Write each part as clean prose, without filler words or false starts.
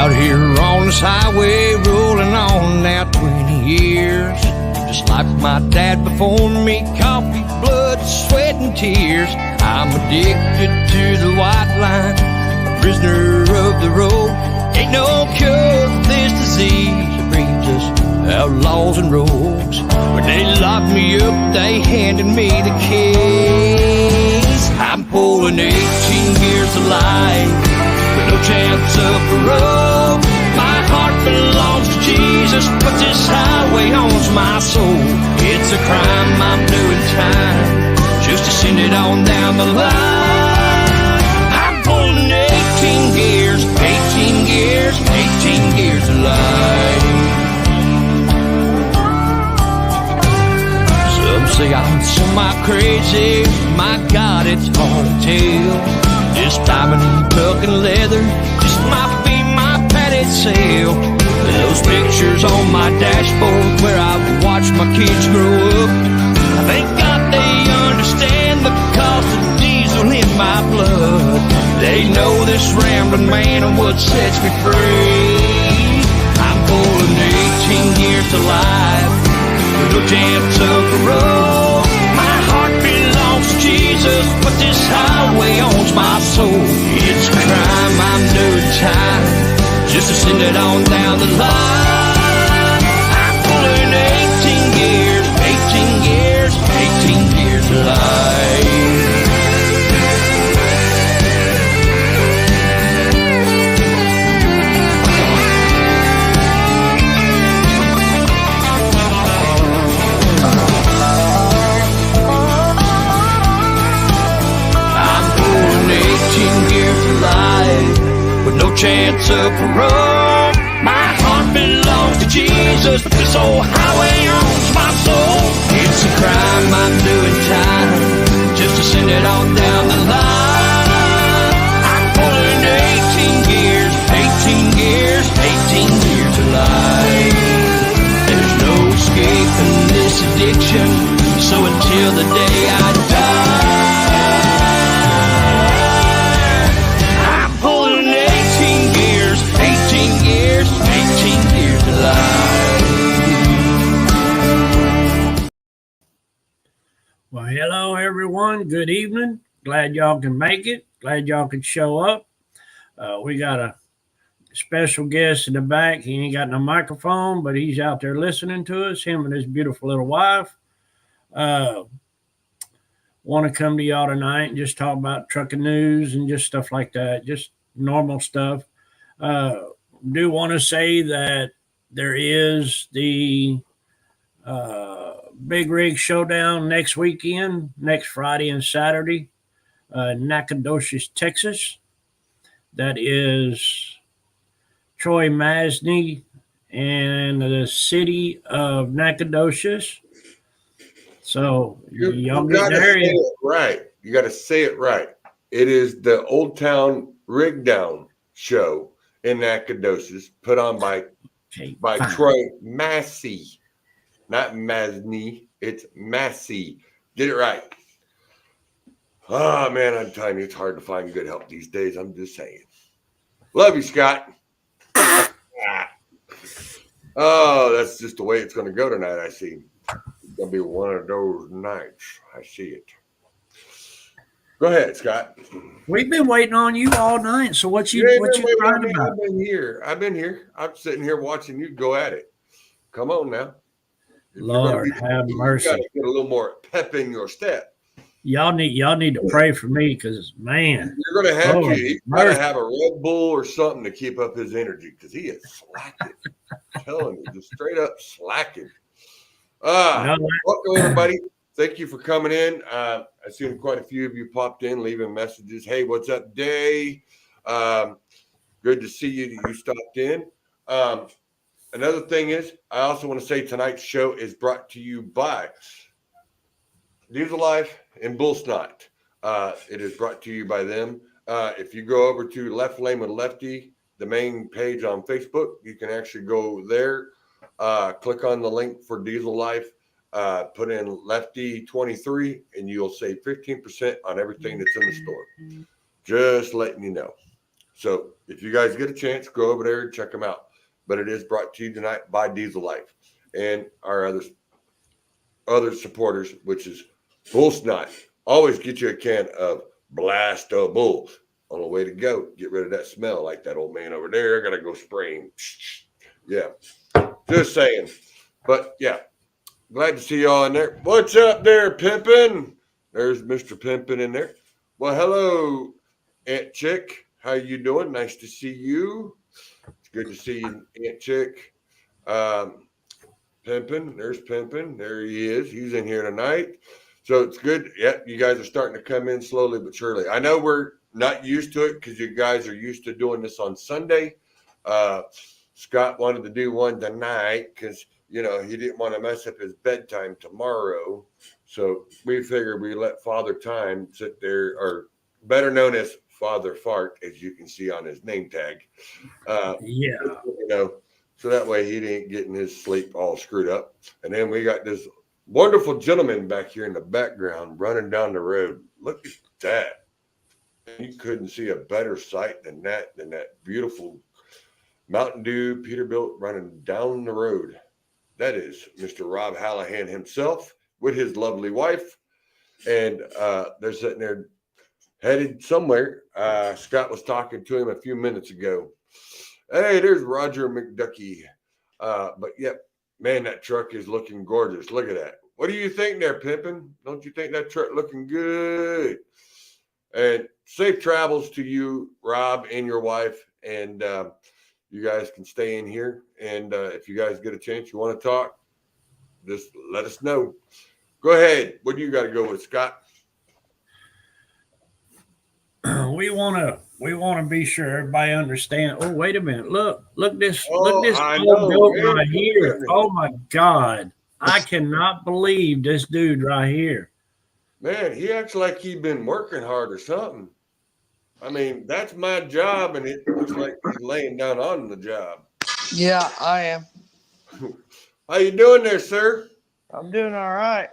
Out here on this highway, rolling on now 20 years. Just like my dad before me, coffee, blood, sweat, and tears. I'm addicted to the white line, a prisoner of the road. Ain't no cure for this disease, it brings us outlaws and rogues. When they locked me up, they handed me the keys. I'm pulling 18 years of life, with no chance of parole. My heart belongs to Jesus, but this highway owns my soul. It's a crime, I'm doing time, just to send it on down the line. I'm pulling 18 gears, 18 gears, 18 gears of life. Some say I'm semi-crazy, my God, it's hard to tell. This diamond tuck and leather just might be my padded sail. Those pictures on my dashboard where I've watched my kids grow up, I thank God they understand the cost of diesel in my blood. They know this rambling man and what sets me free. I'm pulling 18 years to life, with no chance of parole. My heart belongs to Jesus, but this highway owns my soul. It's a crime, I'm doing time, just to send it on down the line. I'm pulling 18 years, 18 years, 18 years of life. With no chance of parole. My heart belongs to Jesus, but this old highway owns my soul. It's a crime, I'm doing time, just to send it on down the line. I'm pulling 18 years, 18 years, 18 years of life. There's no escaping this addiction, so until the day I die, Well, hello, everyone. Good evening. Glad y'all can make it. Glad y'all could show up. We got a special guest in the back. He ain't got no microphone, but he's out there listening to us, him and his beautiful little wife. Want to come to y'all tonight and just talk about trucking news and just stuff like that, just normal stuff. Do want to say that there is the Big Rig Showdown next weekend, next Friday and Saturday, Nacogdoches, Texas. That is Troy Masney and the city of Nacogdoches. So y'all get there. Right. You got to say it right. It is the Old Town Rig Down show in Nacogdoches, put on by Troy Massey. Not Masney, it's Massey. Get it right. Oh, man, I'm telling you, it's hard to find good help these days. I'm just saying. Love you, Scott. Oh, that's just the way it's going to go tonight, I see. It's going to be one of those nights. I see it. Go ahead, Scott. We've been waiting on you all night. So what you crying about? I've been here. I'm sitting here watching you go at it. Come on now. Lord have mercy. You got to get a little more pep in your step. Y'all need to pray for me because, man. You're going to have to. He's got to have a Red Bull or something to keep up his energy because he is slacking. I'm telling you, just straight up slacking. Welcome, everybody. Thank you for coming in. I seen quite a few of you popped in, leaving messages. Hey, what's up, Day? Good to see you. You stopped in. Another thing is, I also want to say tonight's show is brought to you by Diesel Life and Bull Snot. It is brought to you by them. If you go over to Left Lane with Lefty, the main page on Facebook, you can actually go there, click on the link for Diesel Life, put in Lefty 23, and you'll save 15% on everything that's in the store. Just letting you know. So if you guys get a chance, go over there and check them out. But it is brought to you tonight by Diesel Life and our other supporters, which is Bull Snot. Always get you a can of Blast of Bulls. On the way to go, get rid of that smell like that old man over there. I got to go spray him. Yeah, just saying. But yeah, glad to see y'all in there. What's up there, Pimpin'? There's Mr. Pimpin' in there. Well, hello, Aunt Chick. How you doing? Nice to see you. It's good to see you, Aunt Chick. Pimpin', there's Pimpin'. There he is. He's in here tonight. So it's good. Yeah, you guys are starting to come in slowly but surely. I know we're not used to it because you guys are used to doing this on Sunday. Scott wanted to do one tonight because, you know, he didn't want to mess up his bedtime tomorrow. So we figured we let Father Time sit there, or better known as Father Fart, as you can see on his name tag. You know, so that way he didn't getting his sleep all screwed up. And then we got this wonderful gentleman back here in the background running down the road. Look at that. You couldn't see a better sight than that beautiful Mountain Dew Peterbilt running down the road. That is Mr. Rob Hallahan himself with his lovely wife. And they're sitting there headed somewhere. Scott was talking to him a few minutes ago. Hey, there's Roger McDucky. But yep, man, that truck is looking gorgeous. Look at that. What do you think there, Pimpin'? Don't you think that truck looking good? And safe travels to you, Rob, and your wife. And you guys can stay in here. And if you guys get a chance, you want to talk, just let us know. Go ahead. What do you got to go with, Scott? We want to be sure everybody understand. Oh, wait a minute. Look this Oh, this I old know, goat man. right here. Oh my God. I cannot believe this dude right here. Man, he acts like he's been working hard or something. I mean, that's my job, and it looks like he's laying down on the job. Yeah, I am. How you doing there, sir? I'm doing all right.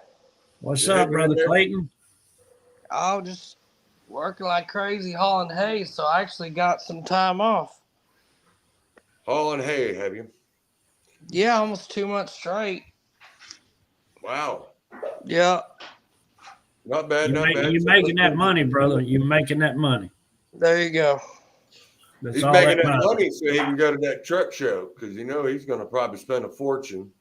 What's You up, hanging in Brother there? Clayton? I'm just working like crazy hauling hay, so I actually got some time off. Hauling hay, have you? Yeah, almost 2 months straight. Wow. Yeah, Not bad, not bad. You making that money, brother. You making that money. there you go. That's He's all making that matters. money so he can go to that truck show because, you know, he's going to probably spend a fortune.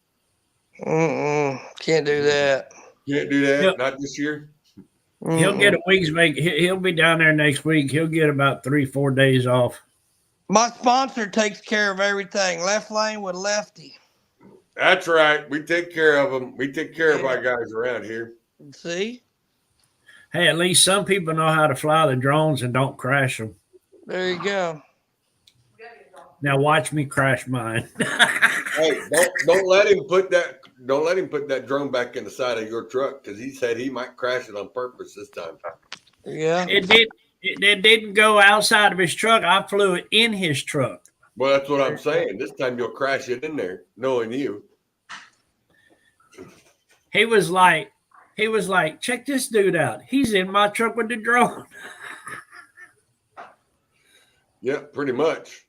Can't do that. Can't do that. Yep. Not this year. He'll get a week's vacation. He'll be down there next week. He'll get about 3-4 days off. My sponsor takes care of everything. Left lane with Lefty. That's right. We take care of them. We take care of our guys around here. See? Hey, at least some people know how to fly the drones and don't crash them. There you go. Now watch me crash mine. Hey, don't let him put that drone back in the side of your truck because he said he might crash it on purpose this time. Yeah. It didn't go outside of his truck. I flew it in his truck. Well, that's what I'm saying. This time you'll crash it in there, knowing you. He was like, check this dude out. He's in my truck with the drone. Yeah, pretty much.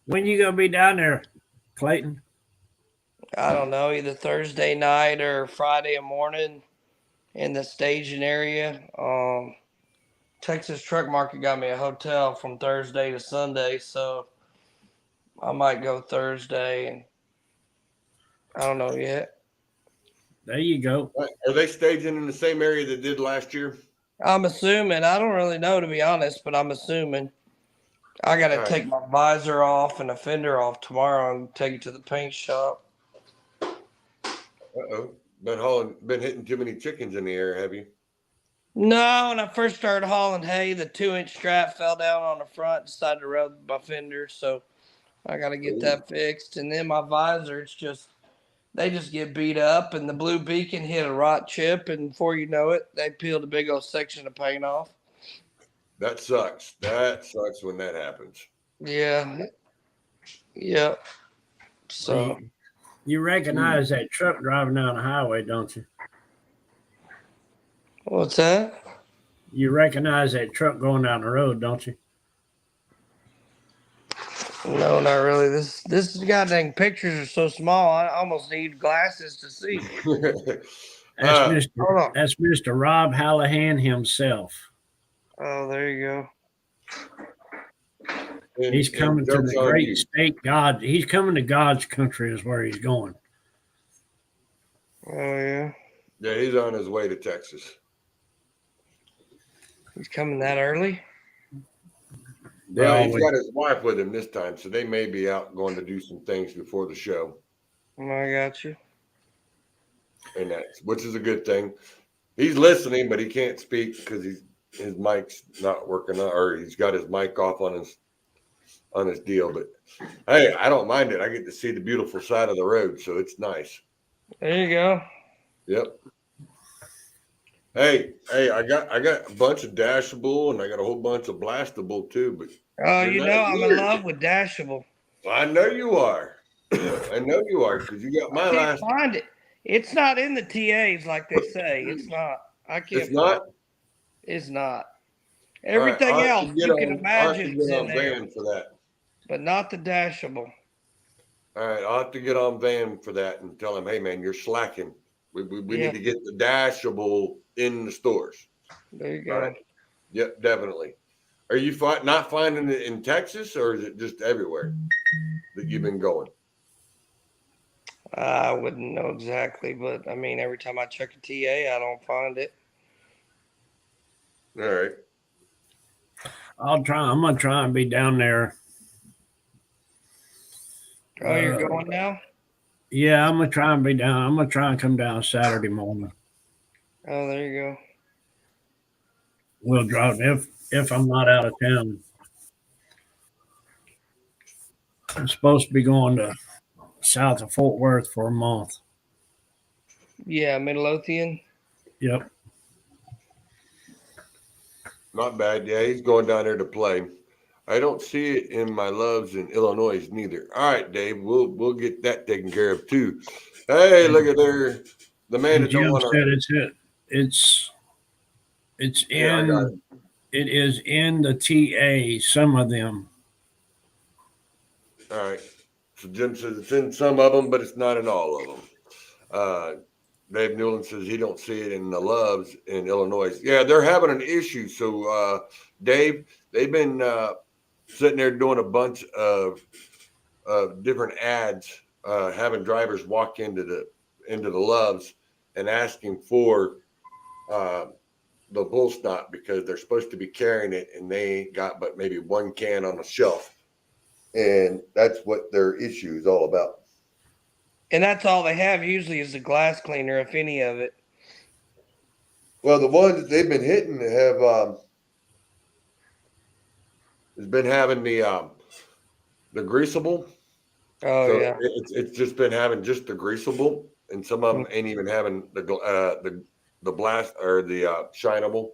When you gonna be down there, Clayton? I don't know, either Thursday night or Friday morning in the staging area. Texas Truck Market got me a hotel from Thursday to Sunday, so I might go Thursday, and I don't know yet. There you go. Are they staging in the same area they did last year? I'm assuming. I don't really know, to be honest, but I'm assuming. I got to take my visor off and a fender off tomorrow and take it to the paint shop. Uh-oh. Been hitting too many chickens in the air, have you? No, when I first started hauling hay, the 2-inch strap fell down on the front, decided to rub my fender, so I got to get that fixed. And then my visor, they just get beat up, and the blue beacon hit a rot chip, and before you know it, they peeled a big old section of paint off. That sucks. That sucks when that happens. Yeah. Yep. So You recognize that truck driving down the highway, don't you? what's that? You recognize that truck going down the road, don't you? No, not really. This goddamn pictures are so small. I almost need glasses to see. That's Uh, Mr. Hold on. That's Mr. Rob Hallahan himself. Oh, there you go. He's coming to joke's the on great you. state God. He's coming to God's country is where he's going. Oh yeah, Yeah, he's on his way to Texas. he's coming that early. Well, he's got his wife with him this time, so they may be out going to do some things before the show. I got you. And that's which is a good thing. He's listening, but he can't speak because his mic's not working, or he's got his mic off on his deal. But hey, I don't mind it. I get to see the beautiful side of the road, so it's nice. There you go. Yep. Hey, I got a bunch of Dashable and I got a whole bunch of Blastable too. But Oh, you know I'm in love with Dashable. I know you are. I know you are because you got my I last. can't find it. It's not in the TAs like they say. It's not. I can't. It's not. It's not. Everything right, else you can imagine is in there, Van for that. but not the Dashable. All right, I'll have to get on Van for that and tell him, hey man, you're slacking. We need to get the Dashable in the stores. There you go. All right. Yep, definitely. Are you not finding it in Texas, or is it just everywhere that you've been going? I wouldn't know exactly, but I mean, every time I check a TA, I don't find it. All right. I'm gonna try and be down there. Oh, you're going now? Yeah, I'm gonna try and be down. I'm gonna try and come down Saturday morning. Oh, there you go. We'll drive if I'm not out of town. I'm supposed to be going to south of Fort Worth for a month. Yeah, Midlothian. Yep. Not bad. Yeah, he's going down there to play. I don't see it in my loves in Illinois neither. All right, Dave, we'll get that taken care of too. Hey, look at there. The man that don't want to. It's in. It is in the TA. Some of them. All right. So Jim says it's in some of them, but it's not in all of them. Dave Newland says he don't see it in the loves in Illinois. Yeah, they're having an issue. So, Dave, they've been sitting there doing a bunch of different ads, having drivers walk into the loves and asking for the bull snot because they're supposed to be carrying it and they got but maybe one can on the shelf. And that's what their issue is all about. And that's all they have usually is the glass cleaner, if any of it. Well, the ones that they've been hitting have has been having the greasable. Oh, so yeah. It's just been having just the greasable, and some of them ain't even having the blast or the shinable,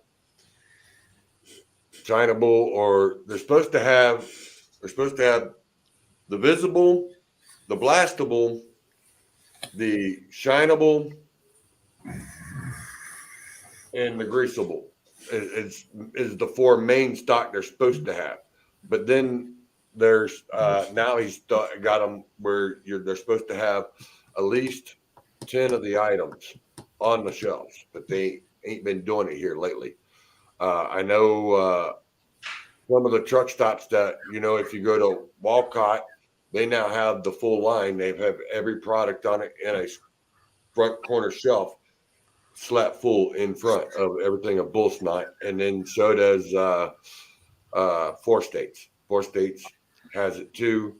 or they're supposed to have the visible, the blastable, the shinable, and the greasable is the four main stock they're supposed to have. But then there's now he's got them where they're supposed to have at least 10 of the items on the shelves, but they ain't been doing it here lately. I know some of the truck stops that, if you go to Walcott, they now have the full line. They have every product on it in a front corner shelf, slap full in front of everything of bull snot. And then so does Four States. Four States has it too.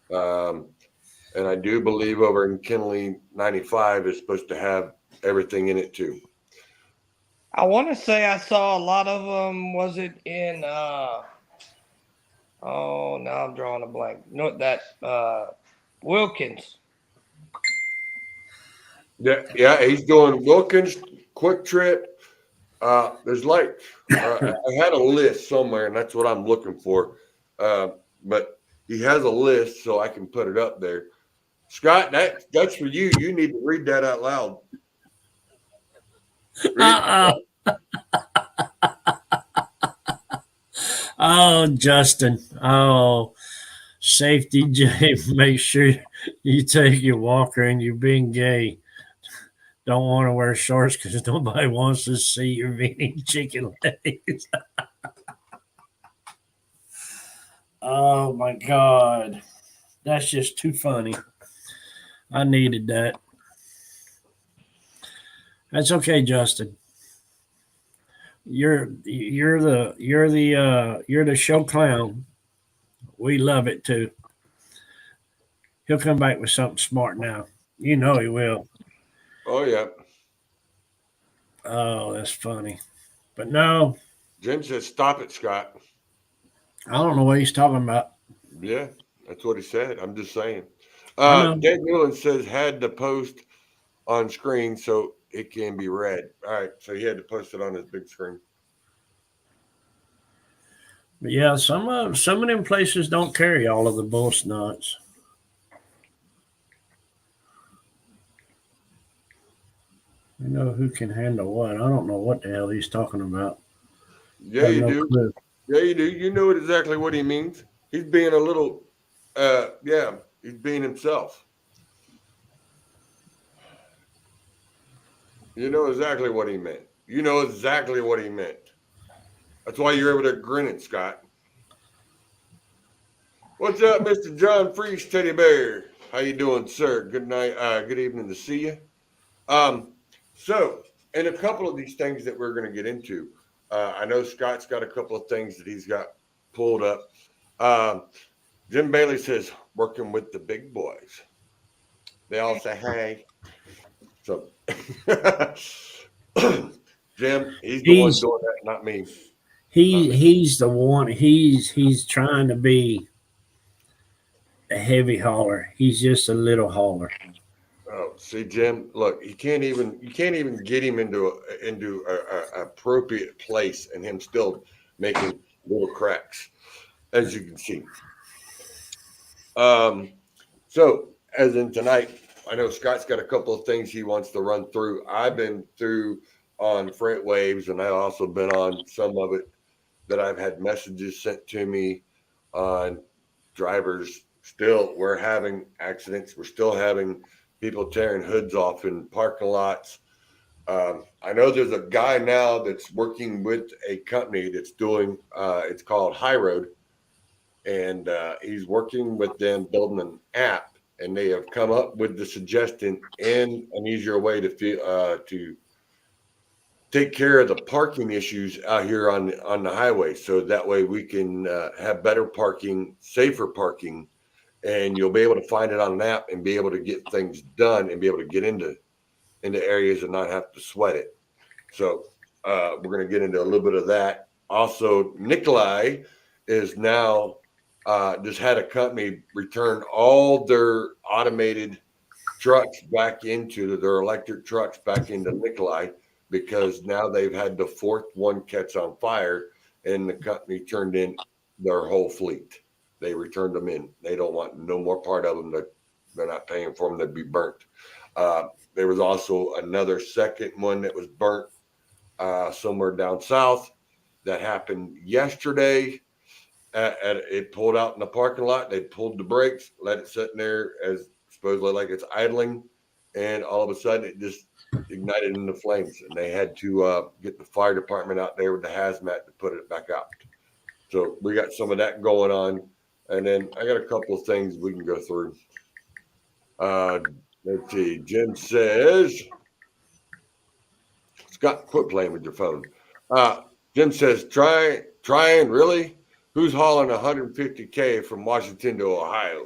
And I do believe over in Kinley 95 is supposed to have everything in it too. I want to say I saw a lot of them. Was it in, now I'm drawing a blank. Wilkins. Yeah, he's doing Wilkins, Quick Trip. There's I had a list somewhere, and that's what I'm looking for. But he has a list, so I can put it up there. Scott, that's for you. You need to read that out loud. Oh, Justin. Oh, Safety J, make sure you take your walker and you're being gay. Don't want to wear shorts because nobody wants to see your eating chicken legs. Oh my God. That's just too funny. I needed that. That's okay, Justin. You're the show clown. We love it too. He'll come back with something smart now. You know he will. Oh yeah. Oh, that's funny. But no. Jim says, "Stop it, Scott." I don't know what he's talking about. Yeah, that's what he said. I'm just saying. I know. Dave Newland says had to post on screen so it can be read. All right, so he had to post it on his big screen. But yeah, some of them places don't carry all of the bull snots. You know who can handle what? I don't know what the hell he's talking about. Yeah, you do. Clue. Yeah, you do. You know exactly what he means. He's being a little, he's being himself. You know exactly what he meant. You know exactly what he meant. That's why you're able to grin it, Scott. What's up, Mr. John Freeze, Teddy Bear? How you doing, sir? Good night. Good evening to see you. So, and a couple of these things that we're going to get into. I know Scott's got a couple of things that he's got pulled up. Jim Bailey says, working with the big boys. They all say, hey. So, Jim, he's the one doing that, not me. He's the one. He's trying to be a heavy hauler. He's just a little hauler. Oh, see, Jim, look, you can't even get him into a appropriate place, and him still making little cracks, as you can see. So as in tonight, I know Scott's got a couple of things he wants to run through. I've been through on Freight Waves, and I've also been on some of it that I've had messages sent to me on drivers. Still, we're having accidents. We're still having people tearing hoods off in parking lots. I know there's a guy now that's working with a company that's doing, it's called High Road. And he's working with them building an app, and they have come up with the suggestion and an easier way to take care of the parking issues out here on the highway. So that way we can have better parking, safer parking, and you'll be able to find it on an app and be able to get things done and be able to get into areas and not have to sweat it. So we're going to get into a little bit of that. Also, Nikolai is now just had a company return all their automated trucks back into their electric trucks back into Nikolai, because now they've had the fourth one catch on fire, and the company turned in their whole fleet. They returned them in. They don't want no more part of them. They're not paying for them. They'd be burnt. There was also another second one that was burnt somewhere down south that happened yesterday. It pulled out in the parking lot. They pulled the brakes, let it sit in there as supposedly like it's idling, and all of a sudden it just ignited into flames, and they had to get the fire department out there with the hazmat to put it back out. So we got some of that going on, and then I got a couple of things we can go through. Let's see. Jim says, Scott, quit playing with your phone. Jim says, trying, really? Who's hauling 150K from Washington to Ohio?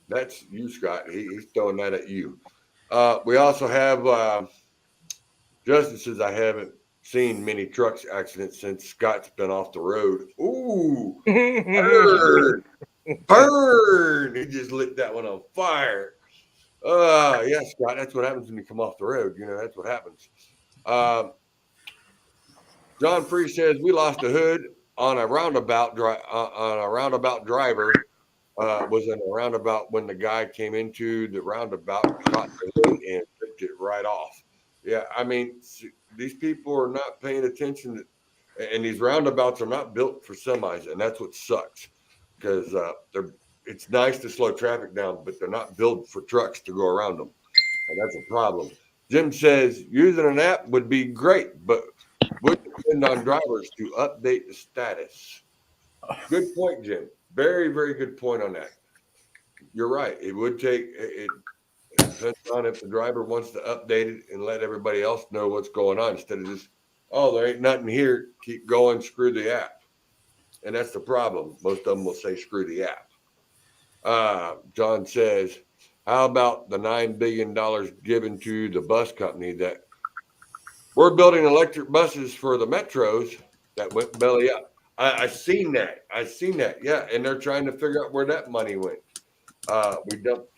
That's you, Scott. He's throwing that at you. We also have Justin says, I haven't seen many truck accidents since Scott's been off the road. Ooh, burn. He just lit that one on fire. Yeah, Scott, that's what happens when you come off the road. You know, that's what happens. John Free says, we lost a hood on a roundabout driver. Was in a roundabout when the guy came into the roundabout, caught the hood and ripped it right off. Yeah, I mean, these people are not paying attention, and these roundabouts are not built for semis, and that's what sucks, because it's nice to slow traffic down, but they're not built for trucks to go around them. And that's a problem. Jim says using an app would be great, but would depend on drivers to update the status. Good point, Jim. Very, very good point on that. You're right. It would take it depends on if the driver wants to update it and let everybody else know what's going on instead of just, oh, there ain't nothing here. Keep going, screw the app. And that's the problem. Most of them will say screw the app. John says, how about the $9 billion given to the bus company that we're building electric buses for the metros that went belly up? I seen that. Yeah. And they're trying to figure out where that money went. We dumped,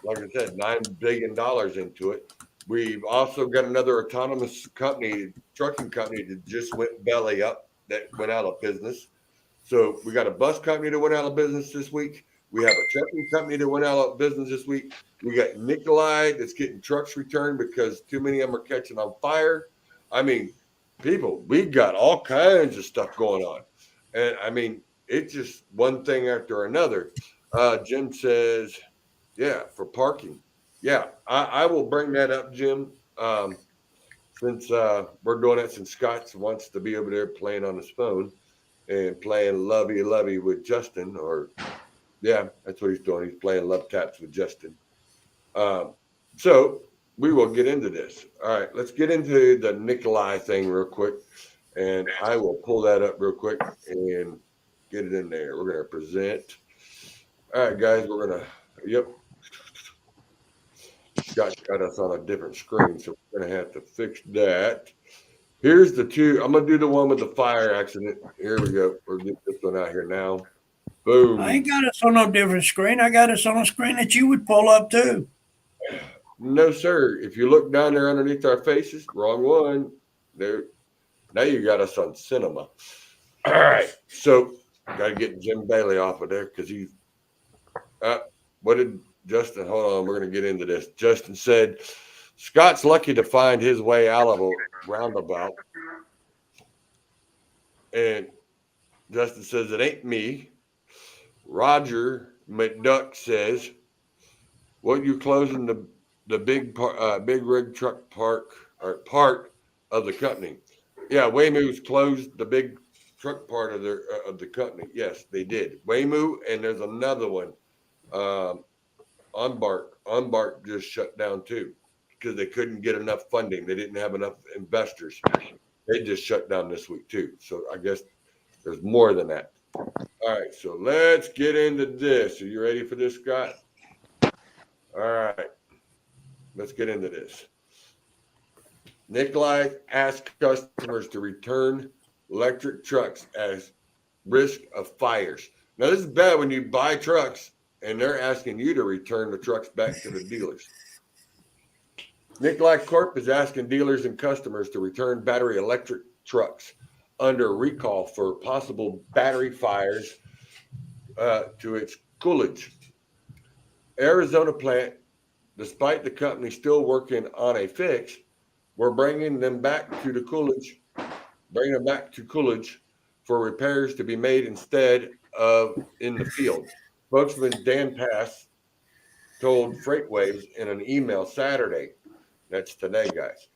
like I said, $9 billion into it. We've also got another autonomous company, trucking company that just went belly up, that went out of business. So we got a bus company that went out of business this week. We have a trucking company that went out of business this week. We got Nikolai that's getting trucks returned because too many of them are catching on fire. I mean, people, we've got all kinds of stuff going on. And I mean, it's just one thing after another. Jim says, yeah, for parking. Yeah, I will bring that up, Jim. Since we're doing it, since Scott wants to be over there playing on his phone and playing lovey with Justin, or yeah, that's what he's doing. He's playing love taps with Justin. So we will get into this. All right, let's get into the Nikolai thing real quick. And I will pull that up real quick and get it in there. We're going to present. All right, guys, we're going to, yep. Scott got us on a different screen, so we're going to have to fix that. Here's the two. I'm going to do the one with the fire accident. Here we go. We'll get this one out here now. Boom. I ain't got us on no different screen. I got us on a screen that you would pull up too. No, sir. If you look down there underneath our faces, wrong one. There. Now you got us on cinema. All right. So got to get Jim Bailey off of there because he's what did Justin, hold on, we're going to get into this. Justin said, Scott's lucky to find his way out of a roundabout. And Justin says, it ain't me. Roger McDuck says, what you closing the big rig truck park or part of the company? Yeah, Waymo's closed the big truck part of the company. Yes, they did. Waymo, and there's another one. Unbark just shut down too because they couldn't get enough funding. They didn't have enough investors. They just shut down this week too. So I guess there's more than that. All right, so let's get into this. Are you ready for this, Scott? All right, let's get into this. Nikolai asked customers to return electric trucks as risk of fires. Now, this is bad when you buy trucks and they're asking you to return the trucks back to the dealers. Nikolai Corp is asking dealers and customers to return battery electric trucks under recall for possible battery fires to its Coolidge, Arizona plant. Despite the company still working on a fix, we're bringing them back to the Coolidge, for repairs to be made instead of in the field. Spokesman Dan Pass told FreightWaves in an email Saturday, that's today, guys,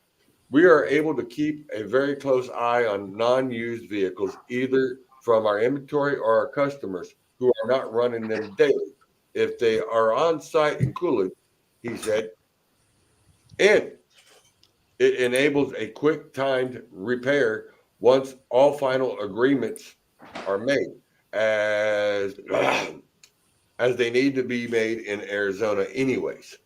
we are able to keep a very close eye on non-used vehicles, either from our inventory or our customers who are not running them daily. If they are on site in Coolidge, he said, and it enables a quick timed repair once all final agreements are made, as they need to be made in Arizona anyways.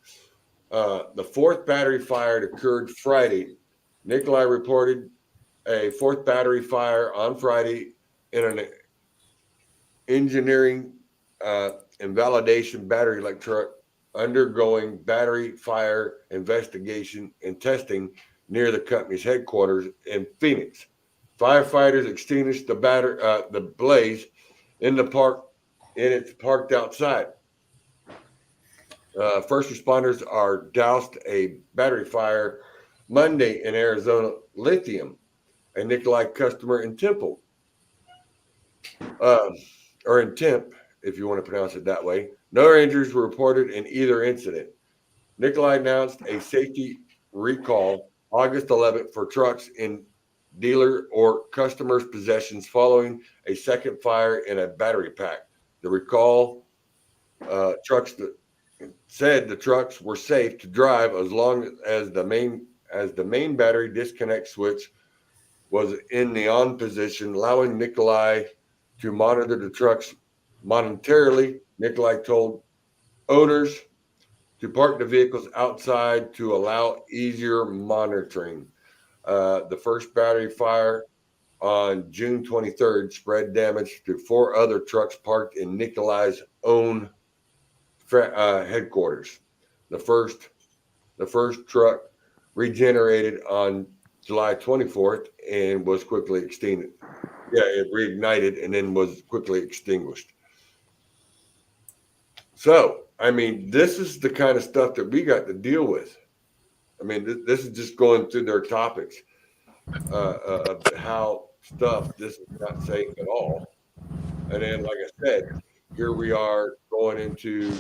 The fourth battery fire occurred Friday. Nikolai reported a fourth battery fire on Friday in an engineering and validation battery electric truck undergoing battery fire investigation and testing near the company's headquarters in Phoenix. Firefighters extinguished the blaze in the park, and it's parked outside. First responders are doused a battery fire Monday in Arizona Lithium, a Nikolai customer in Temple, or in Temp, if you want to pronounce it that way. No injuries were reported in either incident. Nikolai announced a safety recall August 11th for trucks in dealer or customers' possessions following a second fire in a battery pack. The recall said the trucks were safe to drive as long as the main battery disconnect switch was in the on position, allowing Nikolai to monitor the trucks monetarily. Nikolai told owners to park the vehicles outside to allow easier monitoring. The first battery fire on June 23rd spread damage to 4 other trucks parked in Nikolai's own headquarters. The first truck regenerated on July 24th and was quickly extinguished. Yeah, it reignited and then was quickly extinguished. So, I mean, this is the kind of stuff that we got to deal with. I mean, this is just going through their topics of how this is not safe at all. And then, like I said, here we are going into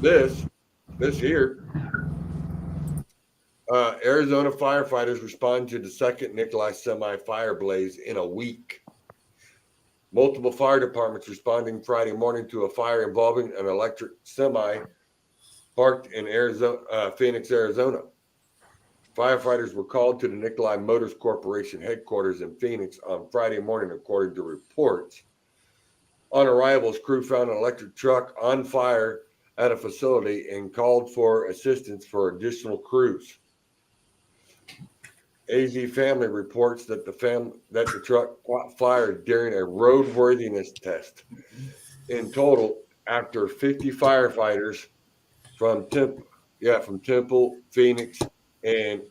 this here. Arizona firefighters respond to the second Nikolai semi fire blaze in a week. Multiple fire departments responding Friday morning to a fire involving an electric semi parked in Phoenix, Arizona. Firefighters were called to the Nikolai Motors Corporation headquarters in Phoenix on Friday morning, according to reports. On arrival, crew found an electric truck on fire at a facility and called for assistance for additional crews. AZ Family reports that the truck caught fire during a roadworthiness test. In total, after 50 firefighters from Temple, Phoenix, and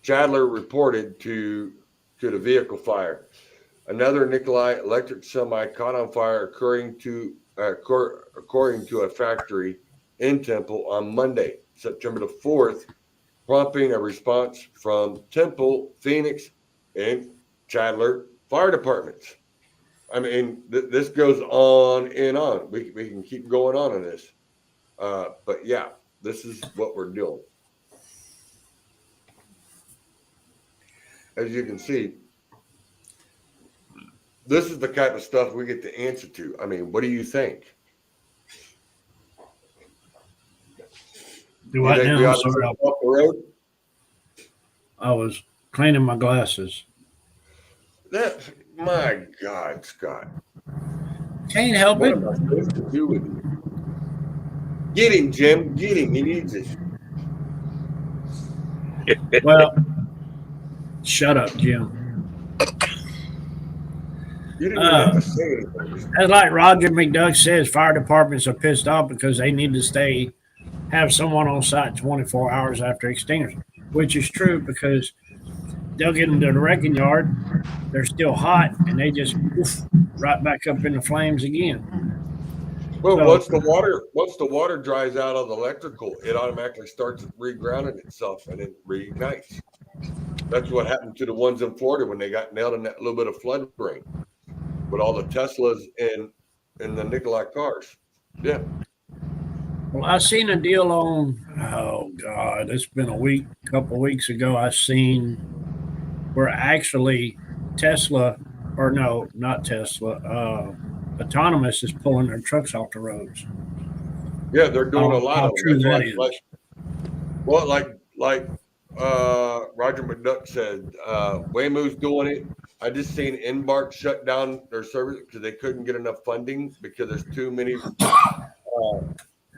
Chandler reported to the vehicle fire. Another Nikolai electric semi caught on fire according to a factory in Temple on Monday, September the 4th, prompting a response from Temple, Phoenix, and Chandler fire departments. I mean, this goes on and on. We can keep going on in this. But yeah, this is what we're doing. As you can see, this is the type of stuff we get to answer to. I mean, what do you think? Do I now? Sorry, off the road? I was cleaning my glasses. My God, Scott. Can't help What it. am I supposed to do with you? Get him, Jim. Get him. He needs it. Well, shut up, Jim. You didn't even have to say anything. That's like Roger McDuck says, fire departments are pissed off because they need to have someone on site 24 hours after extinguishing, which is true because they'll get them to the wrecking yard. They're still hot, and they just right back up in the flames again. Well, once the water dries out of the electrical, it automatically starts regrounding itself and it reignites. That's what happened to the ones in Florida when they got nailed in that little bit of flood rain with all the Teslas and the Nikolai cars. Yeah. Well, I seen a deal on, it's been a couple weeks ago, I seen where actually Autonomous is pulling their trucks off the roads. Yeah, they're doing a lot of true that is. Like Roger McDuck said, Waymo's doing it. I just seen Embark shut down their service because they couldn't get enough funding because there's too many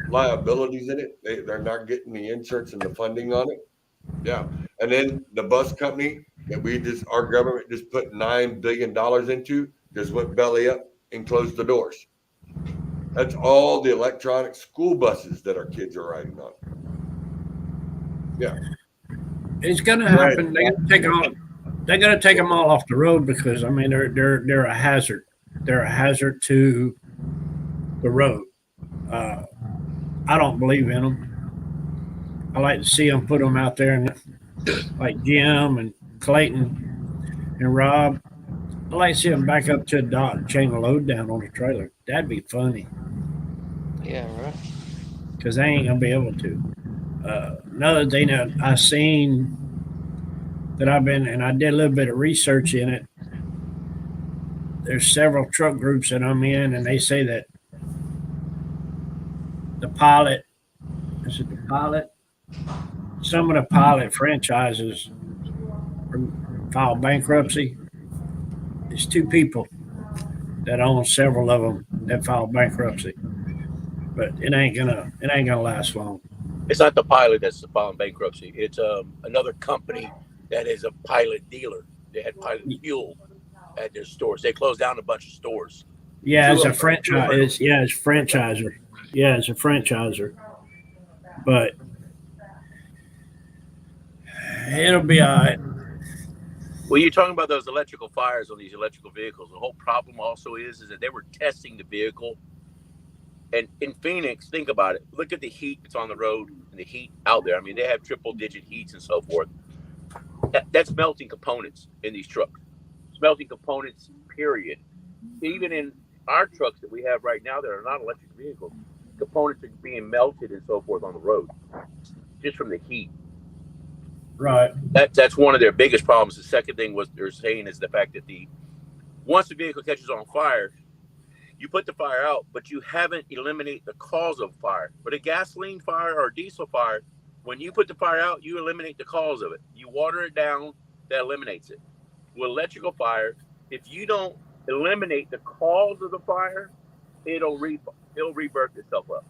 liabilities in it. They're not getting the insurance and the funding on it. Yeah. And then the bus company that our government just put $9 billion into just went belly up and closed the doors. That's all the electronic school buses that our kids are riding on. Yeah. It's going to happen. Right. They're going to take them all off the road because, I mean, they're a hazard. They're a hazard to the road. I don't believe in them. I like to see them put them out there, and like Jim and Clayton and Rob. I like to see them back up to a dock and chain a load down on a trailer. That'd be funny Yeah, right. because they ain't gonna be able to. Another thing that I seen that I did a little bit of research in it. There's several truck groups that I'm in, and they say that the Pilot, is it the Pilot? Some of the Pilot franchises filed bankruptcy. There's two people that own several of them that filed bankruptcy, but it ain't gonna last long. It's not the Pilot that's filing bankruptcy. It's another company that is a Pilot dealer. They had Pilot fuel at their stores. They closed down a bunch of stores. Yeah, it's a franchise. It's franchisor. Yeah, it's a franchisor. But it'll be all right. Well, you're talking about those electrical fires on these electrical vehicles. The whole problem also is that they were testing the vehicle. And in Phoenix, think about it. Look at the heat that's on the road and the heat out there. I mean, they have triple-digit heats and so forth. That's melting components in these trucks. It's melting components, period. Even in our trucks that we have right now that are not electric vehicles, components are being melted and so forth on the road just from the heat. Right. That's one of their biggest problems. The second thing was they're saying is the fact that once the vehicle catches on fire, you put the fire out, but you haven't eliminated the cause of fire. But a gasoline fire or a diesel fire, when you put the fire out, you eliminate the cause of it. You water it down, that eliminates it. With electrical fire, if you don't eliminate the cause of the fire, it'll rebirth itself up.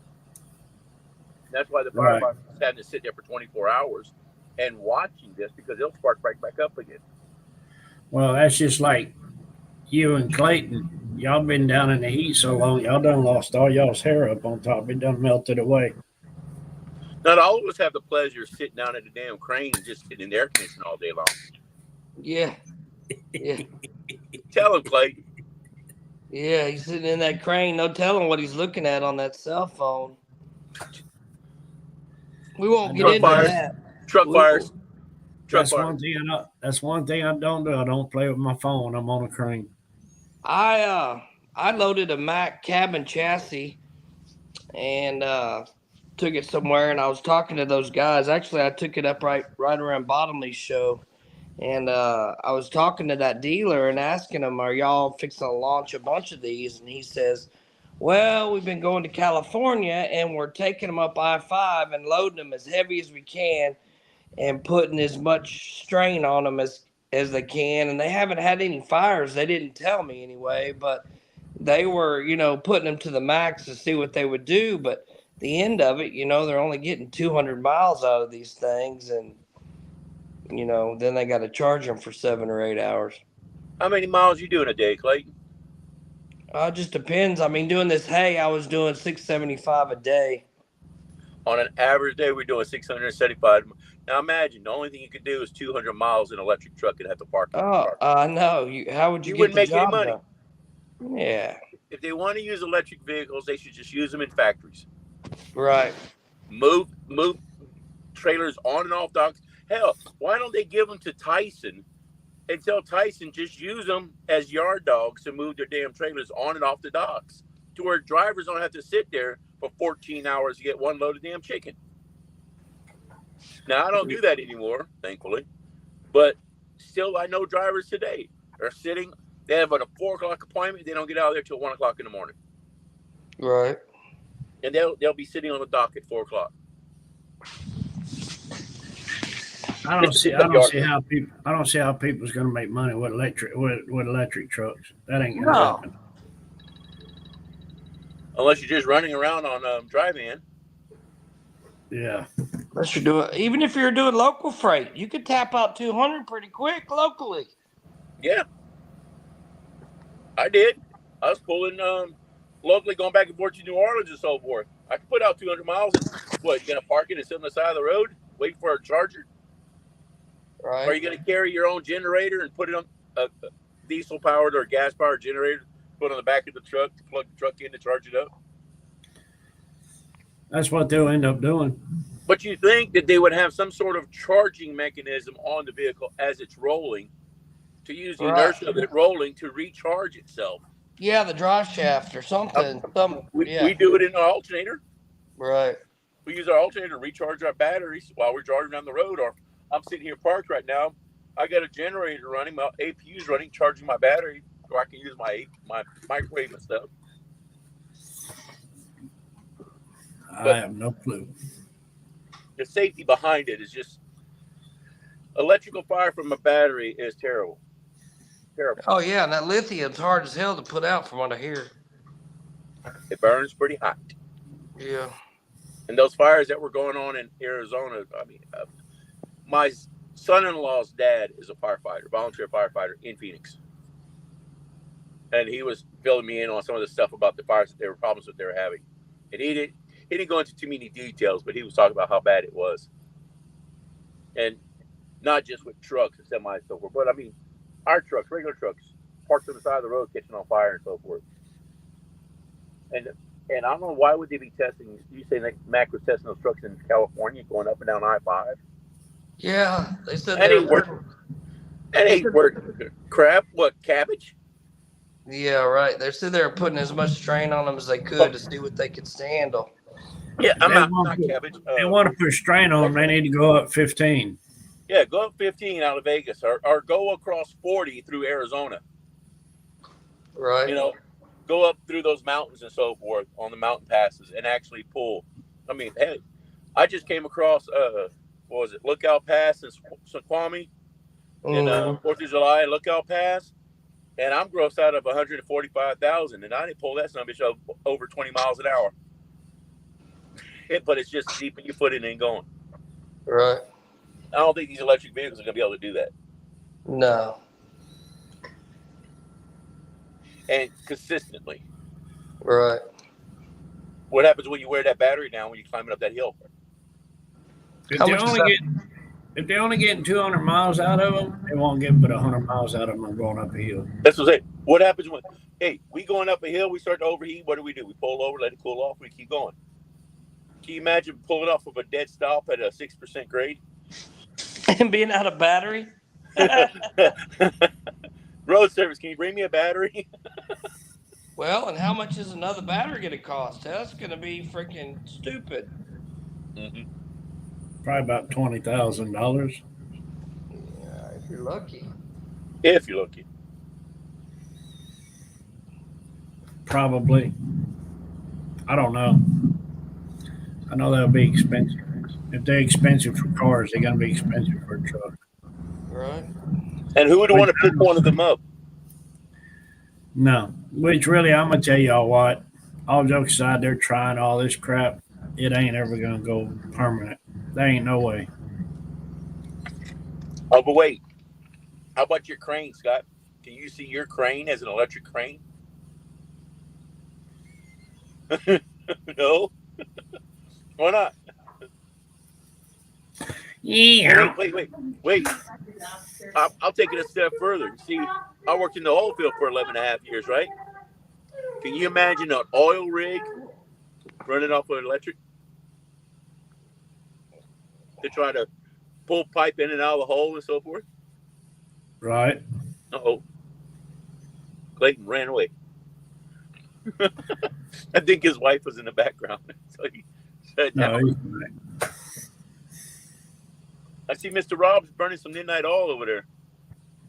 That's why the firefighters having to sit there for 24 hours and watching this, because it'll spark right back up again. Well, that's just like you and Clayton. Y'all been down in the heat so long, y'all done lost all y'all's hair up on top. It done melted away. Not all of us have the pleasure of sitting down at the damn crane and just sitting in the air conditioning all day long. Yeah. Yeah. Tell him, Clayton. Yeah, he's sitting in that crane. No telling what he's looking at on that cell phone. We won't get into that. Truck fires. That's one thing I don't do. I don't play with my phone. I'm on a crane. I loaded a Mack cabin chassis and took it somewhere, and I was talking to those guys. Actually, I took it up right around Bottomley's show, and I was talking to that dealer and asking him, "Are y'all fixing to launch a bunch of these?" And he says, "Well, we've been going to California, and we're taking them up I-5 and loading them as heavy as we can and putting as much strain on them as they can, and they haven't had any fires. They didn't tell me anyway, but they were, putting them to the max to see what they would do. But the end of it, they're only getting 200 miles out of these things, and then they got to charge them for 7 or 8 hours." How many miles you doing a day, Clayton? It just depends. I mean, doing this hay, I was doing 675 a day. On an average day, we're doing 675. Now imagine the only thing you could do is 200 miles in an electric truck and have to park. Oh, no. How would you get wouldn't the make any job money. done? Yeah. If they want to use electric vehicles, they should just use them in factories. Right. Move trailers on and off docks. Hell, why don't they give them to Tyson and tell Tyson just use them as yard dogs to move their damn trailers on and off the docks, to where drivers don't have to sit there for 14 hours to get one load of damn chicken. Now, I don't do that anymore, thankfully. But still, I know drivers today are sitting. They have a 4 o'clock appointment. They don't get out of there till 1 o'clock in the morning. Right. And they'll be sitting on the dock at 4 o'clock. I don't see how people's going to make money with electric trucks. That ain't going to happen. Unless you're just running around on drive-in. Yeah. Unless you're doing, even if you're doing local freight, you could tap out 200 pretty quick locally. Yeah. I did. I was pulling locally, going back and forth to New Orleans and so forth. I could put out 200 miles. What, you going to park it and sit on the side of the road, wait for a charger? Right. Or are you going to carry your own generator and put it on a diesel-powered or gas-powered generator, put on the back of the truck to plug the truck in to charge it up? That's what they'll end up doing. But you think that they would have some sort of charging mechanism on the vehicle as it's rolling to use the inertia of it rolling to recharge itself. Yeah, the drive shaft or something. We do it in our alternator. Right. We use our alternator to recharge our batteries while we're driving down the road. Or I'm sitting here parked right now. I got a generator running, my APU's running, charging my battery, so I can use my microwave and stuff. I have no clue. The safety behind it is just electrical fire from a battery is terrible. Terrible. Oh yeah, and that lithium's hard as hell to put out, from what I hear. It burns pretty hot. Yeah. And those fires that were going on in Arizona, I mean, my son-in-law's dad is a firefighter, volunteer firefighter in Phoenix. And he was filling me in on some of the stuff about the fires that they were problems that they were having. And he didn't go into too many details, but he was talking about how bad it was. And not just with trucks and semis and so forth, but I mean, our trucks, regular trucks, parked on the side of the road, catching on fire and so forth. And I don't know, why would they be testing? You say that Mac was testing those trucks in California going up and down I-5? Yeah, they said that ain't working. That ain't working. Crap, what, cabbage? Yeah, right. They said they were putting as much strain on them as they could to see what they could handle. Yeah, I'm not cabbage. They want to put strain on them. They need to go up 15. Yeah, go up 15 out of Vegas, or go across 40 through Arizona. Right. You know, go up through those mountains and so forth on the mountain passes and actually pull. I mean, hey, I just came across, what was it, Lookout Pass in Snoqualmie in 4th of July, Lookout Pass, and I'm grossed out of 145,000, and I didn't pull that son of a bitch over 20 miles an hour. But it's just deep in your foot and then going. Right. I don't think these electric vehicles are going to be able to do that. No. And consistently. Right. What happens when you wear that battery down when you're climbing up that hill? If they're only getting 200 miles out of them, they won't get but 100 miles out of them going up a hill. That's what I'm saying. What happens when, hey, we going up a hill, we start to overheat, what do? We pull over, let it cool off, we keep going. Can you imagine pulling off of a dead stop at a 6% grade? And being out of battery? Road service, can you bring me a battery? Well, and how much is another battery going to cost? That's going to be freaking stupid. Mm-hmm. Probably about $20,000. Yeah, if you're lucky. If you're lucky. Probably. I don't know. I know that'll be expensive. If they're expensive for cars, they're going to be expensive for a truck. Right. And who would want to pick one of them up? No. Which really, I'm going to tell y'all what. All jokes aside, they're trying all this crap. It ain't ever going to go permanent. There ain't no way. Oh, but wait. How about your crane, Scott? Can you see your crane as an electric crane? No? Why not? Yeah. Wait. I'll take it a step further. See, I worked in the oil field for 11 and a half years, right? Can you imagine an oil rig running off of electric to try to pull pipe in and out of the hole and so forth? Right. Uh-oh. Clayton ran away. I think his wife was in the background. So he said, No, I see Mr. Rob's burning some midnight oil over there.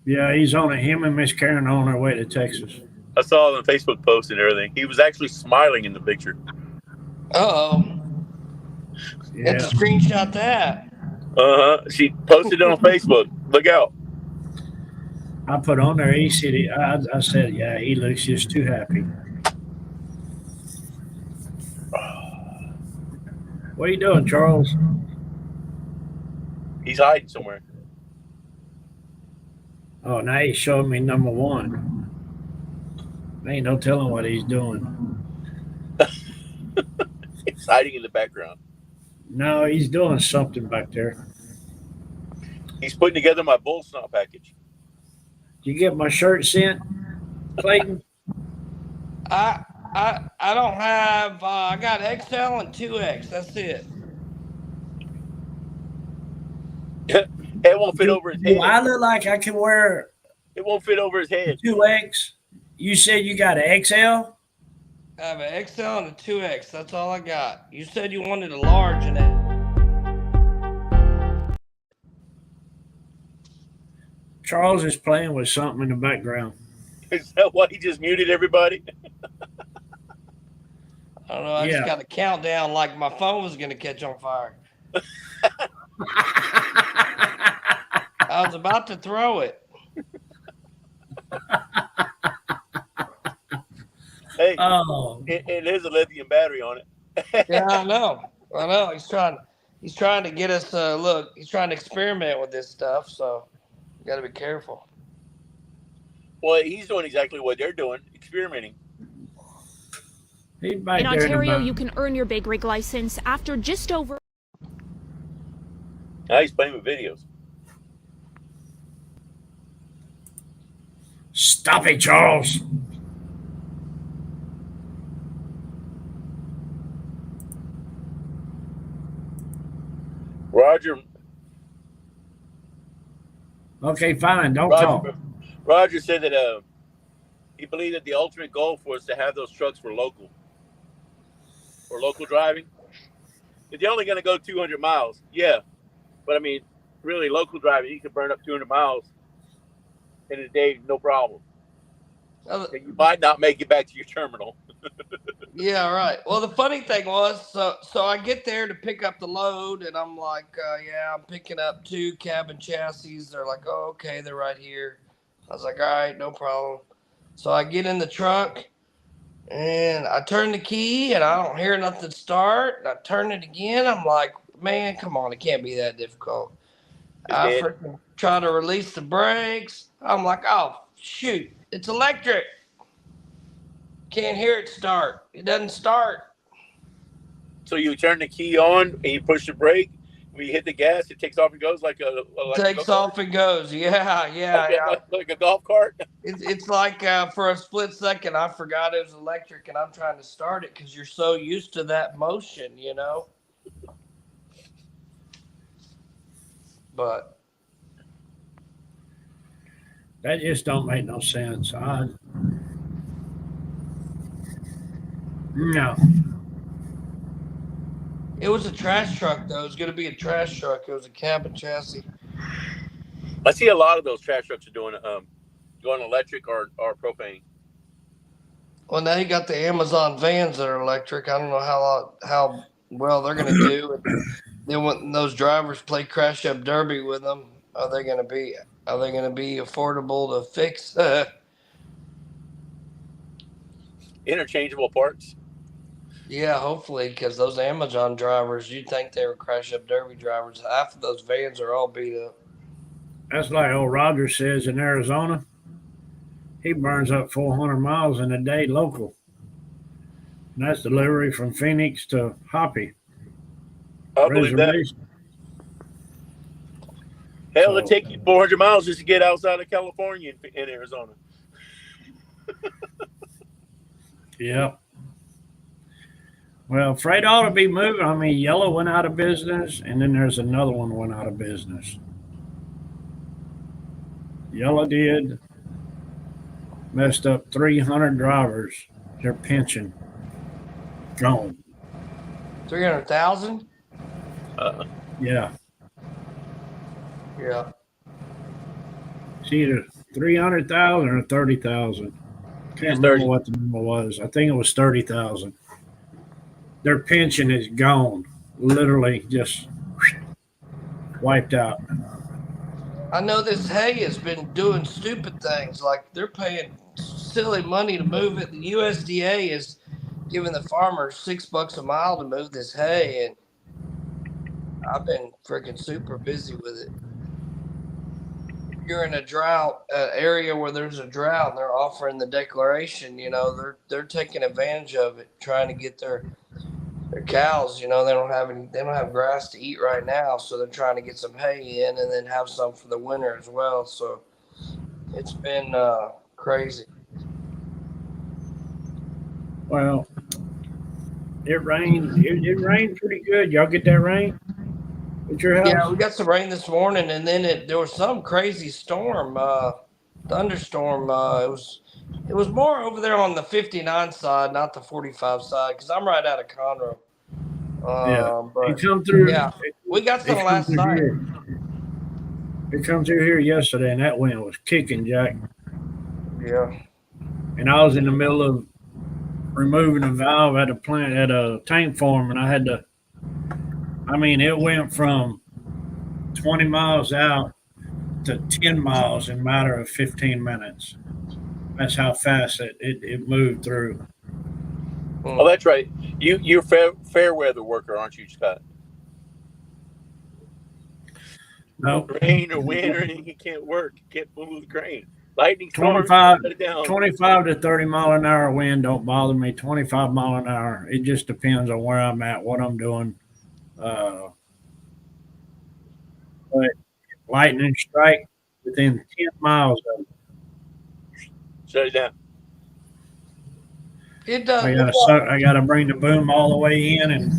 yeah, he's on it. Him and Miss Karen on their way to Texas. I saw it on the Facebook post and everything. He was actually smiling in the picture. Uh-oh. Yeah. Let's screenshot that. She posted it on Facebook. Look out. I put on there, he said, I said, yeah, he looks just too happy. What are you doing, Charles? He's hiding somewhere. Oh, now he's showing me number one. There ain't no telling what he's doing. He's hiding in the background. No, he's doing something back there. He's putting together my bull snot package. Did you get my shirt sent, Clayton? I don't have, I got XL and 2X. That's it. It won't fit over his head. I look like I can wear It won't fit over his head. 2X. You said you got an XL? I have an XL and a 2X. That's all I got. You said you wanted a large and a... Charles is playing with something in the background. Is that why he just muted everybody? I don't know. I just got a countdown like my phone was going to catch on fire. I was about to throw it. Hey, it is a lithium battery on it. Yeah, I know. He's trying to get us look. He's trying to experiment with this stuff, so you got to be careful. Well, he's doing exactly what they're doing, experimenting. In Ontario, you can earn your big rig license after just over. Now he's playing with videos. Stop it, Charles. Roger. Okay, fine. Don't talk. Roger said that he believed that the ultimate goal for us to have those trucks for local driving. If they're only going to go 200 miles, yeah. But I mean, really, local driving, you can burn up 200 miles in a day, no problem. You might not make it back to your terminal. Yeah, right. Well, the funny thing was, so I get there to pick up the load, and I'm like, I'm picking up 2 cabin chassis. They're like, oh, okay, they're right here. I was like, all right, no problem. So I get in the truck, and I turn the key, and I don't hear nothing start. And I turn it again. I'm like, man, come on, it can't be that difficult. I freaking try to release the brakes. I'm like, oh, shoot, it's electric. Can't hear it start. It doesn't start. So you turn the key on and you push the brake. When you hit the gas, it takes off and goes like a takes off and goes. Yeah. Like a golf cart. It's like for a split second, I forgot it was electric, and I'm trying to start it because you're so used to that motion, you know. But that just don't make no sense. No. It was a trash truck, though. It was going to be a trash truck. It was a cabin chassis. I see a lot of those trash trucks are doing going electric or propane. Well, now you got the Amazon vans that are electric. I don't know how well they're going to do. Then when those drivers play crash up derby with them, are they going to be affordable to fix? Interchangeable parts. Yeah, hopefully, because those Amazon drivers, you'd think they were crash up derby drivers. Half of those vans are all beat up. That's like old Roger says in Arizona. He burns up 400 miles in a day local. And that's delivery from Phoenix to Hoppy. I believe that. Hell, it'll take you 400 miles just to get outside of California in Arizona. Yep. Well, freight ought to be moving. I mean, Yellow went out of business, and then there's another one went out of business. Yellow did. Messed up 300 drivers. Their pension gone. 300,000? Yeah. Yeah. It's either 300,000 or 30,000. Can't remember what the number was. I think it was 30,000. Their pension is gone. Literally just wiped out. I know this hay has been doing stupid things. Like they're paying silly money to move it. The USDA is giving the farmers $6 a mile to move this hay, and I've been freaking super busy with it. You're in a drought area where there's a drought, and they're offering the declaration. You know, they're taking advantage of it, trying to get their cows. You know, they don't have grass to eat right now, so they're trying to get some hay in and then have some for the winter as well. So it's been crazy. Well, it rained. It rained pretty good. Y'all get that rain at your house? Yeah, we got some rain this morning, and then there was some crazy storm. thunderstorm. It was more over there on the 59 side, not the 45 side, because I'm right out of Conroe. It come through. Yeah, we got some last night. It come through here yesterday, and that wind was kicking, Jack. Yeah. And I was in the middle of removing a valve at a tank farm, and I had to. I mean, it went from 20 miles out to 10 miles in a matter of 15 minutes. That's how fast it moved through. Oh, that's right. You're fair weather worker, aren't you, Scott? No. Rain or wind or anything, you can't work. You can't move the crane. Lightning storms, 25 to 30 mile an hour wind don't bother me. 25 mile an hour. It just depends on where I'm at, what I'm doing. But lightning strike within 10 miles of it. Shut it down. It does. I gotta bring the boom all the way in, and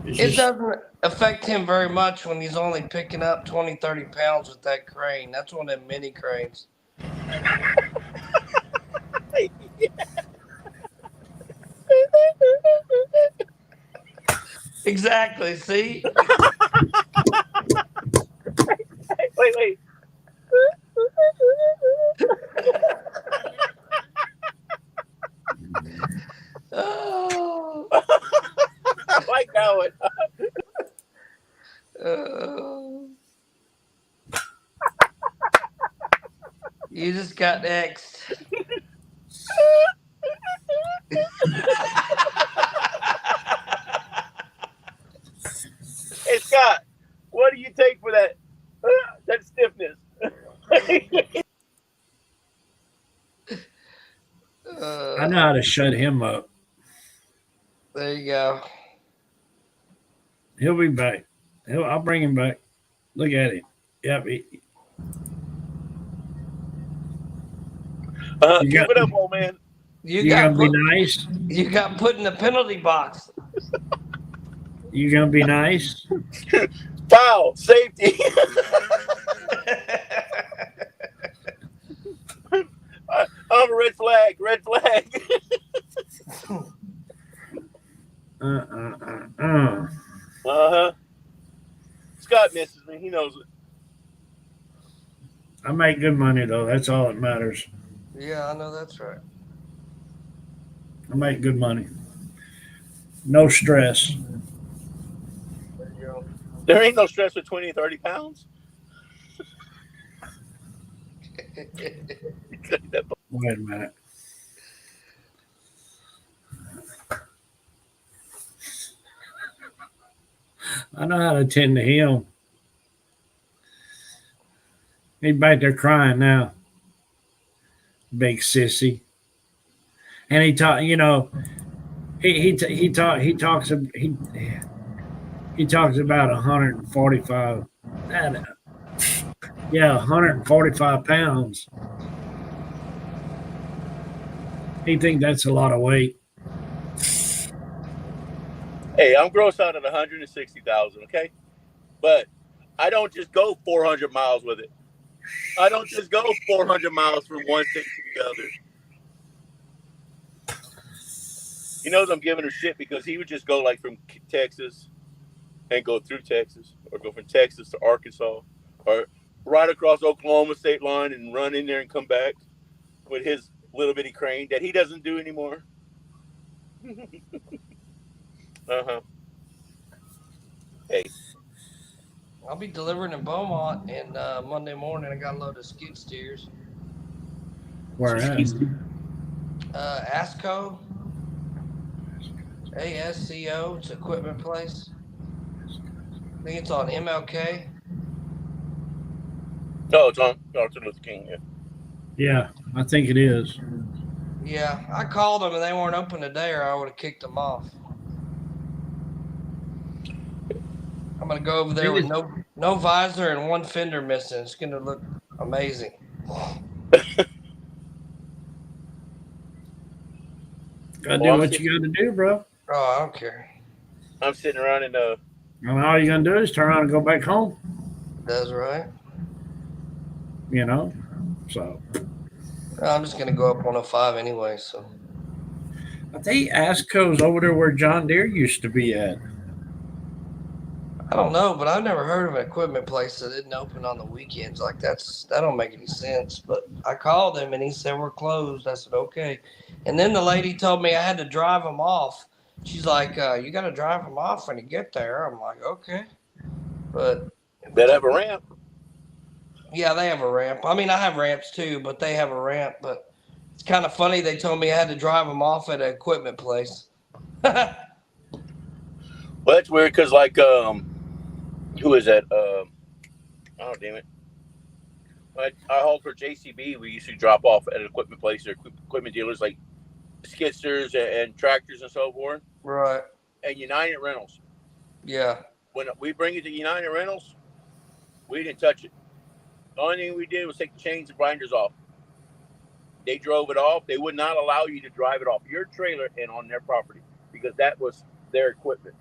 it doesn't affect him very much when he's only picking up 20, 30 pounds with that crane. That's one of them mini cranes. Exactly. See? Wait. Oh. I like that one. You just got next. Hey, Scott, what do you take for that stiffness? I know how to shut him up. There you go. He'll be back. I'll bring him back. Look at him. Yep. Keep it up, old man. You gonna be nice? You got put in the penalty box. You gonna be nice? Foul, safety. I'm a red flag. Scott misses me. He knows it. I make good money though. That's all that matters. Yeah, I know that's right. I make good money. No stress. There you go. There ain't no stress with 20, 30 pounds. Wait a minute. I know how to tend to him. He's back there crying now. Big sissy. And he talks about 145. 145 pounds. He think that's a lot of weight. Hey, I'm gross out at 160,000, okay? But I don't just go 400 miles with it. I don't just go 400 miles from one state to the other. He knows I'm giving her shit because he would just go like from Texas and go through Texas, or go from Texas to Arkansas, or right across Oklahoma state line and run in there and come back with his little bitty crane that he doesn't do anymore. Hey. I'll be delivering in Beaumont, and Monday morning I got a load of skid steers. Where at? ASCO. ASCO. It's an equipment place. I think it's on MLK. No, it's on Martin Luther King. Yeah, I think it is. Yeah, I called them and they weren't open today, or I would have kicked them off. I'm gonna go over there with no visor and one fender missing. It's gonna look amazing. Gotta do what you gotta do, bro. Oh, I don't care. I'm sitting around in And all you're gonna do is turn around and go back home. That's right. you know. So I'm just gonna go up 105 anyway. So I think Asco's over there where John Deere used to be at. I don't know, but I've never heard of an equipment place that didn't open on the weekends. Like that don't make any sense. But I called him and he said we're closed. I said okay, and then the lady told me I had to drive them off. She's like, you got to drive them off when you get there. I'm like, okay, but They have a ramp. yeah, they have a ramp. I mean, I have ramps too, but they have a ramp. But it's kind of funny. They told me I had to drive them off at an equipment place. Well, that's weird because, like, who is that? Oh, damn it. I hauled for JCB. We used to drop off at an equipment place or equipment dealers like skidsters and tractors and so forth. Right. And United Rentals. Yeah. When we bring it to United Rentals, we didn't touch it. The only thing we did was take the chains and grinders off. They drove it off. They would not allow you to drive it off your trailer and on their property because that was their equipment.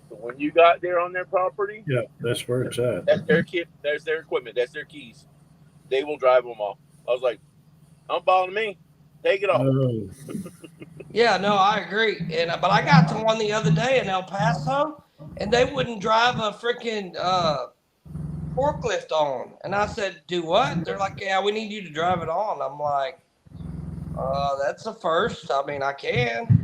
So when you got there on their property, Yeah, that's where it's at. that's their kit. That's their equipment. That's their keys. They will drive them off. I was like, don't bother me. Take it off. Oh, Yeah, no, I agree. And but I got to one the other day in El Paso, and they wouldn't drive a freaking forklift on. And I said, "Do what?" They're like, "Yeah, we need you to drive it on." I'm like, "That's a first. I mean, I can."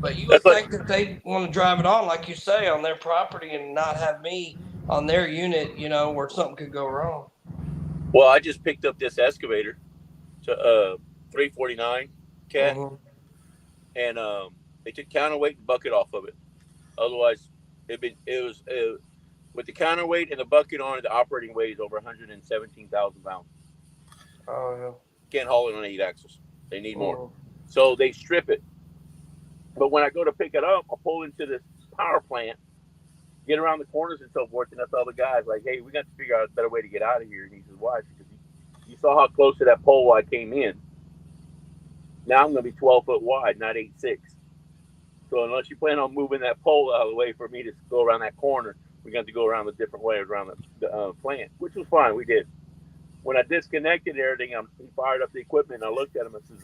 But you would think that they want to drive it on, like you say, on their property and not have me on their unit, you know, where something could go wrong. Well, I just picked up this excavator to 349 cat, and they took counterweight and bucket off of it. Otherwise, it was with the counterweight and the bucket on it, the operating weight is over 117,000 pounds. Oh yeah. Can't haul it on 8 axles. They need more, so they strip it. But when I go to pick it up, I pull into this power plant, get around the corners and so forth, and that's all the guys like, "Hey, we got to figure out a better way to get out of here." And he says, "Why?" Because you saw how close to that pole I came in. Now I'm going to be 12 foot wide, not 8'6". So unless you plan on moving that pole out of the way for me to go around that corner, we're going to go around a different way around the plant, which was fine. We did. When I disconnected everything, he fired up the equipment, and I looked at him and says,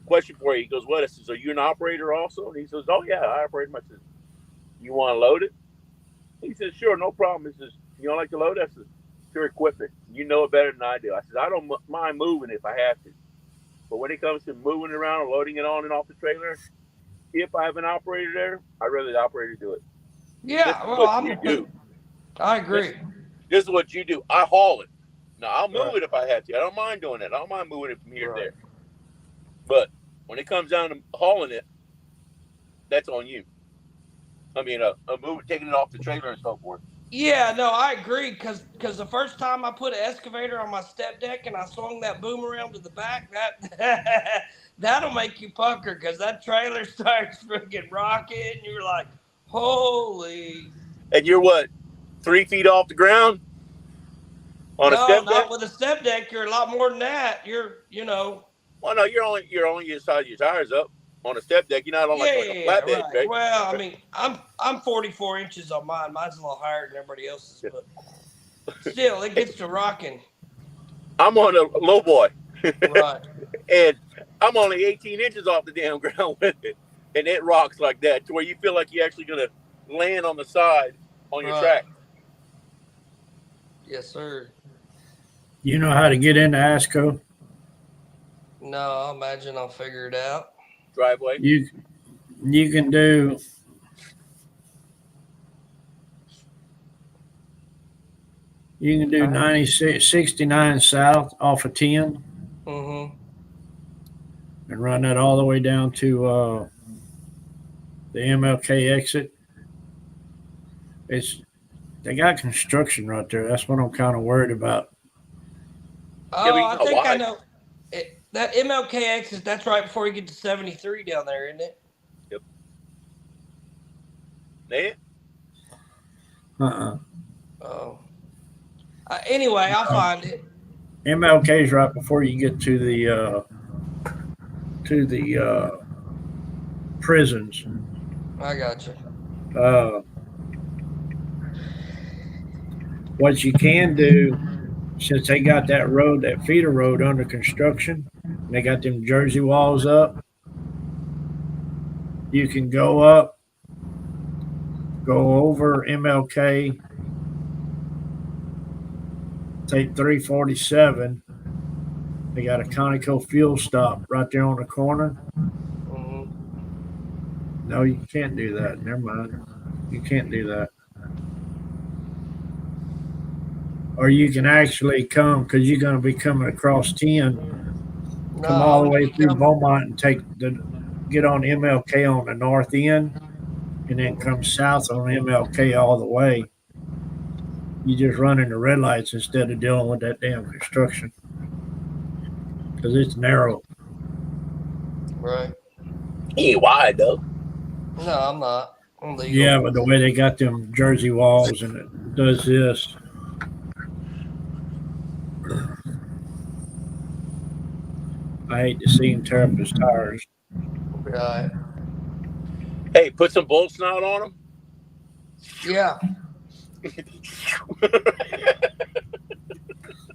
"Question for you." He goes, "What?" I says, "Are you an operator also?" And he says, "Oh, yeah, I operate him." I says, "You want to load it?" He says, "Sure, no problem." He says, "You don't like to load it?" I says, "It's your equipment. You know it better than I do." I said, "I don't mind moving if I have to. But when it comes to moving around or loading it on and off the trailer, if I have an operator there, I'd rather the operator do it." Yeah, well, I agree. This is what you do. I haul it. Now, I'll move it if I have to. I don't mind doing that. I don't mind moving it from here to there. But when it comes down to hauling it, that's on you. I mean, taking it off the trailer and so forth. Yeah, no, I agree. Because the first time I put an excavator on my step deck and I swung that boom around to the back, that'll make you pucker because that trailer starts freaking rocking. And you're like, holy. And you're what, 3 feet off the ground? On a step deck? No, not with a step deck. You're a lot more than that. You know. Well, no, you're only your size of your tires up. On a step deck, you're not on like a flatbed, right? Well, I mean, I'm 44 inches on mine. Mine's a little higher than everybody else's, but still, it gets to rocking. I'm on a low boy, right? And I'm only 18 inches off the damn ground with it, and it rocks like that to where you feel like you're actually gonna land on the side on your track. Yes, sir. You know how to get into ASCO? No, I imagine I'll figure it out. Driveway. You can do You can do 69 south off of 10 and run that all the way down to the MLK exit. They got construction right there. That's what I'm kind of worried about. Oh, I think I know. That MLK exit, that's right before you get to 73 down there, isn't it? Yep. Ain't it? Oh. Anyway, I'll find it. MLK is right before you get to the prisons. I got you. What you can do since they got that road, that feeder road under construction, they got them Jersey walls up. You can go up, go over MLK, take 347. They got a Conoco fuel stop right there on the corner. No, you can't do that. Never mind. You can't do that. Or you can actually come, because you're going to be coming across 10, come all the way through Beaumont and get on MLK on the north end, and then come south on MLK all the way. You just running the red lights instead of dealing with that damn construction, because it's narrow. Right. He ain't wide though. No, I'm not. I'm legal. Yeah, but the way they got them Jersey walls and it does this. I hate to see him tear up his tires. Right. Hey, put some bolt snout on him. Yeah.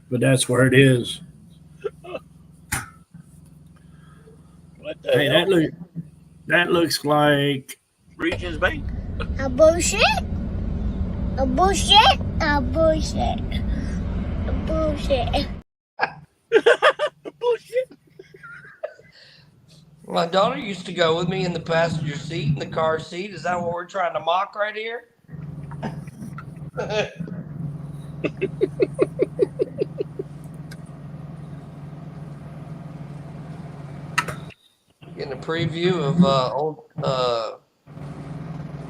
But that's where it is. What the Hey, hell? that looks like Regions Bank. A bullshit. A bullshit. A bullshit. A bullshit. Bullshit. My daughter used to go with me in the passenger seat, in the car seat. Is that what we're trying to mock right here? Getting a preview of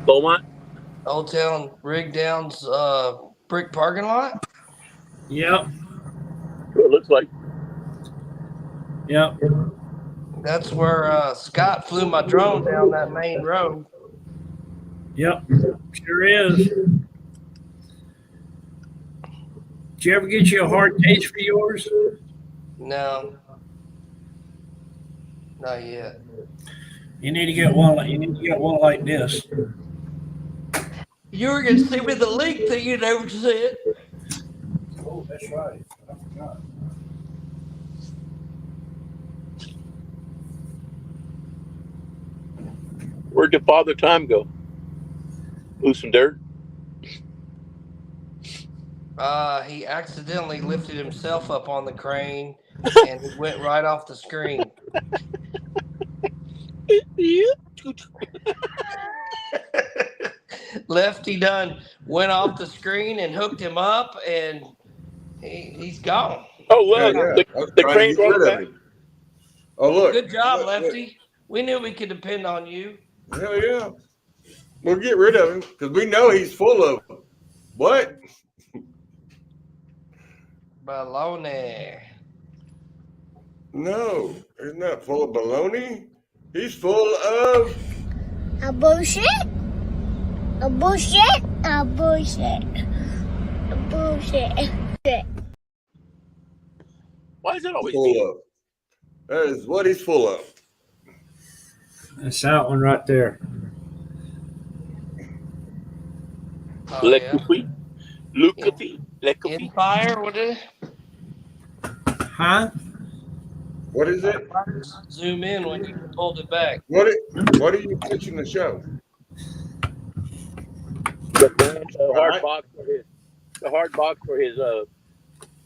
Beaumont. Old Town Rigdown's brick parking lot. Yep. It looks like. Yep. That's where Scott flew my drone down that main road. Yep. Sure is. Did you ever get you a hard case for yours? No, not yet. You need to get one like this. You were gonna send me the link that you never sent. Oh, that's right. I forgot. Where'd the Father Time go? Lose some dirt. He accidentally lifted himself up on the crane and he went right off the screen. Lefty done went off the screen and hooked him up, and he's gone. Oh look, Yeah. the crane brought back. Oh look! Good job, Look, Lefty. look. We knew we could depend on you. Hell yeah! We'll get rid of him because we know he's full of what? Baloney. No, he's not full of baloney. He's full of A bullshit. A bullshit. A bullshit. A bullshit. Why is it always full me? of. That is what he's full of. That's that one right there. Oh, Le yeah. Coupé. Le Coupé. Le Coupé. Empire, what is it? Huh? What is it? Zoom in when you pulled it back. What are you pitching the show? The hard Right. box for his. The hard box for his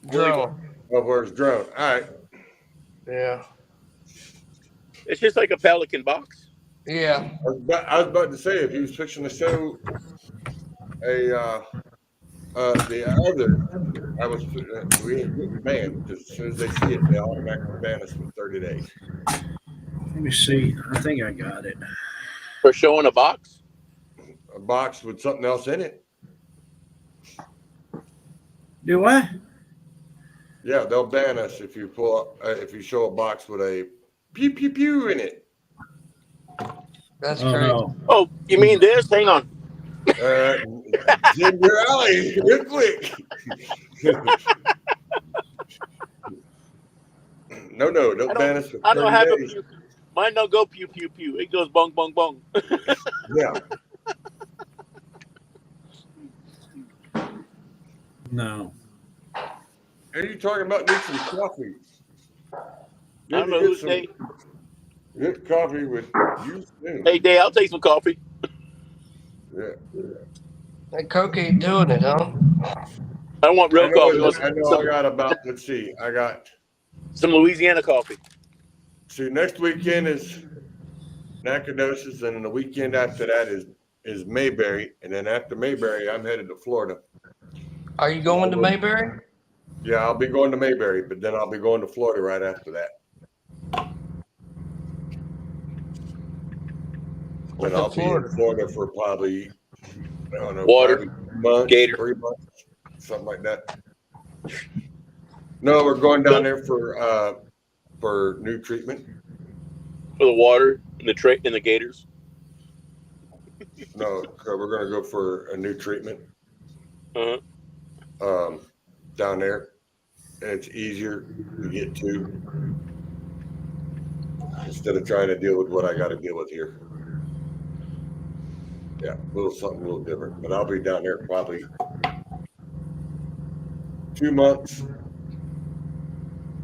Drone. Oh, where's drone? All right. Yeah. It's just like a Pelican box. Yeah. I was about to say if he was fixing to show the other, I was we ain't getting banned because as soon as they see it, they automatically ban us for 30 days. Let me see. I think I got it. For showing a box. A box with something else in it. Do I? Yeah, they'll ban us if you pull up, if you show a box with a pew pew pew in it. That's Oh, crazy. no. Oh, you mean this? Hang on. In your alley, real quick. No, don't ban us for 30 I don't have days. a pew. Mine don't go pew pew pew. It goes bong bong bong. Yeah. No. are you talking about? Need some coffee. I don't know who's Dave. Get coffee with you soon. Hey, Dave, I'll take some coffee. Yeah. That Coke ain't doing it, huh? I don't want real coffee. I know I got about, let's see, I got some Louisiana coffee. See, next weekend is Nacogdoches, and then the weekend after that is Mayberry, and then after Mayberry, I'm headed to Florida. Are you going to Mayberry? Yeah, I'll be going to Mayberry, but then I'll be going to Florida right after that. And I'll be in Florida for probably, I don't know, water, 5 months, gator, 3 months, something like that. No, we're going down there for new treatment. For the water and the gators. No, we're going to go for a new treatment. Down there, and it's easier to get to instead of trying to deal with what I got to deal with here. Yeah, something a little different, but I'll be down there probably 2 months.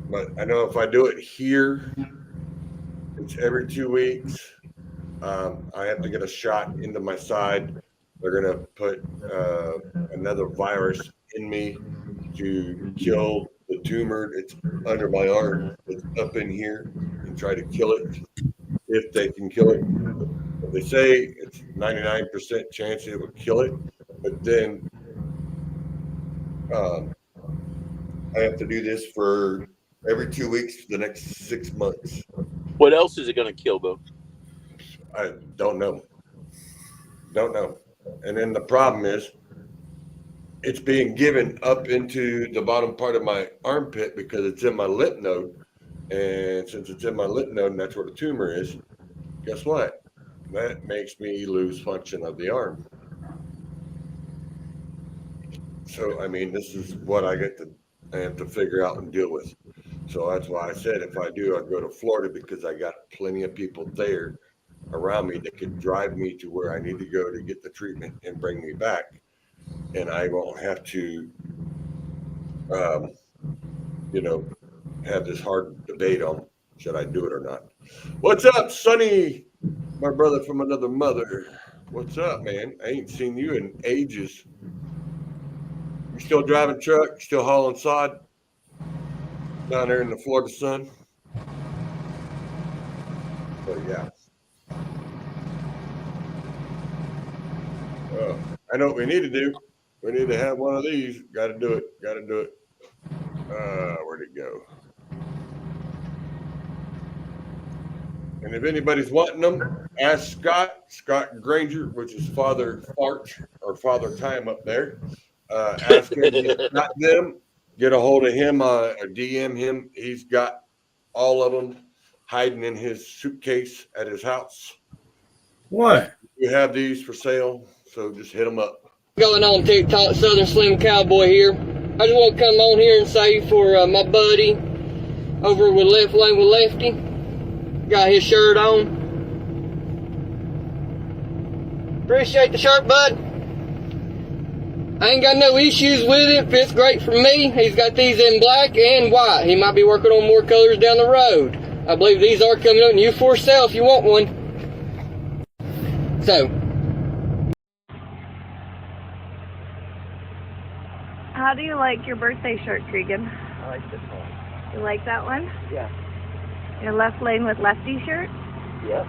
But I know if I do it here, it's every 2 weeks. I have to get a shot into my side. They're going to put another virus in me to kill the tumor that's under my arm, that's up in here, and try to kill it if they can kill it. They say it's 99% chance it will kill it, but then I have to do this for every 2 weeks for the next 6 months. What else is it going to kill, though? I don't know. And then the problem is it's being given up into the bottom part of my armpit because it's in my lymph node. And since it's in my lymph node and that's where the tumor is, guess what? That makes me lose function of the arm. So, I mean, this is what I have to figure out and deal with. So that's why I said if I do, I'd go to Florida because I got plenty of people there around me that could drive me to where I need to go to get the treatment and bring me back. And I won't have to, have this hard debate on should I do it or not. What's up, Sonny? My brother from another mother. What's up, man? I ain't seen you in ages. You still driving truck? Still hauling sod down there in the Florida sun? So, yeah. I know what we need to do. We need to have one of these. Got to do it. Where'd it go? And if anybody's wanting them, ask Scott Granger, which is Father Fart or Father Time up there. Ask him if he's got them. Get a hold of him or DM him. He's got all of them hiding in his suitcase at his house. What? We have these for sale, so just hit them up. Going on TikTok, Southern Slim Cowboy here. I just want to come on here and say for my buddy over with Left Lane with Lefty, got his shirt on. Appreciate the shirt, bud. I ain't got no issues with it. Fits great for me. He's got these in black and white. He might be working on more colors down the road. I believe these are coming up, and you for sale if you want one. So. How do you like your birthday shirt, Cregan? I like this one. You like that one? Yeah. Your Left Lane with Lefty shirt? Yep.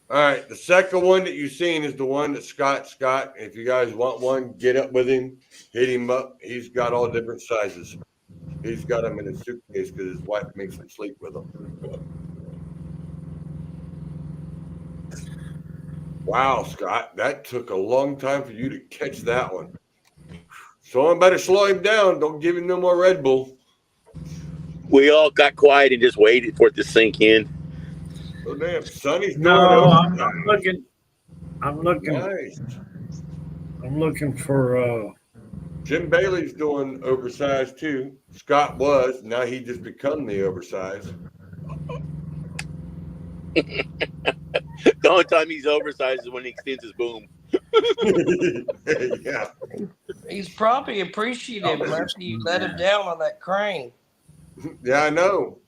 All right, the second one that you've seen is the one that Scott. If you guys want one, get up with him, hit him up. He's got all different sizes. He's got them in his suitcase because his wife makes him sleep with them. Wow, Scott, that took a long time for you to catch that one. Someone better slow him down. Don't give him no more Red Bull. We all got quiet and just waited for it to sink in. Oh, damn, Sonny's No, I'm looking. Nice. I'm looking for. Jim Bailey's doing oversized too. Scott was. Now he just become the oversized. The only time he's oversized is when he extends his boom. Yeah. He's probably appreciative, Lefty. You let him down on that crane. Yeah, I know.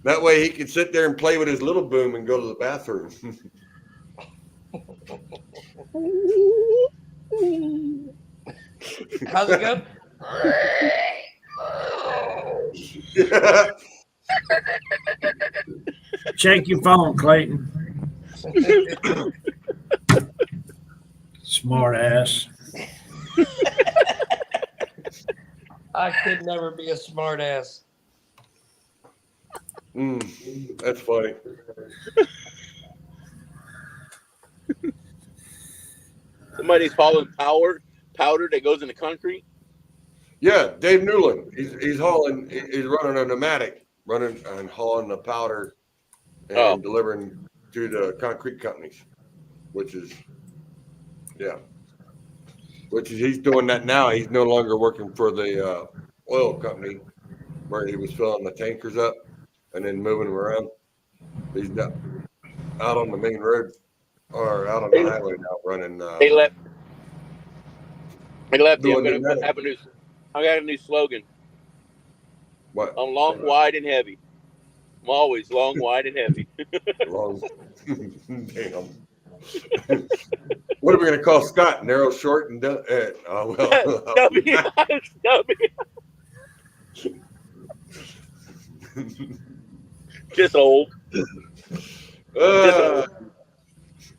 That way he can sit there and play with his little boom and go to the bathroom. How's it go? Check your phone, Clayton. Smart ass. I could never be a smart ass. That's funny. Somebody's hauling powder that goes into concrete. Yeah, Dave Newland. He's hauling. He's running a pneumatic, running and hauling the powder and delivering to the concrete companies, which is he's doing that now. He's no longer working for the oil company where he was filling the tankers up and then moving them around. He's not out on the main road or out on the highway now running. They left. I'm got a new slogan. What? I'm long, wide, and heavy. I'm always long, wide, and heavy. Long. Damn. What are we going to call Scott? Narrow, short, and oh well. Stubby. Just old.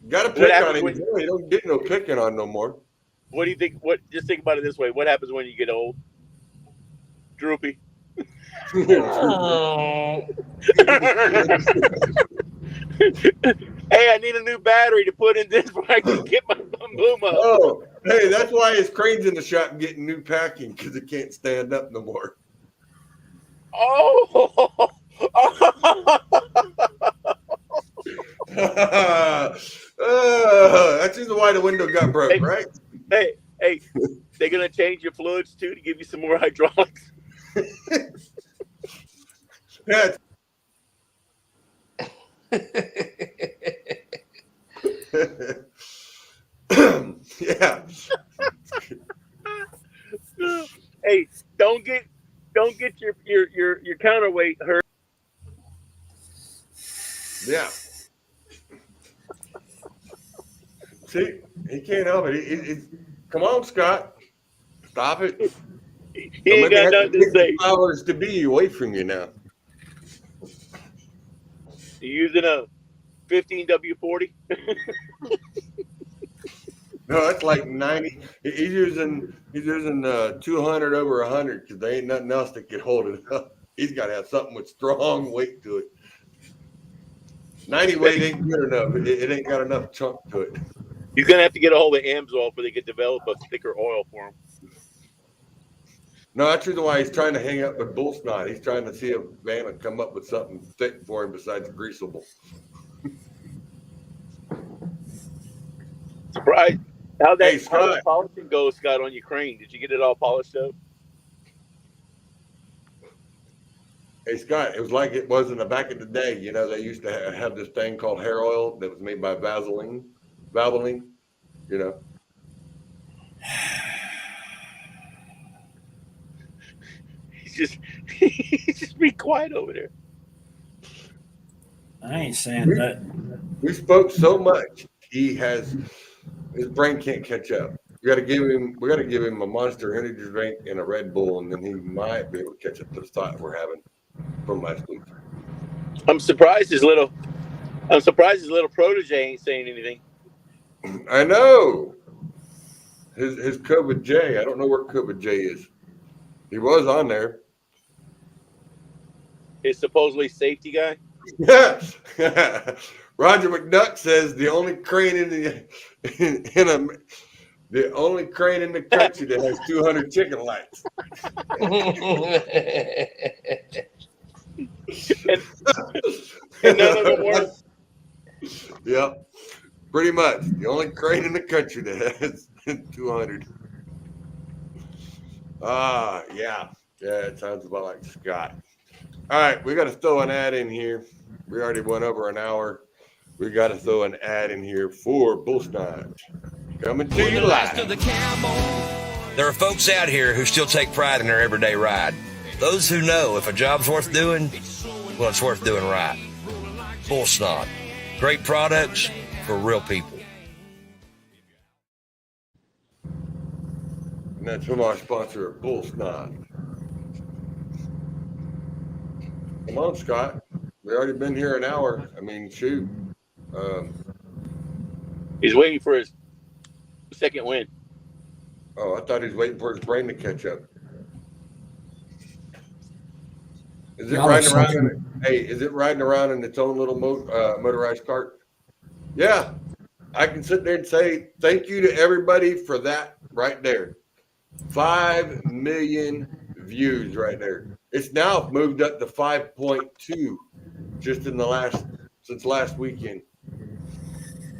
Got to pick on him. You don't get no picking on no more. What do you think? Just think about it this way. What happens when you get old? Droopy. Oh. Hey, I need a new battery to put in this before I can get my boom up. Oh, hey, that's why his crane's in the shop getting new packing because it can't stand up no more. Oh. That's just why the window got broke, right? Hey, they're gonna change your fluids too to give you some more hydraulics. Yeah. Yeah. Hey, don't get your counterweight hurt. Yeah. See, he can't help it. Come on, Scott. Stop it. He ain't got nothing to say. Hours to be away from you now. You using a 15W40? No, that's like 90. He's using 200 over 100 because there ain't nothing else that can hold it up. He's got to have something with strong weight to it. 90 weight ain't good enough. It ain't got enough chunk to it. He's gonna have to get a hold of Amsoil before they can develop a thicker oil for him. No, that's the reason why he's trying to hang up with bull snot. He's trying to see if Van will come up with something thick for him besides greasable. Surprise! How'd that Scott. polishing go, Scott, on your crane? Did you get it all polished up? Hey, Scott, it was like it was in the back of the day. You know, they used to have this thing called hair oil that was made by Valvoline, you know. He's just be quiet over there. I ain't saying that. We spoke so much. His brain can't catch up. We got to give him a Monster Energy drink and a Red Bull, and then he might be able to catch up to the thought we're having from last week. I'm surprised his little protege ain't saying anything. I know. His COVID J. I don't know where COVID J is. He was on there. His supposedly safety guy. Roger McDuck says the only crane in the only crane in the country that has 200 chicken lights. and none of them work. Yep, pretty much the only crane in the country that has 200. Yeah, it sounds about like Scott. All right, we got to throw an ad in here. We already went over an hour. We got to throw an ad in here for Bull Snatch. Coming to you live. There are folks out here who still take pride in their everyday ride. Those who know if a job's worth doing, well, it's worth doing right. Bull Snot. Great products for real people. And that's from our sponsor, Bull Snot. Come on, Scott. We already been here an hour. I mean, shoot. He's waiting for his second win. Oh, I thought he was waiting for his brain to catch up. Is it riding around? Is it riding around in its own little motorized cart? Yeah, I can sit there and say thank you to everybody for that right there. 5 million views right there. It's now moved up to 5.2 just in since last weekend.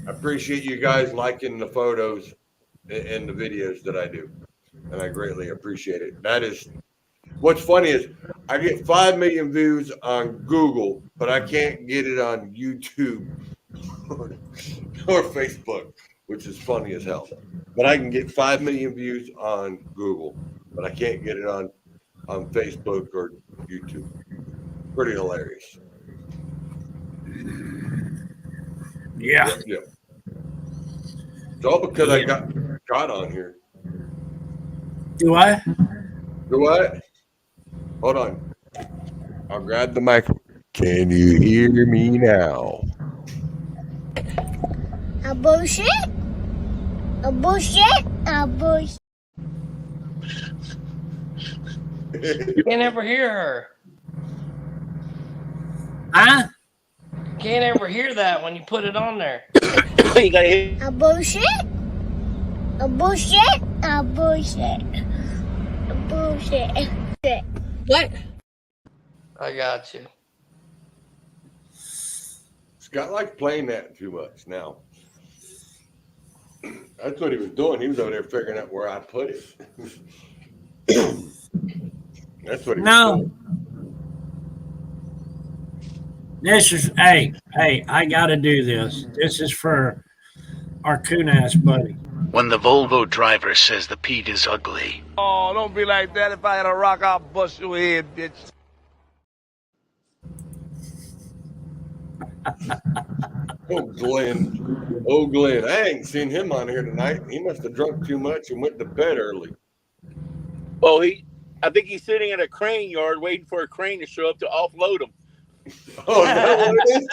I appreciate you guys liking the photos and the videos that I do, and I greatly appreciate it. That is. What's funny is I get 5 million views on Google, but I can't get it on YouTube or Facebook, which is funny as hell. But I can get 5 million views on Google, but I can't get it on Facebook or YouTube. Pretty hilarious. Yeah. It's all because I got on here. Do I? Do what? Hold on. I'll grab the mic. Can you hear me now? A bullshit. A bullshit. A bullshit. You can't ever hear her. Huh? Can't ever hear that when you put it on there. You gotta hear. A bullshit. A bullshit. A bullshit. A bullshit. What? I got you. Scott likes playing that too much now. That's what he was doing. He was over there figuring out where I put it. That's what he was doing. This is, hey, I got to do this. This is for our coon-ass buddy. When the Volvo driver says the Pete is ugly. Oh, don't be like that. If I had a rock, I'll bust your head, bitch. Oh, Glenn. Oh, Glenn. I ain't seen him on here tonight. He must have drunk too much and went to bed early. Oh, I think he's sitting at a crane yard waiting for a crane to show up to offload him. Oh, is that what it is?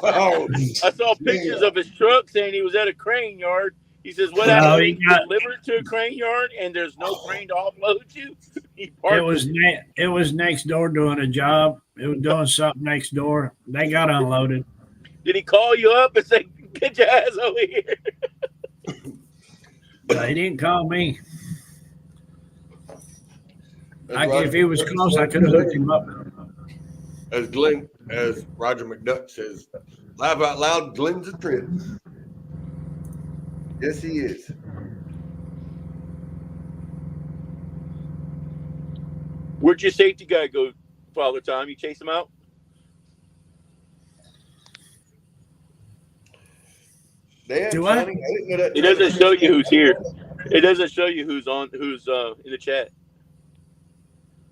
Oh, I saw pictures of his truck saying he was at a crane yard. He says, what happened? He delivered to a crane yard and there's no crane to offload you? It was next door doing a job. It was doing something next door. They got unloaded. Did he call you up and say, get your ass over here? He didn't call me. If he was close, I could have hooked him up. As Roger McDuck says, laugh out loud, Glenn's a trip. Yes, he is. Where'd your safety guy go, Father Time? You chase him out? Do I? It doesn't show you who's here. It doesn't show you who's in the chat.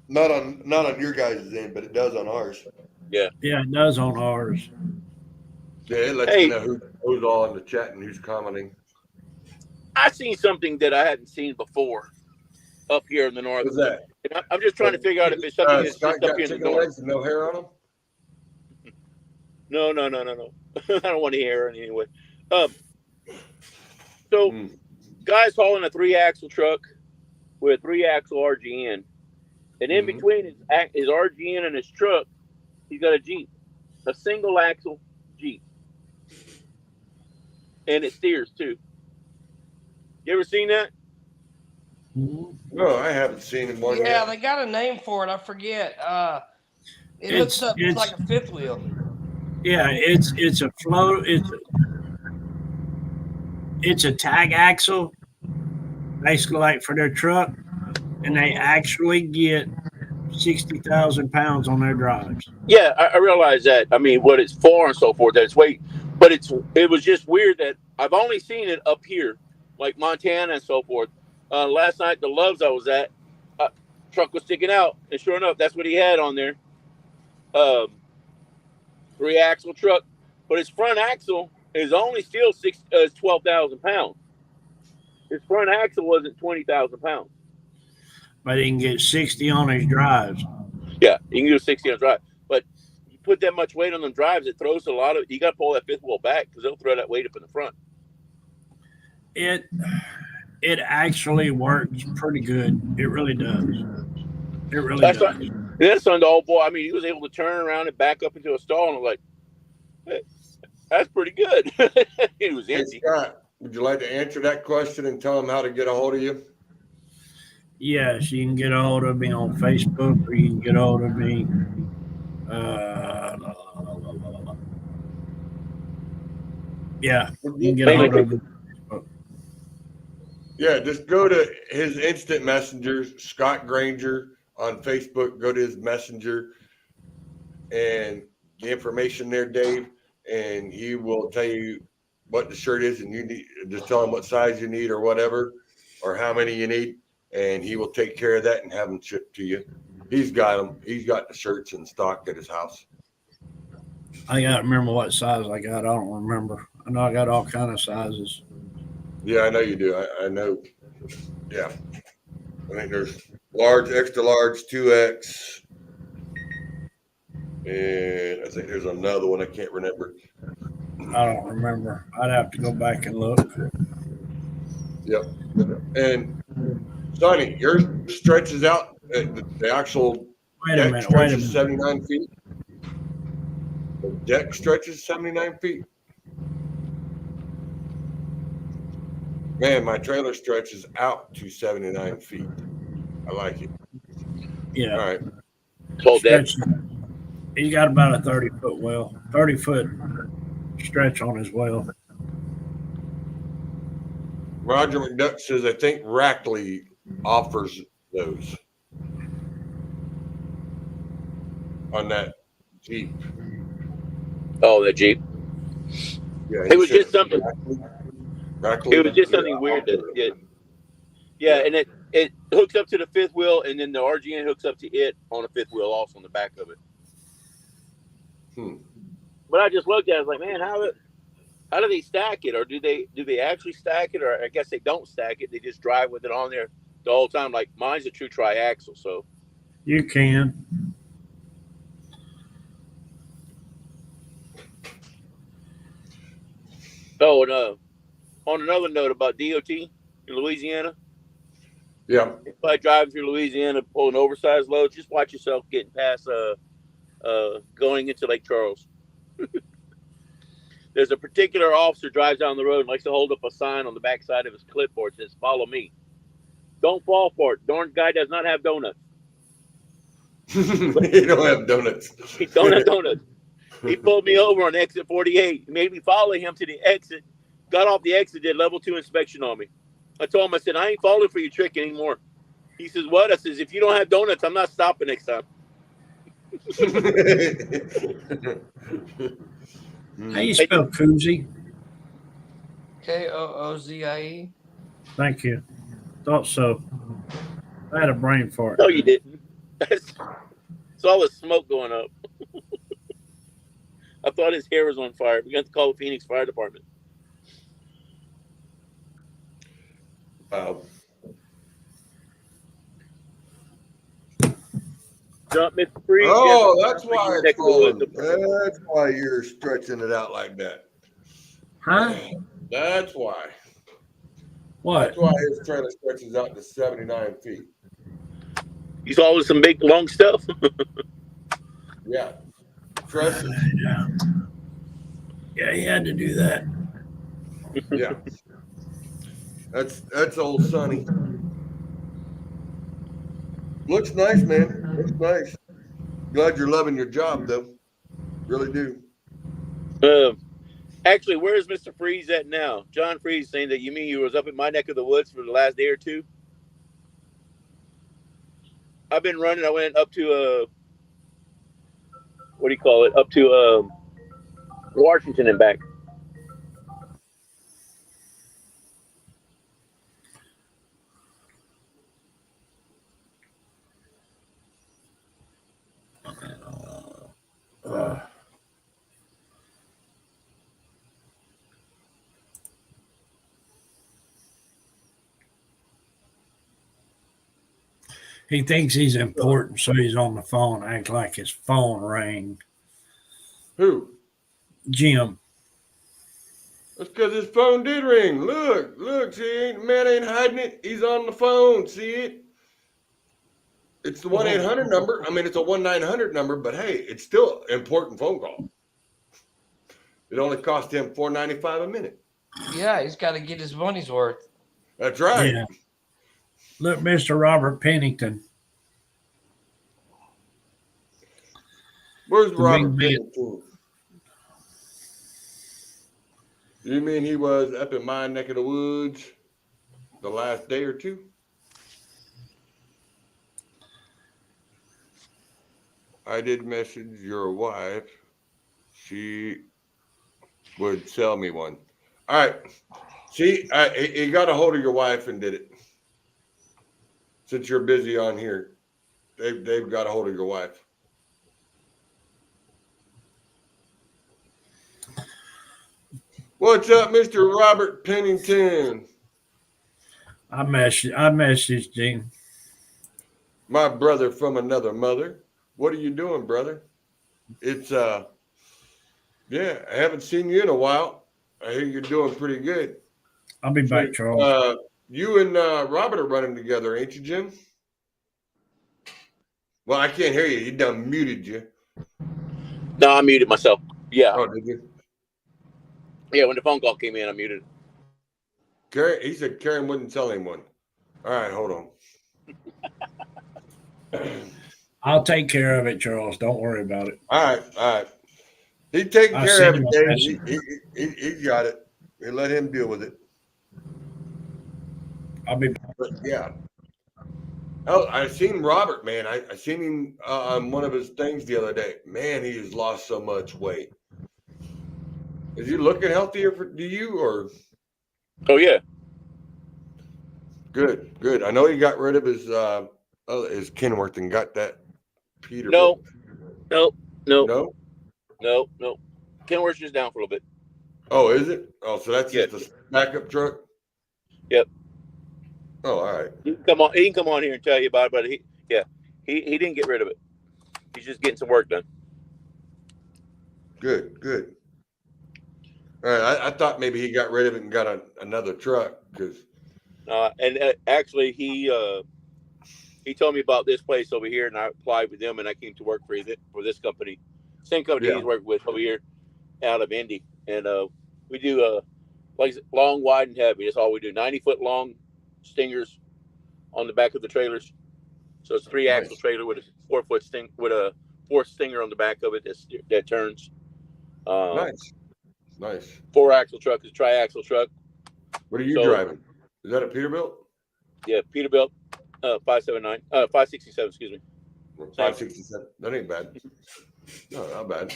Not on your guys' end, but it does on ours. Yeah. Yeah, it does on ours. Yeah, it lets you know who's all in the chat and who's commenting. I seen something that I hadn't seen before up here in the north. What's that? And I'm just trying to figure out if it's something that's just up here in the north. No hair on them? No. I don't want any hair anyway. Guy's hauling a 3-axle truck with a 3-axle RGN. And in between his RGN and his truck, he's got a Jeep, a single axle Jeep. And it steers too. You ever seen that? No, I haven't seen him one yet. Yeah, they got a name for it. I forget. It looks like a fifth wheel. Yeah, it's a float. It's a tag axle, basically like for their truck, and they actually get 60,000 pounds on their drives. Yeah, I realize that. I mean, what it's for and so forth, that it's weight. But it was just weird that I've only seen it up here like Montana and so forth. Last night, the Loves I was at, truck was sticking out, and sure enough, that's what he had on there. 3-axle truck, but his front axle is only still 12,000 pounds. His front axle wasn't 20,000 pounds. But he can get 60 on his drives. Yeah, you can do 60 on drive, but you put that much weight on them drives, it throws a lot of. You got to pull that fifth wheel back because they'll throw that weight up in the front. It actually works pretty good. It really does. It really does. That's on the old boy. I mean, he was able to turn around and back up into a stall, and I'm like, hey, that's pretty good. It was empty. Hey, Scott, would you like to answer that question and tell them how to get a hold of you? Yes, you can get a hold of me on Facebook, or you can get a hold of me. Yeah, you can get a hold of me. Yeah, just go to his instant messenger, Scott Granger on Facebook. Go to his messenger and the information there, Dave, and he will tell you what the shirt is, and you need just tell him what size you need or whatever, or how many you need, and he will take care of that and have them shipped to you. He's got them. He's got the shirts in stock at his house. I got to remember what size I got. I don't remember. I know I got all kind of sizes. Yeah, I know you do. I know. Yeah. I think there's large, extra large, 2X. And I think there's another one I can't remember. I don't remember. I'd have to go back and look. Yep. And Sonny, yours stretches out. The actual deck stretches 79 feet. The deck stretches 79 feet. Man, my trailer stretches out to 79 feet. I like it. Yeah. All right. Hold that. He's got about a 30-foot well, 30-foot stretch on his well. Roger McDuck says, I think Rackley offers those on that Jeep. Oh, the Jeep. Yeah, it was just something. Rackley, it was just something weird that did. Yeah, and it hooks up to the fifth wheel, and then the RGN hooks up to it on the fifth wheel, also on the back of it. But I just looked at it, I was like, man, how do they stack it, or do they actually stack it, or I guess they don't stack it, they just drive with it on there the whole time. Like mine's a true tri-axle, so you can. Oh, and on another note about DOT in Louisiana. Yeah. If I drive through Louisiana pulling oversized loads, just watch yourself getting past going into Lake Charles. There's a particular officer drives down the road and likes to hold up a sign on the backside of his clipboard that says, "Follow me." Don't fall for it. Darn guy does not have donuts. He don't have donuts. He don't have donuts. He pulled me over on exit 48. He made me follow him to the exit. Got off the exit, did level 2 inspection on me. I told him, I said, I ain't falling for your trick anymore. He says, what? I says, if you don't have donuts, I'm not stopping next time. How you spell koozie? Koozie. Thank you. Thought so. I had a brain fart. No, you didn't. It's all the smoke going up. I thought his hair was on fire. We got to call the Phoenix Fire Department. Jump, Mr. Freeze. Oh, that's why it's falling. That's why you're stretching it out like that. Huh? That's why. What? That's why his trailer stretches out to 79 feet. You saw with some big long stuff. Yeah. Trusses. Yeah, he had to do that. Yeah. That's old Sonny. Looks nice, man. Looks nice. Glad you're loving your job, though. Really do. Actually, where's Mr. Freeze at now? John Freeze saying that you mean you was up in my neck of the woods for the last day or two? I've been running. I went up to what do you call it? Up to Washington and back. He thinks he's important, so he's on the phone, act like his phone rang. Who? Jim. That's because his phone did ring. Look, see, man ain't hiding it. He's on the phone. See it? It's the 1-800 number. I mean, it's a 1-900 number, but hey, it's still an important phone call. It only cost him $4.95 a minute. Yeah, he's got to get his money's worth. That's right. Yeah. Look, Mr. Robert Pennington. Where's The Robert big Pennington? You mean he was up in my neck of the woods the last day or two? I did message your wife. She would sell me one. All right. See, he got a hold of your wife and did it. Since you're busy on here, they've got a hold of your wife. What's up, Mr. Robert Pennington? I messaged him. My brother from another mother. What are you doing, brother? It's yeah, I haven't seen you in a while. I hear you're doing pretty good. I'll be back, Charles. You and Robert are running together, ain't you, Jim? Well, I can't hear you. You done muted you. No, I muted myself. Yeah. Oh, did you? Yeah, when the phone call came in, I muted it. He said Karen wouldn't tell anyone. All right, hold on. I'll take care of it, Charles. Don't worry about it. All right. He's taking care of it, Dave. He got it. He let him deal with it. I'll be back. But yeah. Oh, I seen Robert, man. I seen him on one of his things the other day. Man, he has lost so much weight. Is he looking healthier to you, or? Oh yeah. Good. I know he got rid of his Kenworth and got that Peterbilt. No. Kenworth's just down for a little bit. Oh, is it? Oh, so that's just a backup truck? Yep. Oh, all right. He can come on here and tell you about it, but he didn't get rid of it. He's just getting some work done. Good. All right, I thought maybe he got rid of it and got another truck because. Actually, he told me about this place over here, and I applied with them, and I came to work for this company, same company he's working with over here, out of Indy, and we do like long, wide, and heavy. That's all we do. 90-foot long stingers on the back of the trailers. So it's 3-axle trailer with a 4-foot with a 4th stinger on the back of it that turns. Nice. 4-axle truck is a tri-axle truck. What are you driving? Is that a Peterbilt? Yeah, Peterbilt, 567. Excuse me. 567. That ain't bad. No, not bad.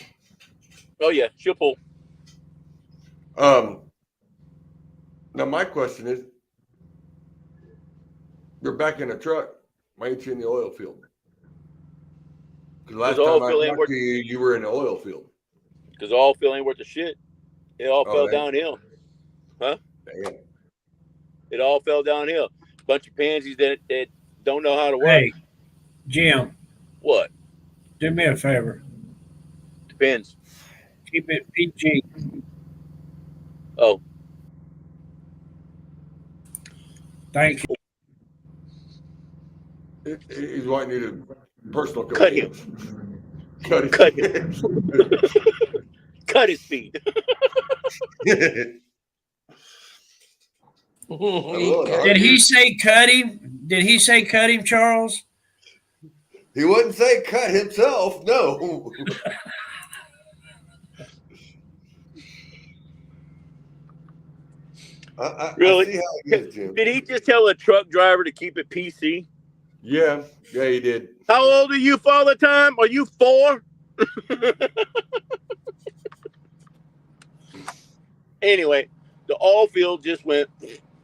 Oh yeah, she'll pull. Now my question is, you're back in a truck. Why ain't you in the oil field? Because last time I talked to you, you were in the oil field. Because the oil field ain't worth the shit. It all fell downhill. Huh? Damn. It all fell downhill. Bunch of pansies that don't know how to work. Hey, Jim. What? Do me a favor. Depends. Keep it PG. Oh. Thank you. He's wanting you to personal cut him. Cut him. Cut his feet. Did he say cut him? Did he say cut him, Charles? He wouldn't say cut himself. No. Really? I see how it is, Jim. Did he just tell a truck driver to keep it PC? Yeah, he did. How old are you, Father Time? Are you 4? Anyway, the oil field just went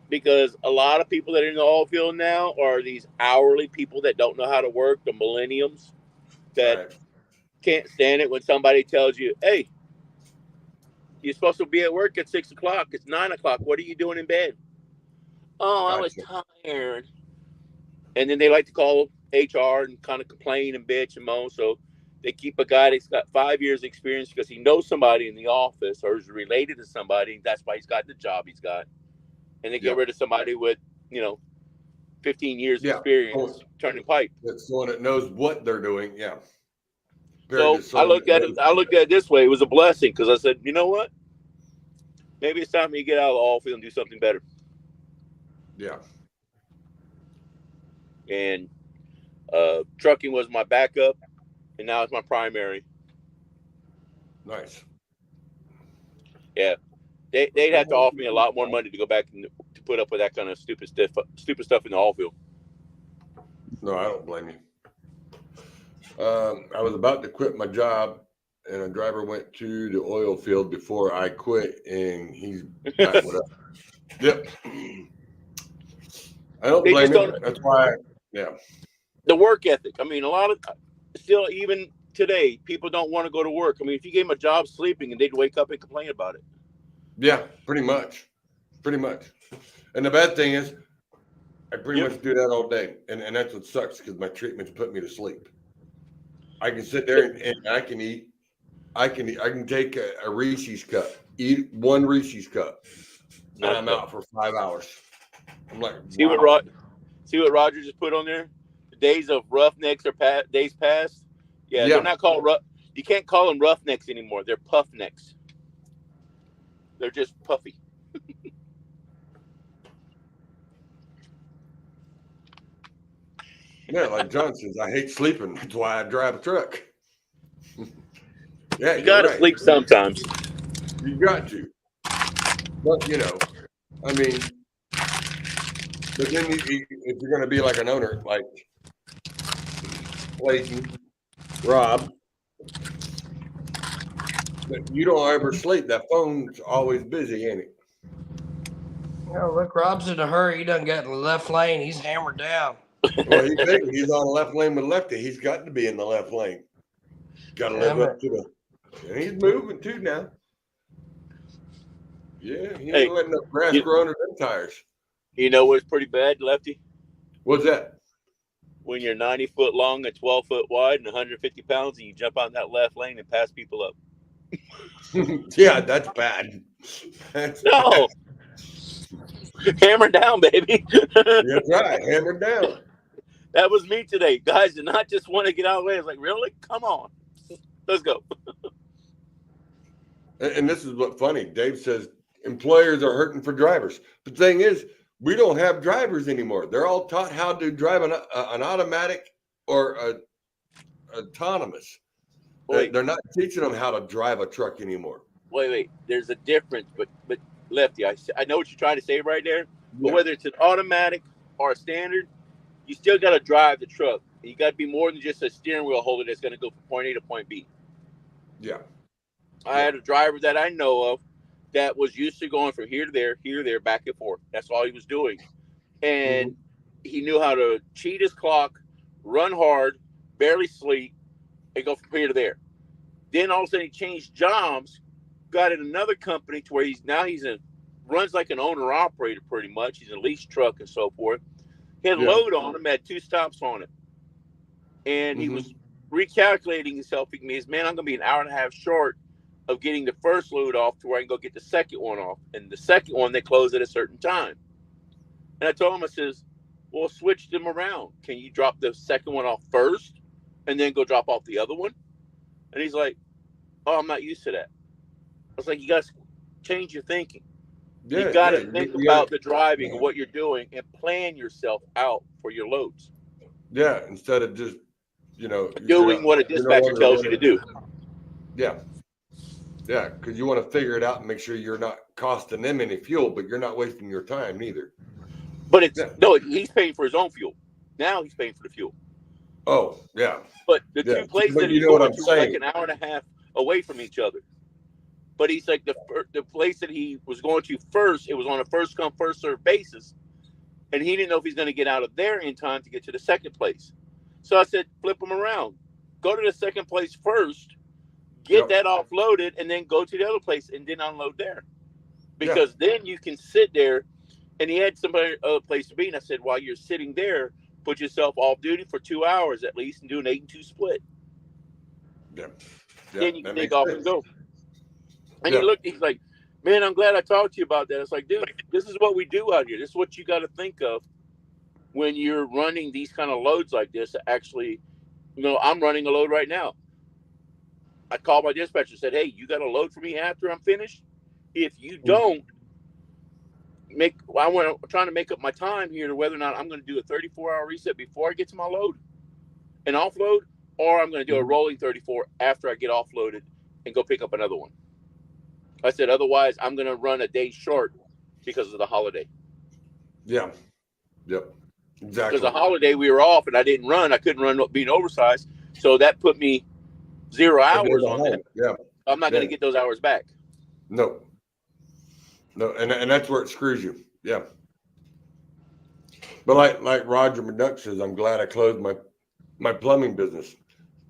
because a lot of people that are in the oil field now are these hourly people that don't know how to work, the millenniums that can't stand it when somebody tells you, hey, you're supposed to be at work at 6 o'clock. It's 9 o'clock. What are you doing in bed? Oh, I was tired. And then they like to call HR and kind of complain and bitch and moan. So they keep a guy that's got 5 years experience because he knows somebody in the office or is related to somebody. That's why he's got the job he's got. And they get rid of somebody with, 15 years experience turning pipe. That's someone that knows what they're doing. Yeah. So I looked at it this way. It was a blessing because I said, you know what? Maybe it's time for me to get out of the oil field and do something better. Yeah. And trucking was my backup, and now it's my primary. Nice. Yeah. They'd have to offer me a lot more money to go back and to put up with that kind of stupid stuff in the oil field. No, I don't blame you. I was about to quit my job, and a driver went to the oil field before I quit, and he's back with us. Yep. I don't blame him. That's why, The work ethic. I mean, a lot of still, even today, people don't want to go to work. I mean, if you gave them a job sleeping, and they'd wake up and complain about it. Yeah, pretty much. And the bad thing is, I pretty much do that all day, and that's what sucks because my treatments put me to sleep. I can sit there and I can eat. I can take a Reese's cup, eat one Reese's cup, and I'm out for 5 hours. I'm like, see what Roger just put on there? The days of roughnecks are days past. Yeah, they're not called rough. You can't call them roughnecks anymore. They're puffnecks. They're just puffy. Yeah, like John says, I hate sleeping. That's why I drive a truck. Yeah, you gotta sleep sometimes. You got to. But I mean, but then if you're gonna be like an owner, like Clayton, Rob, you don't ever sleep. That phone's always busy, ain't it? Look, Rob's in a hurry. He doesn't get in the left lane. He's hammered down. Well, he's on the left lane with lefty. He's got to be in the left lane. Got to live up to the. And he's moving too now. Yeah, he ain't letting the grass grow under them tires. You know what's pretty bad, Lefty? What's that? When you're 90 foot long and 12 foot wide and 150 pounds, and you jump on that left lane and pass people up. Yeah, that's bad. No. Hammer down, baby. That's right. Hammer down. That was me today. Guys did not just want to get out of the way. It's like, really? Come on. Let's go. And this is what's funny. Dave says employers are hurting for drivers. The thing is, we don't have drivers anymore. They're all taught how to drive an automatic or autonomous. They're not teaching them how to drive a truck anymore. Wait. There's a difference, but Lefty, I know what you're trying to say right there. But whether it's an automatic or a standard, you still got to drive the truck. You got to be more than just a steering wheel holder that's going to go from point A to point B. Yeah. I had a driver that I know of that was used to going from here to there, back and forth. That's all he was doing. And he knew how to cheat his clock, run hard, barely sleep, and go from here to there. Then all of a sudden he changed jobs, got in another company to where runs like an owner-operator pretty much. He's in a lease truck and so forth. He had a load on him, had 2 stops on it. And he was recalculating himself. He goes, man, I'm going to be an hour and a half short of getting the first load off to where I can go get the second one off. And the second one, they close at a certain time. And I told him, I says, well, switch them around. Can you drop the second one off first and then go drop off the other one? And he's like, oh, I'm not used to that. I was like, you got to change your thinking. You got to think about the driving and what you're doing and plan yourself out for your loads. Yeah, instead of just, doing what a dispatcher tells you to do. Yeah. Yeah, because you want to figure it out and make sure you're not costing them any fuel, but you're not wasting your time neither. But no, he's paying for his own fuel. Now he's paying for the fuel. Oh, yeah. But the two places that he's going to like an hour and a half away from each other. But he's like the place that he was going to first, it was on a first come, first served basis. And he didn't know if he's going to get out of there in time to get to the second place. So I said, flip him around. Go to the second place first, get that offloaded, and then go to the other place and then unload there. Because then you can sit there. And he had somebody other place to be. And I said, while you're sitting there, put yourself off duty for 2 hours at least and do an 8 and 2 split. Yeah. Then you can take off and go. And Yeah. he's like, man, I'm glad I talked to you about that. It's like, dude, this is what we do out here. This is what you got to think of when you're running these kind of loads like this. Actually, I'm running a load right now. I called my dispatcher and said, hey, you got a load for me after I'm finished? If you don't, I'm trying to make up my time here to whether or not I'm going to do a 34-hour reset before I get to my load and offload, or I'm going to do a rolling 34 after I get offloaded and go pick up another one. I said, otherwise, I'm going to run a day short because of the holiday. Yeah. Yep. Exactly. Because the holiday we were off and I didn't run. I couldn't run being oversized. So that put me 0 hours on that. Yeah. I'm not going to get those hours back. No. No, and that's where it screws you. Yeah. But like Roger McDuck says, I'm glad I closed my plumbing business.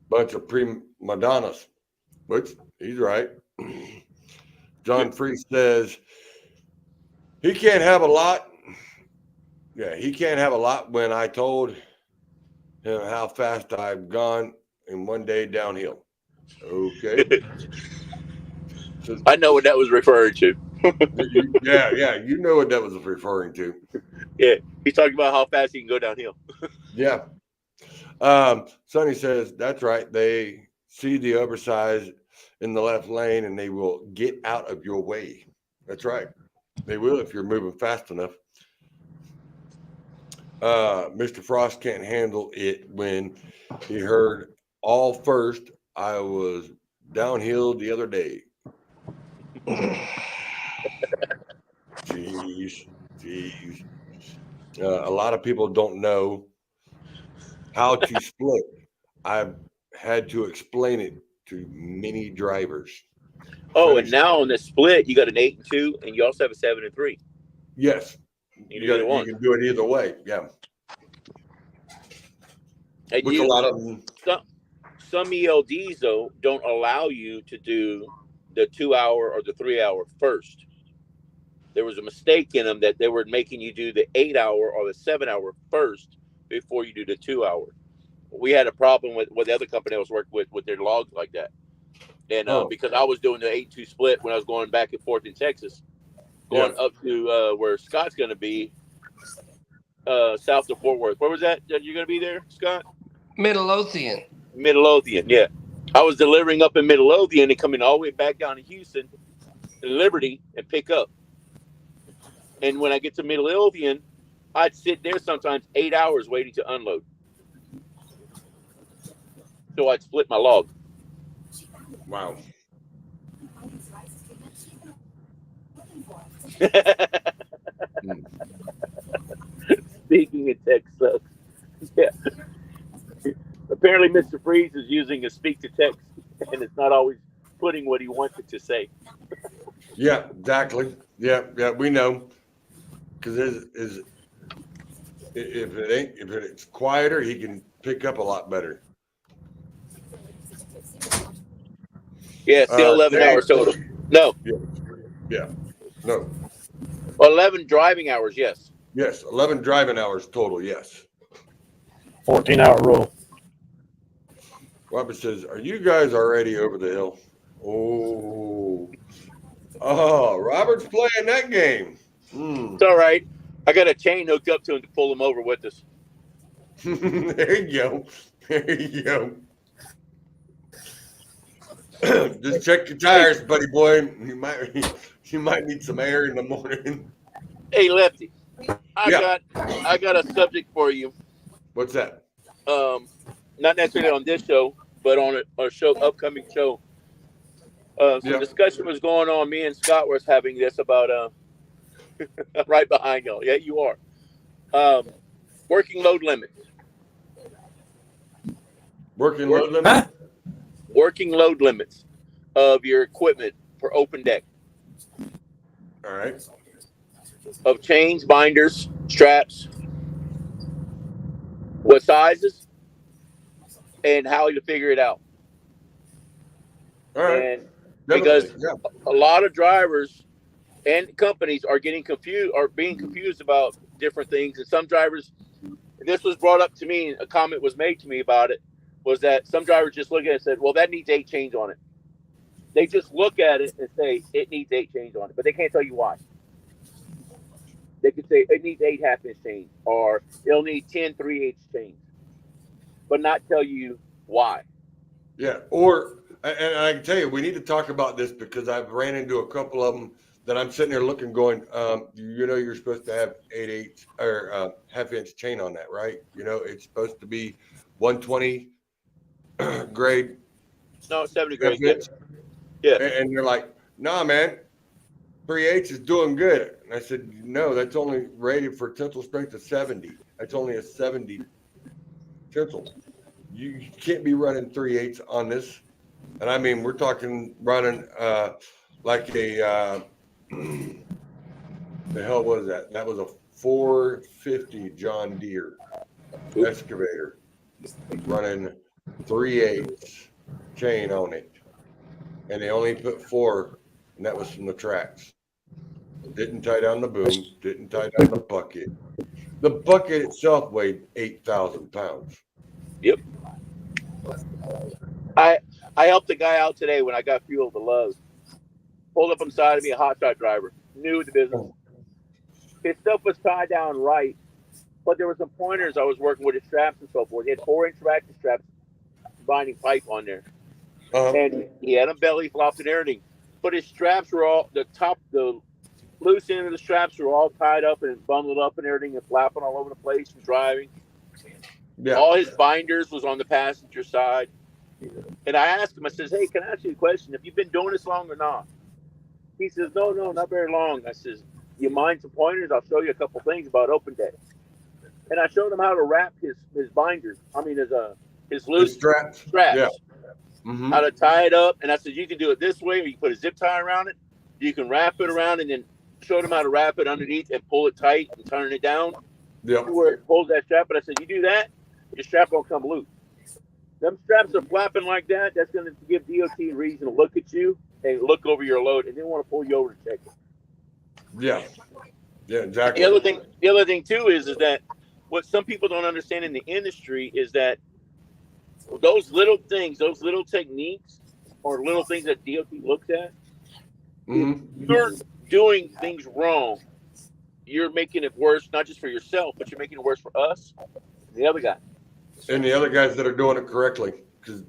Bunch of prima donnas, which he's right. John Free says he can't have a lot. Yeah, he can't have a lot when I told him how fast I've gone in one day downhill. Okay. I know what that was referring to. Yeah, you know what that was referring to. Yeah, he's talking about how fast he can go downhill. Yeah. Sonny says, that's right. They see the oversized in the left lane and they will get out of your way. That's right. They will if you're moving fast enough. Mr. Frost can't handle it when he heard all first. I was downhill the other day. Jeez. A lot of people don't know how to split. I've had to explain it to many drivers. Oh, and now on the split, you got an 8 and 2, and you also have a 7 and 3. Yes, you can do it either way. Yeah. And Which a lot of them. Some ELDs though don't allow you to do the 2 hour or the 3 hour first. There was a mistake in them that they were making you do the 8 hour or the 7 hour first before you do the 2 hour. We had a problem with the other company I was working with their logs like that. And because I was doing the 8-2 split when I was going back and forth in Texas, going up to where Scott's going to be, south of Fort Worth. Where was that you're going to be there, Scott? Midlothian, yeah. I was delivering up in Midlothian and coming all the way back down to Houston, Liberty, and pick up. And when I get to Midlothian, I'd sit there sometimes 8 hours waiting to unload. So I'd split my log. Wow. Speaking in text sucks. Yeah. Apparently, Mr. Freeze is using a speak to text, and it's not always putting what he wants it to say. Yeah, exactly. Yeah, we know. Because if it's quieter, he can pick up a lot better. Yeah, still 11 hours total. No. Yeah. No. 11 driving hours, yes. Yes, 11 driving hours total, yes. 14-hour rule. Robert says, are you guys already over the hill? Oh, Robert's playing that game. It's all right. I got a chain hooked up to him to pull him over with us. There you go. Just check your tires, buddy boy. You might need some air in the morning. Hey, Lefty, I got a subject for you. What's that? Not necessarily on this show, but on a show, upcoming show. Some discussion was going on. Me and Scott was having this about right behind y'all. Yeah, you are. Working load limits. Working load limits? Working load limits of your equipment for open deck. All right. Of chains, binders, straps, what sizes, and how to figure it out. All right. And because a lot of drivers and companies are getting confused or being confused about different things, and some drivers and this was brought up to me, and a comment was made to me about it, was that some drivers just look at it and said, well, that needs 8 chains on it. They just look at it and say it needs 8 chains on it, but they can't tell you why. They could say it needs 8 half-inch chains, or it'll need 10 3/8 chains, but not tell you why. Yeah, or and I can tell you, we need to talk about this because I've ran into a couple of them that I'm sitting there looking, going, you're supposed to have 8/8 or half-inch chain on that, right? It's supposed to be 120 grade. No, 70 grade. Yeah, and they're like, nah, man, 3/8 is doing good. And I said, no, that's only rated for tensile strength of 70. That's only a 70 tensile. You can't be running 3/8 on this. And I mean, we're talking running like a, the hell was that? That was a 450 John Deere excavator running 3/8 chain on it. And they only put 4, and that was from the tracks. Didn't tie down the boom, didn't tie down the bucket. The bucket itself weighed 8,000 pounds. Yep. I helped a guy out today when I got fuel to Lowe's. Pulled up on the side of me, a hot shot driver, new to the business. His stuff was tied down right, but there were some pointers I was working with, his straps and so forth. He had 4-inch ratchet straps, binding pipe on there. And he had them belly flopped and everything. But his straps were all, the loose end of the straps were all tied up and bundled up and everything and flapping all over the place and driving. Yeah. All his binders was on the passenger side. And I asked him, I says, hey, can I ask you a question? Have you been doing this long or not? He says, no, not very long. I says, you mind some pointers? I'll show you a couple things about open day. And I showed him how to wrap his binders. I mean, his loose straps. Yeah. Mm-hmm. How to tie it up. And I said, you can do it this way, or you can put a zip tie around it. You can wrap it around, and then showed him how to wrap it underneath and pull it tight and turn it down. Yep. Where it pulls that strap. But I said, you do that, your strap won't come loose. Them straps are flapping like that. That's going to give DOT a reason to look at you and look over your load, and they want to pull you over to check it. Yeah. Yeah, exactly. The other thing too is that what some people don't understand in the industry is that those little things, those little techniques, or little things that DOT looks at, if you're doing things wrong, you're making it worse, not just for yourself, but you're making it worse for us and the other guy. And the other guys that are doing it correctly. Because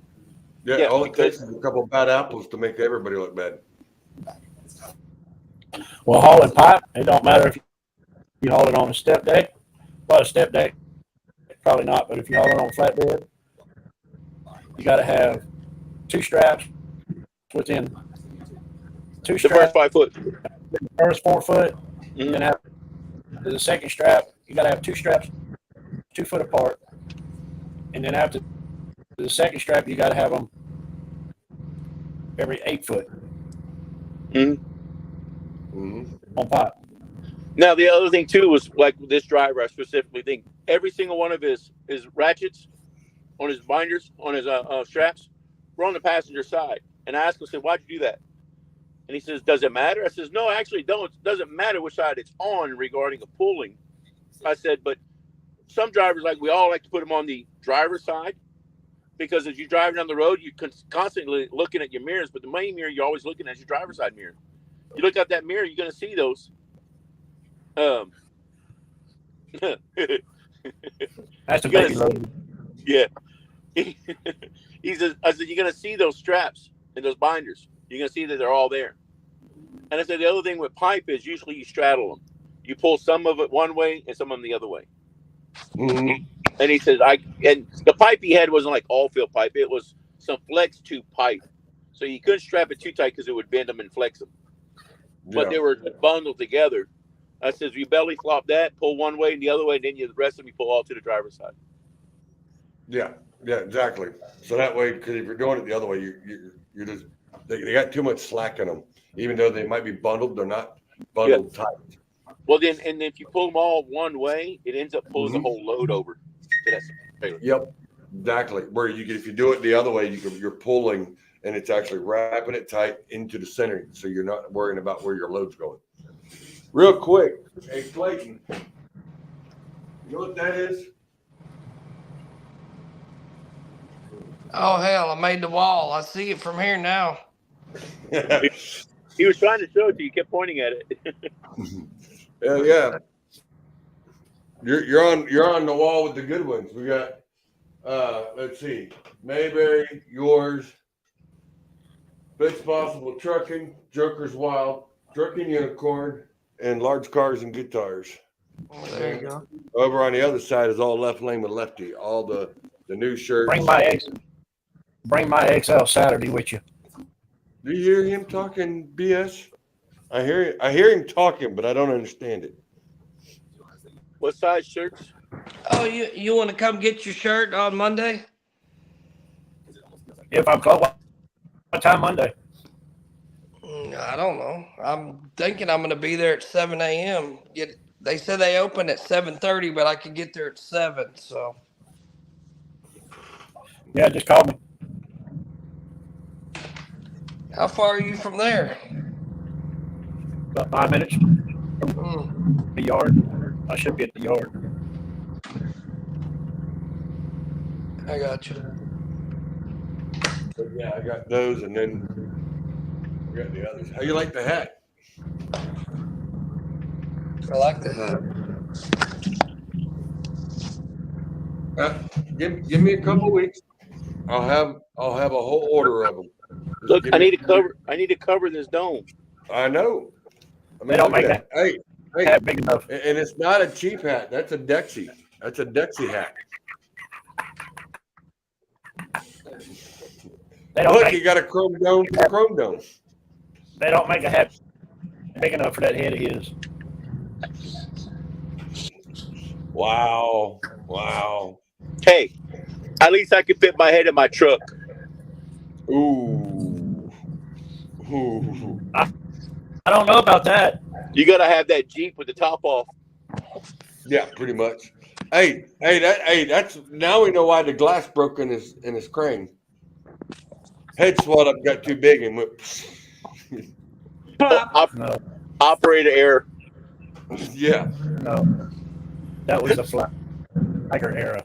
all it takes is a couple of bad apples to make everybody look bad. Well, hauling pipe, it don't matter if you haul it on a step deck. Well, a step deck, probably not, but if you haul it on a flatbed, you got to have 2 straps within 2 straps. The first 5 foot. The first 4 foot. Mm-hmm. Then after the second strap, you got to have 2 straps 2 foot apart. And then after the second strap, you got to have them every 8 foot. On pipe. Now, the other thing, too, was like this driver, I specifically think every single one of his ratchets on his binders, on his straps, were on the passenger side. And I asked him, I said, why'd you do that? And he says, does it matter? I says, no, actually, don't. It doesn't matter which side it's on regarding a pulling. I said, but some drivers, we all like to put them on the driver's side, because as you're driving down the road, you're constantly looking at your mirrors, but the main mirror you're always looking at is your driver's side mirror. You look out that mirror, you're going to see those. That's a big load. Yeah. He says, I said, you're going to see those straps and those binders. You're going to see that they're all there. And I said, the other thing with pipe is usually you straddle them. You pull some of it one way and some of them the other way. Mm-hmm. And he says, and the pipe he had wasn't like all field pipe. It was some flex tube pipe. So you couldn't strap it too tight because it would bend them and flex them. But they were bundled together. I says, you belly flop that, pull one way and the other way, and then the rest of them you pull all to the driver's side. Yeah, exactly. So that way, because if you're doing it the other way, you're just they got too much slack in them. Even though they might be bundled, they're not bundled tight. Well, then, and if you pull them all one way, it ends up pulling the whole load over to that trailer. Yep, exactly. Where if you do it the other way, you're pulling, and it's actually wrapping it tight into the center, so you're not worrying about where your load's going. Real quick, hey Clayton, you know what that is? Oh, hell, I made the wall. I see it from here now. He was trying to show it to you. He kept pointing at it. Hell yeah. You're on the wall with the good ones. We got let's see, Mayberry, yours, Best Possible Trucking, Joker's Wild, Trucking Unicorn, and Large Cars and Guitars. Oh, there you go. Over on the other side is all Left Lane with Lefty. All the new shirts. Bring my XL Saturday with you. Do you hear him talking BS? I hear him talking, but I don't understand it. What size shirts? Oh, you want to come get your shirt on Monday? If I'm close, what time Monday? I don't know. I'm thinking I'm going to be there at 7 a.m. They said they open at 7:30, but I could get there at 7. So. Yeah, just call me. How far are you from there? About 5 minutes from the yard. I should be at the yard. I got you. So yeah, I got those, and then we got the others. How you like the hat? I like the hat. Give me a couple of weeks. I'll have a whole order of them. Look, I need to cover this dome. I know. I mean, they don't make that. Hey, hat big enough. And it's not a cheap hat. That's a Dexy. That's a Dexy hat. Look, you got a chrome dome. Chrome dome. They don't make a hat big enough for that head of his. Wow. Hey, at least I can fit my head in my truck. Ooh. I don't know about that. You gotta have that Jeep with the top off. Yeah, pretty much. Hey, that's now we know why the glass broke in his crane. Head swelled up, got too big, and went. No. Operator error. Yeah. No. That was the flagger era.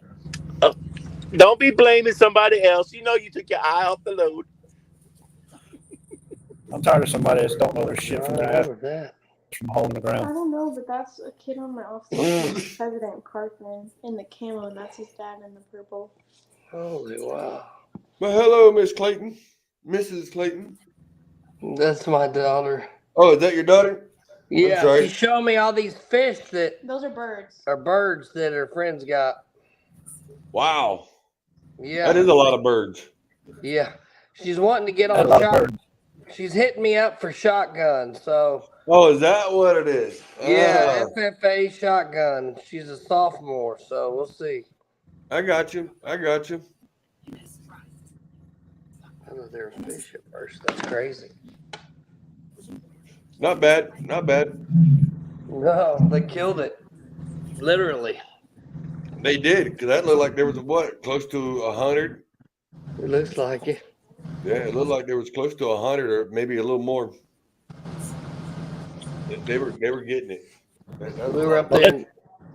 Don't be blaming somebody else. You know you took your eye off the load. I'm tired of somebody that don't know their shit from their ass from holding the I ground. don't know, but that's a kid on my office. President Cartman in the camo, and that's his dad in the purple. Holy wow. Well, hello, Miss Clayton. Mrs. Clayton. That's my daughter. Oh, is that your daughter? Yeah, she's showing me all these fish that Those are birds. are birds that her friends got. Wow. Yeah. That is a lot of birds. Yeah. She's wanting to get on shot. She's hitting me up for shotgun. So. Oh, is that what it is? Yeah, FFA shotgun. She's a sophomore, so we'll see. I got you. I know there was fish at first. That's crazy. Not bad. No, they killed it. Literally. They did, because that looked like there was close to 100. It looks like it. Yeah, it looked like there was close to 100, or maybe a little more. They were getting it. We were up there.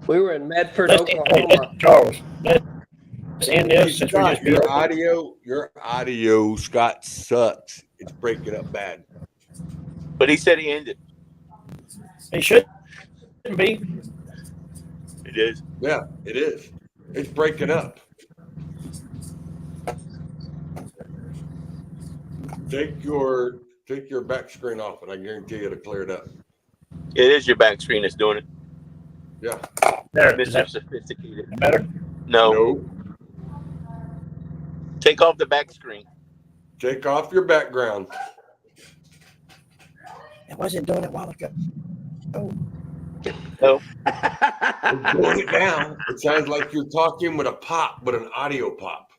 We were in Medford, Oklahoma. Charles, let's end this since we're just your audio, Scott, sucks. It's breaking up bad. But he said he ended. It shouldn't be. It is. Yeah, it is. It's breaking up. Take your back screen off, and I guarantee you it'll clear it up. It is your back screen that's doing it. Yeah. There. Mr. Sophisticated. Better? No. Take off the back screen. Take off your background. It wasn't doing it while ago. Oh. No. Pulling it down. It sounds like you're talking with an audio pop.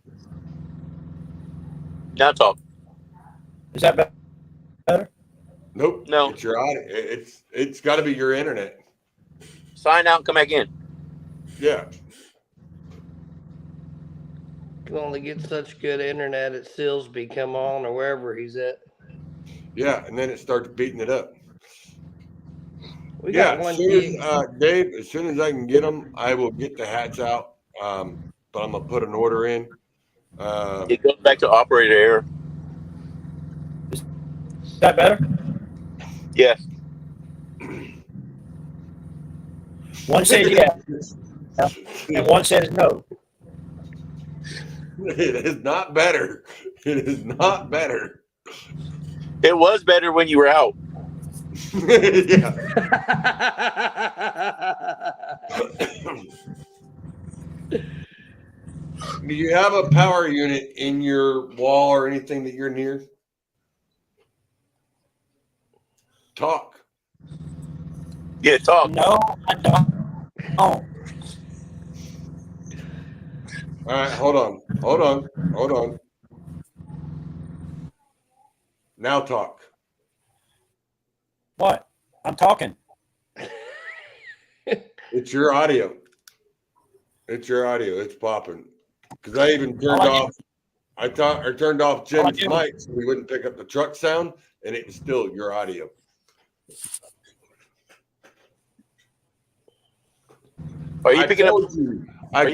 Now talk. Is that better? Nope. No. It's your audio. It's got to be your internet. Sign out and come back in. Yeah. Can only get such good internet at Silsby, come on, or wherever he's at. Yeah, and then it starts beating it up. We got one gig. Dave, as soon as I can get them, I will get the hats out. But I'm gonna put an order in, It goes back to operator error. Is that better? Yes. One said yes, and one says no. It is not better. It is not better. It was better when you were out. Yeah. Do you have a power unit in your wall or anything that you're near? Talk. Yeah, talk. No, I don't. Oh. All right, hold on. Now talk. What? I'm talking. It's your audio. It's popping. Because I even turned off. I turned off Jim's mic so we wouldn't pick up the truck sound, and it was still your audio. Are you picking up? I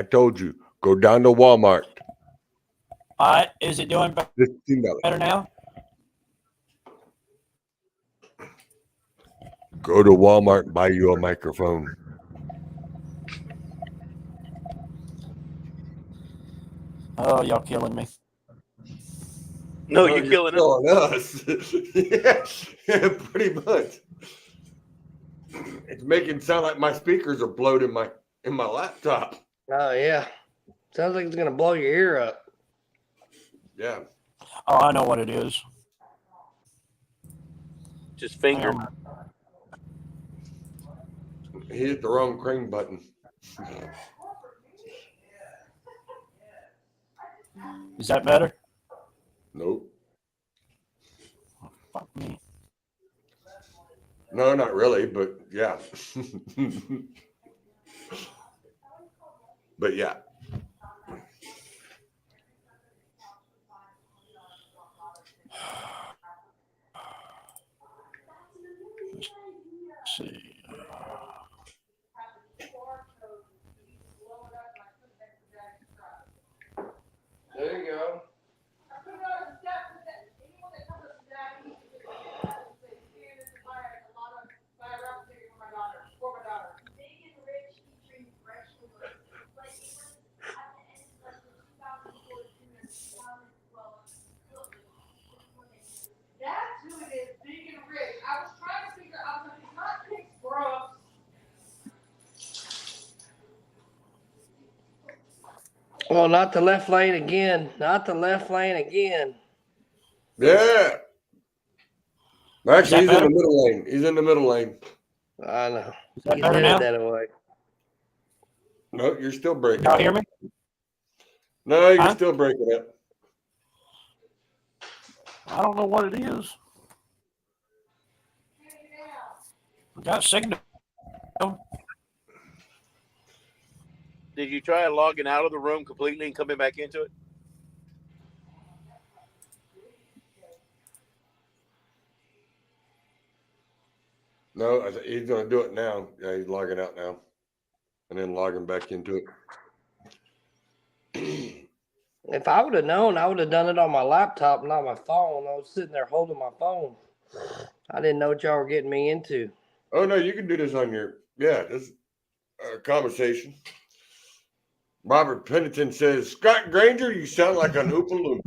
told you. Go down to Walmart. All right. Is it doing better now? Go to Walmart and buy you a microphone. Oh, y'all killing me. No, you're killing us. Yeah, pretty much. It's making it sound like my speakers are blowed in my laptop. Oh yeah, sounds like it's gonna blow your ear up. Yeah. Oh, I know what it is. Just finger. He hit the wrong crane button. Is that better? Nope. Fuck me. No, not really, but yeah. But yeah. Let's see. There you go. That's who it is, big and rich. I was trying to figure out if it's not Pix Brooks. Well, not the left lane again. Not the left lane again. Yeah. Actually, he's in the middle lane. He's in the middle lane. I know. Is that better now? That away. No, you're still breaking Y'all up. hear me? No, you're still breaking up. I don't know what it is. I got signal. Did you try logging out of the room completely and coming back into it? No, he's going to do it now. Yeah, he's logging out now. And then logging back into it. If I would have known, I would have done it on my laptop, not my phone. I was sitting there holding my phone. I didn't know what y'all were getting me into. Oh, no, you can do this on your, this conversation. Robert Pennington says, Scott Granger, you sound like an Oompa Loompa.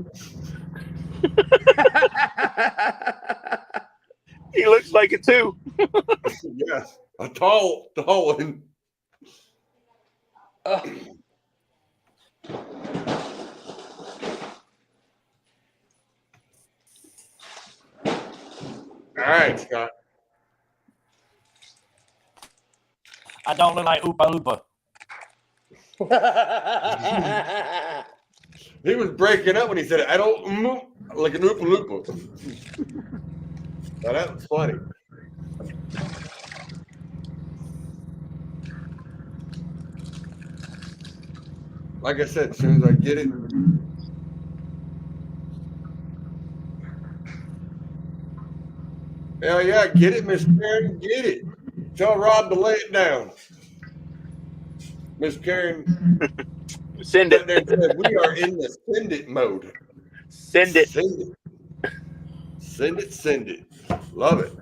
He looks like it too. Yeah, a tall one. All right, Scott. I don't look like Oopa Loompa. He was breaking up when he said it. I don't like an Oompa Loompa. Now that was funny. Like I said, as soon as I get it. Hell yeah, get it, Miss Karen, get it. Tell Rob to lay it down. Miss Karen. Send it. We are in the send it mode. Send it. Send it. Send it. Send it. Love it.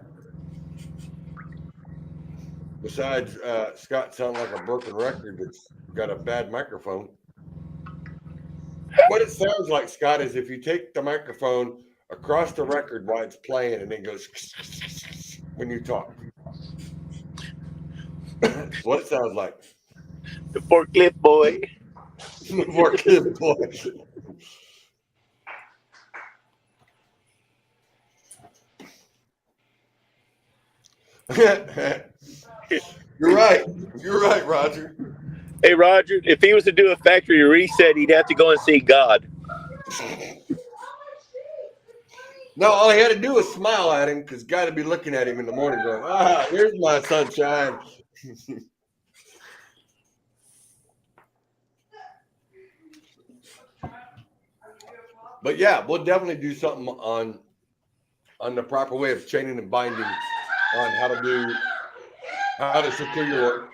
Besides, Scott sounds like a broken record that's got a bad microphone. What it sounds like, Scott, is if you take the microphone across the record while it's playing and then goes when you talk. That's what it sounds like. The forklift boy. The forklift boy. You're right. You're right, Roger. Hey, Roger, if he was to do a factory reset, he'd have to go and see God. No, all he had to do was smile at him because God would be looking at him in the morning going, here's my sunshine. But yeah, we'll definitely do something on the proper way of chaining and binding on how to secure your work.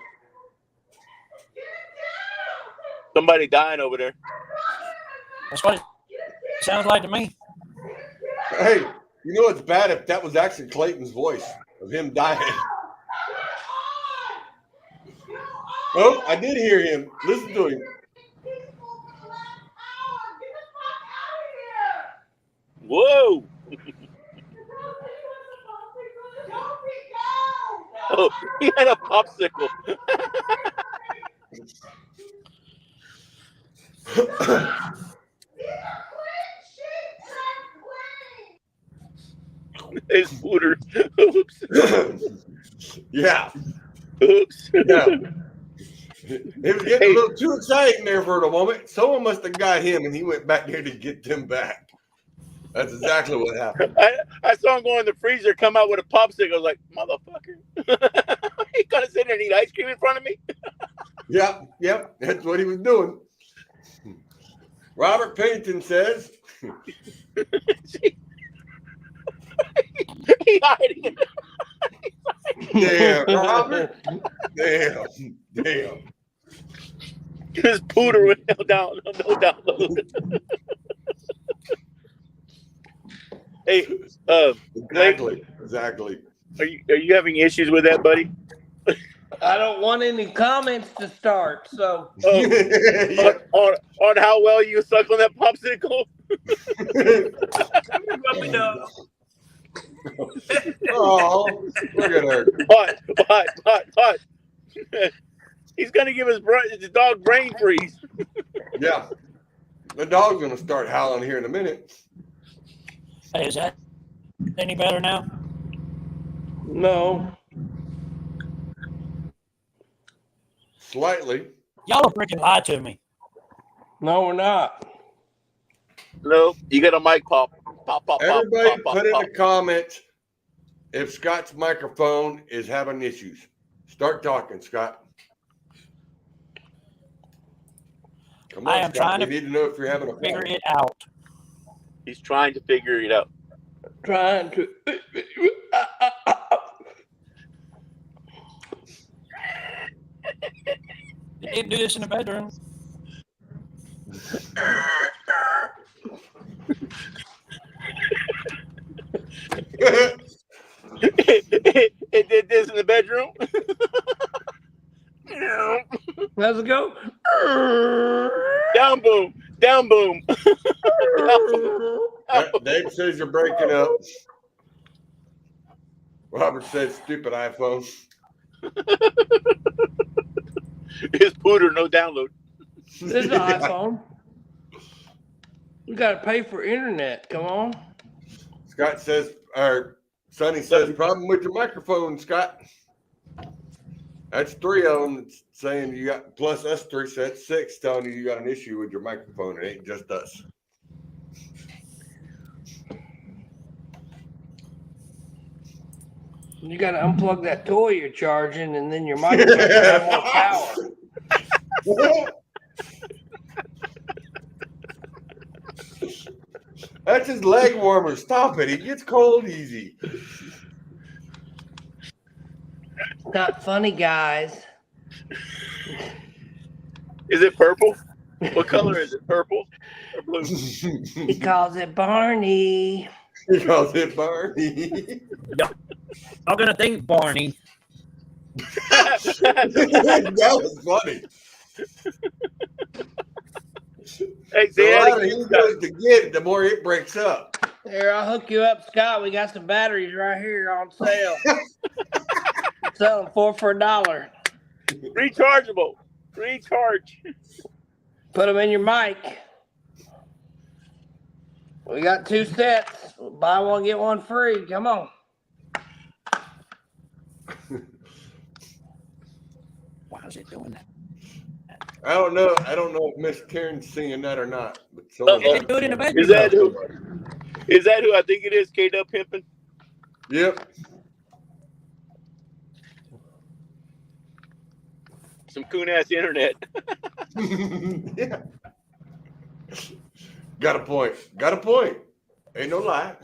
Somebody dying over there. That's what it sounds like to me. Hey, you know it's bad if that was actually Clayton's voice of him dying. Oh, I did hear him. Listen to him. Whoa. Oh, he had a popsicle. His Pooter. Oops. Yeah. Oops. Yeah. It was getting a little too exciting there for a moment. Someone must have got him, and he went back there to get them back. That's exactly what happened. I saw him go in the freezer, come out with a popsicle. I was like, motherfucker. He gonna sit there and eat ice cream in front of me? Yep. That's what he was doing. Robert Pennington says. He hiding it. Damn, Robert. Damn. His Pooter went no download. Hey, exactly. Are you having issues with that, buddy? I don't want any comments to start. So on how well you suck on that popsicle. Let me know. Oh, look at her. What? He's gonna give his dog brain freeze. Yeah, the dog's gonna start howling here in a minute. Hey, is that any better now? No. Slightly. Y'all are freaking lie to me. No, we're not. No, you got a mic pop. Everybody put in the comments if Scott's microphone is having issues. Start talking, Scott. Come on, I am Scott. trying We to need to know if you're having a figure problem. it out. He's trying to figure it out. Trying to. You didn't do this in the bedroom. It did this in the bedroom. Let's go. Down boom. Down boom. Dave says you're breaking up. Robert said stupid iPhone. His Pooter, no download. This is an iPhone. We got to pay for internet. Come on. Scott says, or Sonny says, problem with your microphone, Scott. That's 3 of them that's saying you got, plus us 3, so that's 6 telling you got an issue with your microphone. It ain't just us. You got to unplug that toy you're charging, and then your microphone will have more power. That's his leg warmer. Stop it. He gets cold easy. Not funny, guys. Is it purple? What color is it? Purple or blue? He calls it Barney. He calls it Barney. I'm gonna think Barney. That was funny. Hey, The louder he goes to get it, the more it breaks up. Here, I'll hook you up, Scott. We got some batteries right here on sale. Selling 4 for $1. Rechargeable. Recharge. Put them in your mic. We got 2 sets. Buy one, get one free. Come on. Why is it doing that? I don't know if Miss Karen's singing that or not. But Do it in the bedroom. Is that who I think it is? K-Dub Pimpin'? Yep. Some coon-ass internet. Yeah. Got a point. Got a point. Ain't no lie.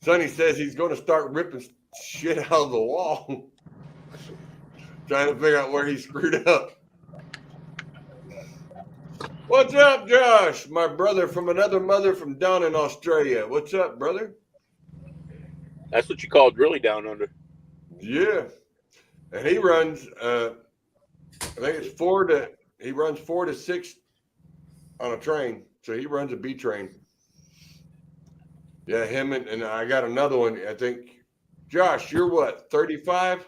Sonny says he's going to start ripping shit out of the wall. Trying to figure out where he screwed up. What's up, Josh? My brother from another mother from down in Australia. What's up, brother? That's what you call drilling down under. Yeah. And he runs, I think it's he runs 4 to 6 on a train. So he runs a B train. Yeah, him and I got another one. I think, Josh, you're what, 35?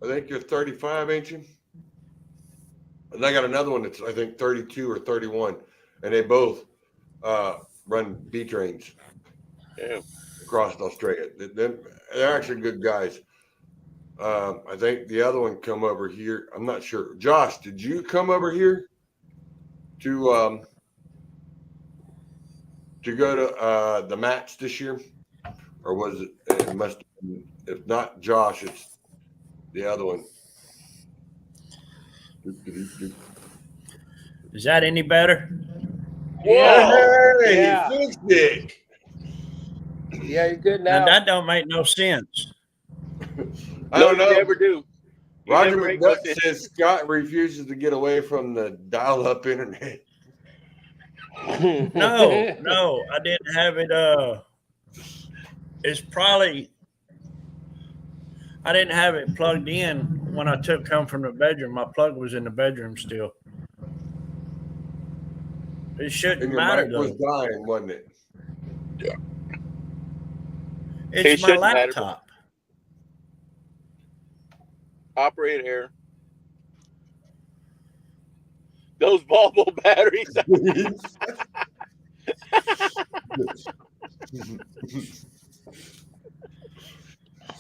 I think you're 35, ain't you? And I got another one that's, I think, 32 or 31. And they both run B trains across Australia. They're actually good guys. I think the other one come over here. I'm not sure. Josh, did you come over here to go to the match this year? Or was it, it must have been, if not Josh, it's the other one. Is that any better? Yeah. Hey, Yeah. he fixed it. Yeah, you're good now. Now that don't make no sense. I don't know. You never do. You Roger never make McDuck no sense. says Scott refuses to get away from the dial-up internet. No, I didn't have it. It's probably I didn't have it plugged in when I come from the bedroom. My plug was in the bedroom still. It shouldn't And your matter mic though. was dying, wasn't it? Yeah. It's It my shouldn't matter. laptop. Operator error. Those Volvo batteries.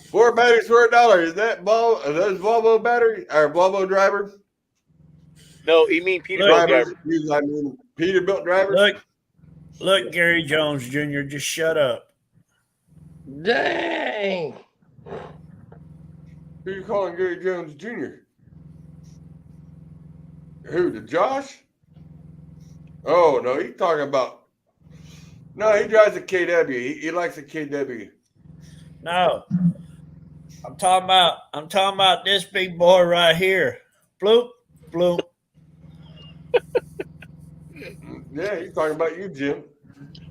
Four batteries for $1. Is that are those Volvo batteries or Volvo drivers? No, you mean Peterbilt driver. I mean Peterbilt drivers. Look, Gary Jones Jr., just shut up. Dang. Who you calling Gary Jones Jr.? Who, the Josh? Oh, no, he's talking about. No, he drives a KW. He likes a KW. No. I'm talking about this big boy right here. Bloop, bloop. Yeah, he's talking about you, Jim.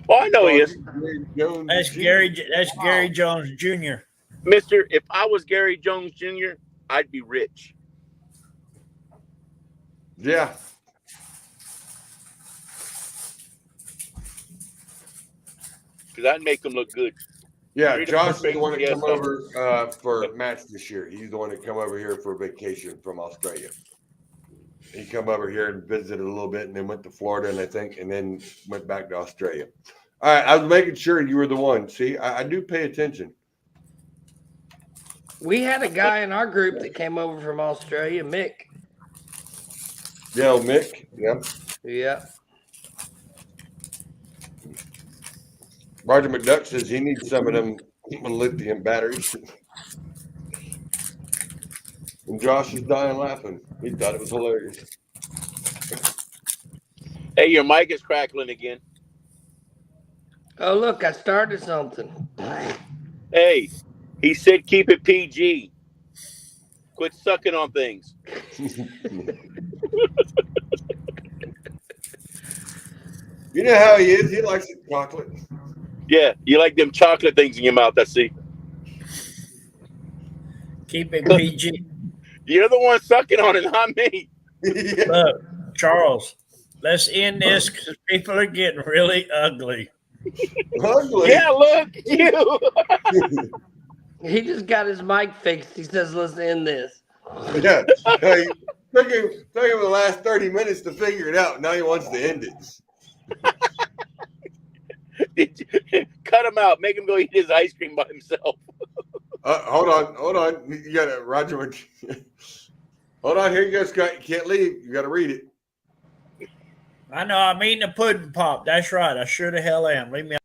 Well, I know he is. That's Gary Jones Jr. Mister, if I was Gary Jones Jr., I'd be rich. Yeah. Because I'd make them look good. Yeah, Josh is the one that come over for a match this year. He's the one that come over here for vacation from Australia. He come over here and visited a little bit and then went to Florida, and then went back to Australia. All right, I was making sure you were the one. See, I do pay attention. We had a guy in our group that came over from Australia, Mick. Yeah, Mick. Yeah. Yeah. Roger McDuck says he needs some of them lithium batteries. And Josh is dying laughing. He thought it was hilarious. Hey, your mic is crackling again. Oh, look, I started something. Hey, he said keep it PG. Quit sucking on things. You know how he is. He likes chocolate. Yeah, you like them chocolate things in your mouth, I see. Keep it PG. You're the one sucking on it, not me. Look, Charles, let's end this because people are getting really ugly. Ugly? Yeah, look, you. He just got his mic fixed. He says, let's end this. Yeah. Hey, took him the last 30 minutes to figure it out. Now he wants to end it. Cut him out. Make him go eat his ice cream by himself. Hold on. You got to, Roger. Hold on. Here you go, Scott. You can't leave. You got to read it. I know. I'm eating a pudding pop. That's right. I sure the hell am. Leave me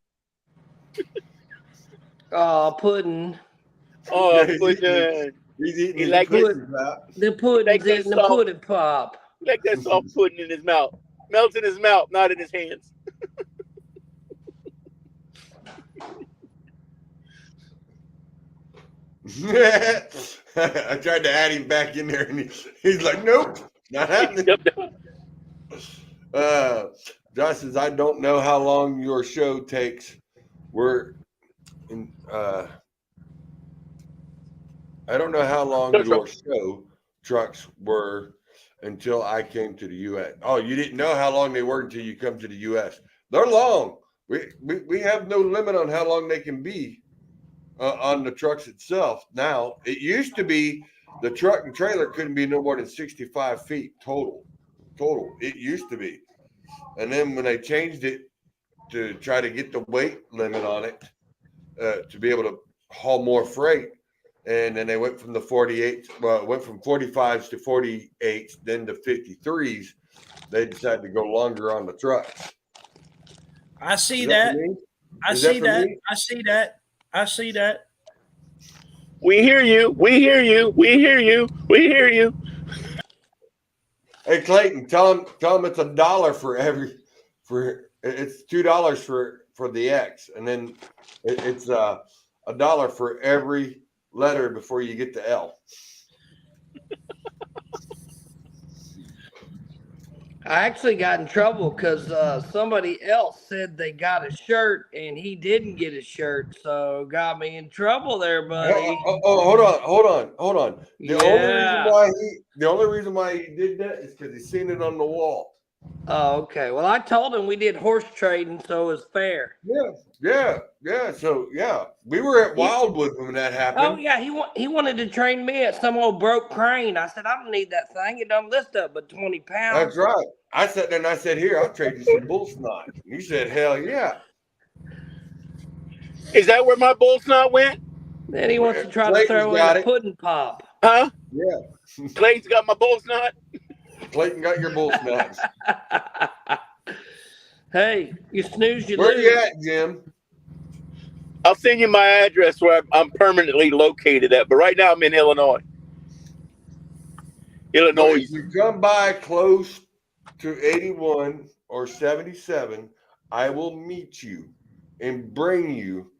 Oh, pudding. Oh, pudding. He's eating He like pudding. The pudding's Like in the pudding pop. Like that soft pudding in his mouth. Melts in his mouth, not in his hands. I tried to add him back in there, and he's like, "Nope, not happening." Josh says, "I don't know how long your show takes. I don't know how long your show trucks were until I came to the U.S. Oh, you didn't know how long they were until you come to the U.S. They're long. We have no limit on how long they can be on the trucks itself. Now, it used to be the truck and trailer couldn't be no more than 65 feet total. It used to be. And then when they changed it to try to get the weight limit on it, to be able to haul more freight, and then they went from the 48, well, it went from 45s to 48s, then to 53s. They decided to go longer on the trucks. I see that. I see that. I see that. We hear you. We hear you. We hear you. We hear you. Hey, Clayton, tell him it's $1 it's $2 for the X, and then it's $1 for every letter before you get to L. I actually got in trouble because somebody else said they got a shirt and he didn't get a shirt, so got me in trouble there, buddy. Hold on. The only reason why he did that is because he seen it on the wall. Oh, okay. Well, I told him we did horse trading, so it was fair. Yeah. So we were at Wildwood when that happened. Oh yeah, he wanted to train me at some old broke crane. I said I don't need that thing. It don't lift up but 20 pounds. That's right. I sat there and I said, "Here, I'll trade you some bull snot." And you said, "Hell yeah." Is that where my bull snot went? Then he wants to try to throw in a pudding pop. Huh? Yeah. Clayton's got my bull snot. Clayton got your bull snots. Hey, you snooze, you Where lose. you at, Jim? I'll send you my address where I'm permanently located at. But right now I'm in Illinois. If you come by close to 81 or 77, I will meet you and bring you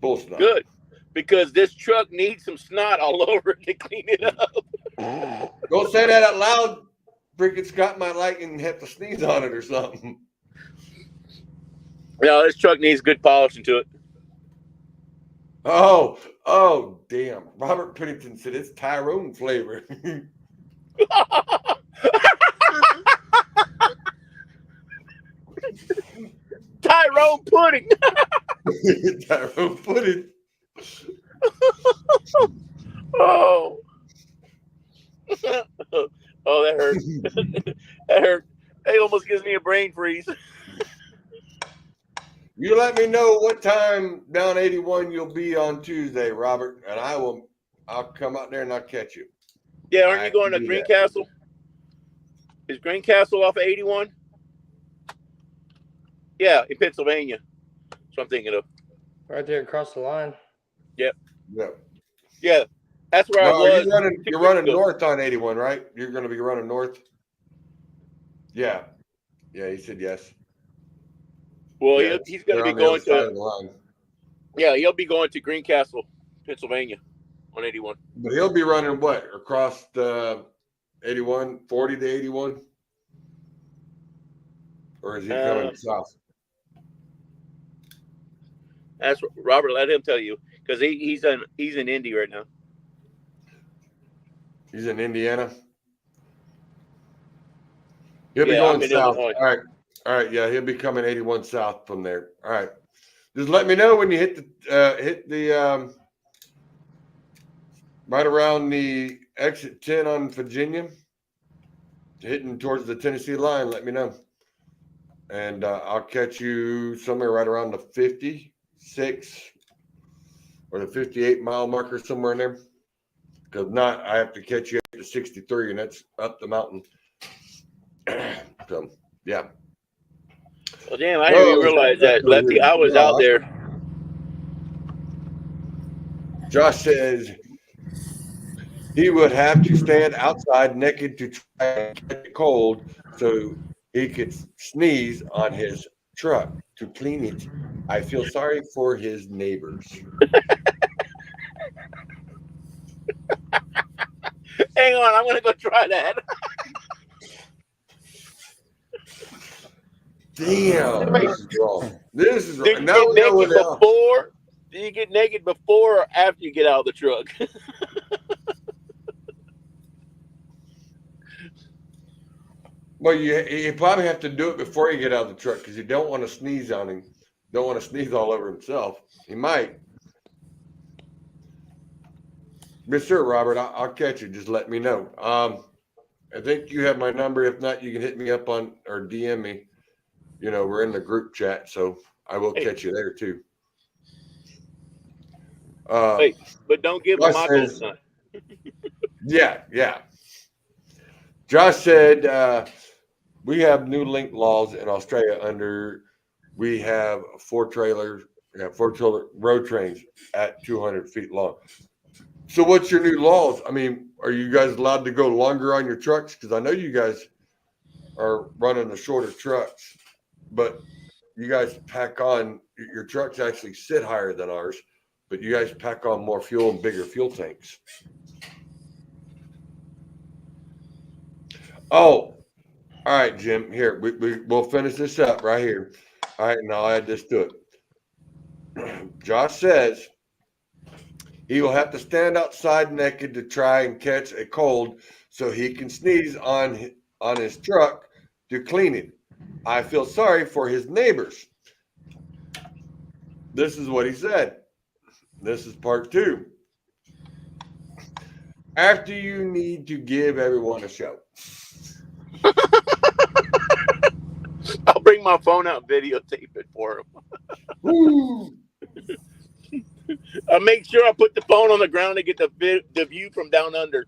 bull snot. Good. Because this truck needs some snot all over it to clean it up. Don't say that out loud. Freaking Scott might like and have to sneeze on it or something. No, this truck needs good polishing to it. Oh, damn. Robert Pennington said it's Tyrone flavor. Tyrone pudding. Tyrone pudding. Oh. Oh, that hurt. That hurt. It almost gives me a brain freeze. You let me know what time down 81 you'll be on Tuesday, Robert, and I'll come out there and I'll catch you. Yeah, aren't you going to Greencastle? Is Greencastle off of 81? Yeah, in Pennsylvania. That's what I'm thinking of. Right there across the line. Yep. Yeah. That's where I was. You're running north on 81, right? You're going to be running north? Yeah. Yeah, he said yes. Well, he's going to be going to. Line. Yeah, he'll be going to Greencastle, Pennsylvania. on 81. But he'll be running what across the 81, 40 to 81, or is he coming south? That's Robert. Let him tell you because he's in Indy right now. He's in Indiana. He'll be going south. All right. Yeah, he'll be coming 81 south from there. All right. Just let me know when you hit the right around the exit 10 on Virginia, hitting towards the Tennessee line. Let me know, and I'll catch you somewhere right around the 56 or the 58 mile marker, somewhere in there. Because not, I have to catch you at the 63, and that's up the mountain. So, yeah. Well, damn, I didn't even realize that, Lefty. I was out there. Josh says he would have to stand outside naked to try and get it cold so he could sneeze on his truck to clean it. I feel sorry for his neighbors. Hang on, I'm going to go try that. Damn, this is wrong. This is wrong. Do you get naked before or after you get out of the truck? Well, you probably have to do it before you get out of the truck because you don't want to sneeze on him. Don't want to sneeze all over himself. He might. But sure, Robert, I'll catch you. Just let me know. I think you have my number. If not, you can hit me up on or DM me. You know, we're in the group chat, so I will catch you there too. Wait, but don't give him my phone sign. Yeah. Josh said we have new link laws in Australia we have four trailer road trains at 200 feet long. So what's your new laws? I mean, are you guys allowed to go longer on your trucks? Because I know you guys are running the shorter trucks, but you guys pack on, your trucks actually sit higher than ours, but you guys pack on more fuel and bigger fuel tanks. Oh, all right, Jim. Here, we'll finish this up right here. All right, and I'll add this to it. Josh says he will have to stand outside naked to try and catch a cold so he can sneeze on his truck to clean it. I feel sorry for his neighbors. This is what he said. This is part 2. After you need to give everyone a show. I'll bring my phone out and videotape it for him. I'll make sure I put the phone on the ground to get the view from down under.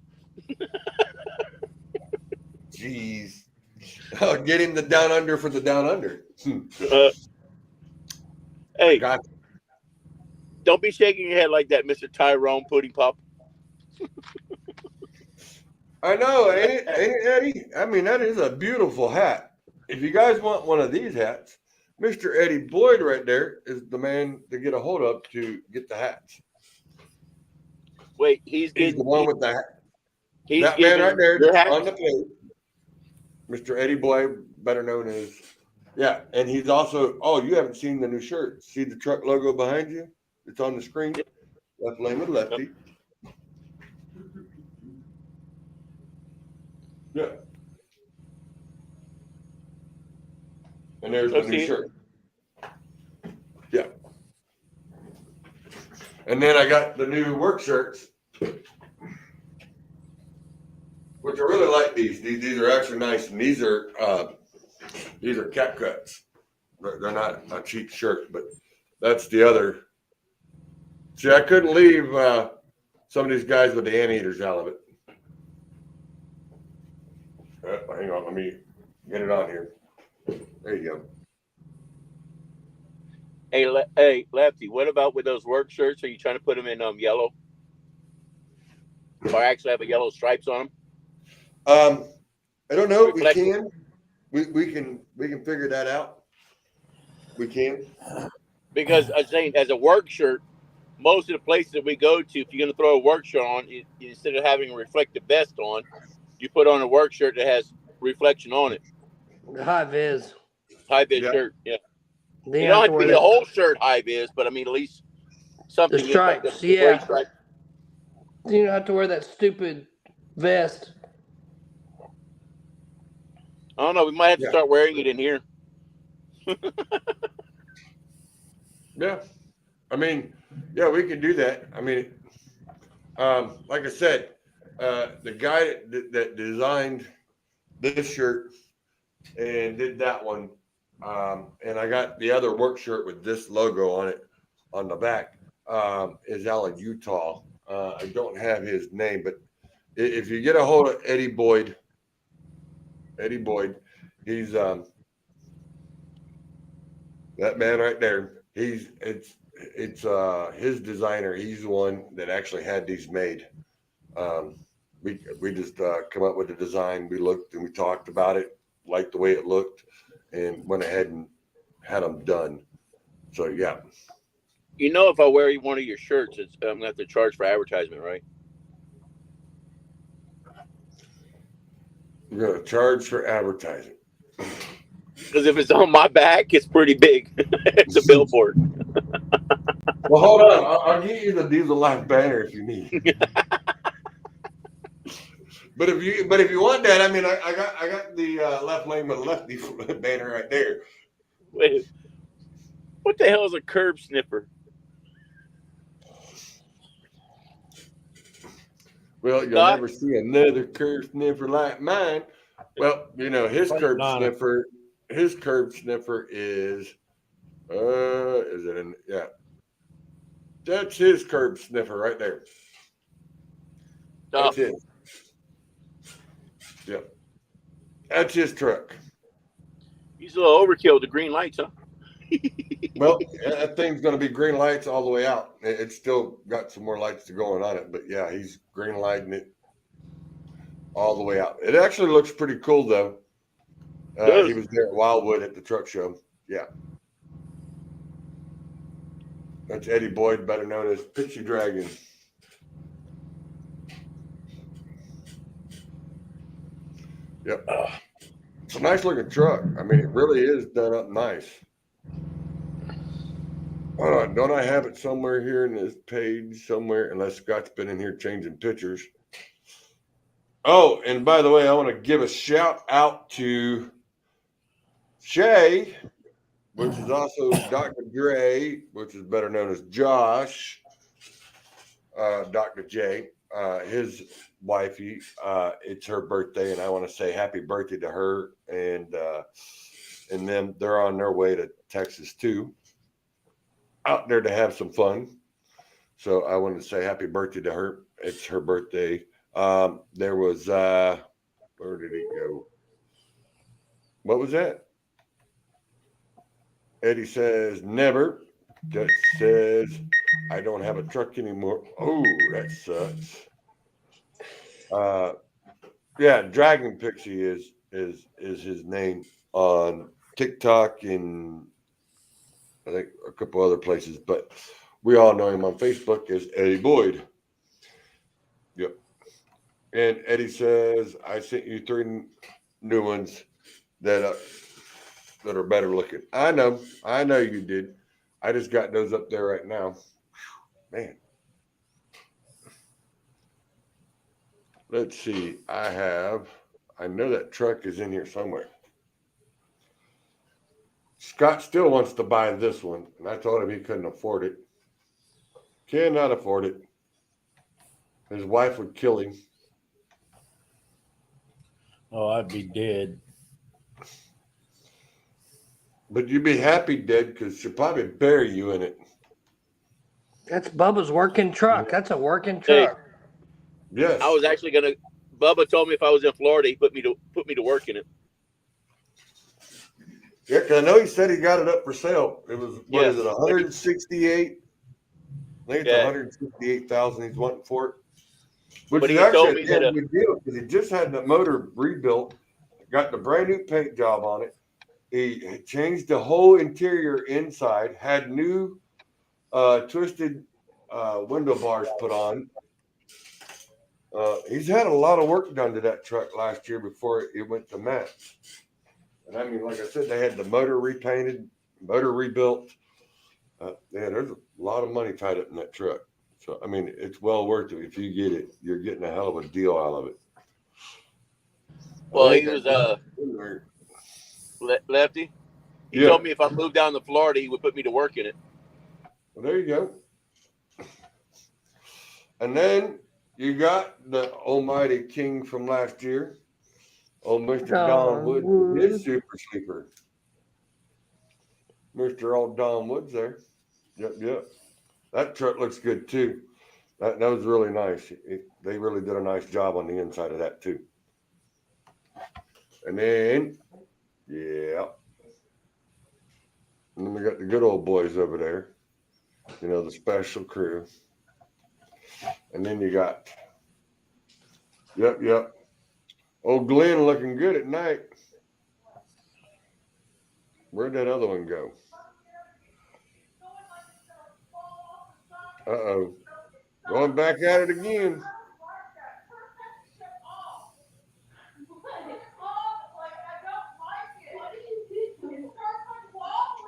Jeez. Get him the down under for the down under. Hey, don't be shaking your head like that, Mr. Tyrone Pudding Pop. I know, ain't it, Eddie? I mean, that is a beautiful hat. If you guys want one of these hats, Mr. Eddie Boyd right there is the man to get a hold of to get the hats. Wait, he's the one with the hat. He's that man right there hat? on the plate. Mr. Eddie Boyd, better known as, yeah. And he's also, you haven't seen the new shirt. See the truck logo behind you? It's on the screen. Yep. Left lane with lefty. Yeah. And there's the new shirt. Yeah. And then I got the new work shirts, which I really like these. These are actually nice. And these are cap cuts. They're not a cheap shirt, but that's the other. See, I couldn't leave some of these guys with the anteaters out of it. Hang on, let me get it on here. There you go. Hey, Lefty, what about with those work shirts? Are you trying to put them in yellow? Or actually have a yellow stripes on them? I don't know. We can. We can figure that out. We can. Because I'm saying as a work shirt, most of the places that we go to, if you're going to throw a work shirt on, instead of having a reflective vest on, you put on a work shirt that has reflection on it. The high vis. High vis shirt, yeah. Then You don't have to be the whole shirt high vis, but I mean, at least something. The stripes, yeah. You don't have to wear that stupid vest. I don't know. We might have to start wearing it in here. Yeah. I mean, yeah, we can do that. I mean, like I said, the guy that designed this shirt and did that one, and I got the other work shirt with this logo on it on the back, is out of Utah. I don't have his name, but if you get a hold of Eddie Boyd, he's that man right there. It's his designer. He's the one that actually had these made. We just come up with the design. We looked and we talked about it, liked the way it looked, and went ahead and had them done. So yeah. You know, if I wear one of your shirts, I'm gonna have to charge for advertisement, right? You're gonna charge for advertising. Because if it's on my back, it's pretty big. It's a billboard. Well, hold on. I'll get you the Diesel Life banner if you need. But if you want that, I mean, I got the Left Lane with Lefty banner right there. Wait, what the hell is a curb sniffer? Well, you'll never see another curb sniffer like mine. Well, you know, his curb sniffer is it in, yeah. That's his curb sniffer right there. That's it. Yep. That's his truck. He's a little overkill with the green lights, huh? Well, that thing's going to be green lights all the way out. It's still got some more lights to go on it, but yeah, he's green lighting it all the way out. It actually looks pretty cool, though. He was there at Wildwood at the truck show. Yeah. That's Eddie Boyd, better known as Pixie Dragon. Yep. It's a nice looking truck. I mean, it really is done up nice. Don't I have it somewhere here in this page somewhere? Unless Scott's been in here changing pictures. Oh, and by the way, I want to give a shout out to Shay, which is also Dr. Dre, which is better known as Josh, Dr. J, his wifey. It's her birthday, and I want to say happy birthday to her. And then they're on their way to Texas too, out there to have some fun. So I wanted to say happy birthday to her. It's her birthday. There was where did it go? What was that? Eddie says never. That says I don't have a truck anymore. Oh, that sucks. Yeah, Dragon Pixie is his name on TikTok and I think a couple other places, but we all know him on Facebook as Eddie Boyd. Yep. And Eddie says, I sent you 3 new ones that are better looking. I know you did. I just got those up there right now. Man. Let's see. I know that truck is in here somewhere. Scott still wants to buy this one, and I told him he couldn't afford it. Cannot afford it. His wife would kill him. Oh, I'd be dead. But you'd be happy dead because she'll probably bury you in it. That's Bubba's working truck. That's a working truck. Yes. I was actually gonna. Bubba told me if I was in Florida, he put me to work in it. Yeah, because I know he said he got it up for sale. It was what is it, 168? I think it's 168,000 he's wanting for it. Which But is he told me actually a that good deal because he just had the motor rebuilt, got the brand new paint job on it. He changed the whole interior inside, had new twisted window bars put on. He's had a lot of work done to that truck last year before it went to mats. And I mean, like I said, they had the motor repainted, motor rebuilt. There's a lot of money tied up in that truck. So, I mean, it's well worth it. If you get it, you're getting a hell of a deal out of it. Well, he was Lefty. He told me if I moved down to Florida, he would put me to work in it. Well, there you go. And then you got the almighty king from last year, old Mr. Don Wood, his super sleeper. Mr. Old Don Woods there. Yep. That truck looks good too. That was really nice. They really did a nice job on the inside of that too. And then, and then we got the good old boys over there. You know, the special crew. And then you got, old Glenn looking good at night. Where'd that other one go? Uh-oh. Going back at it again.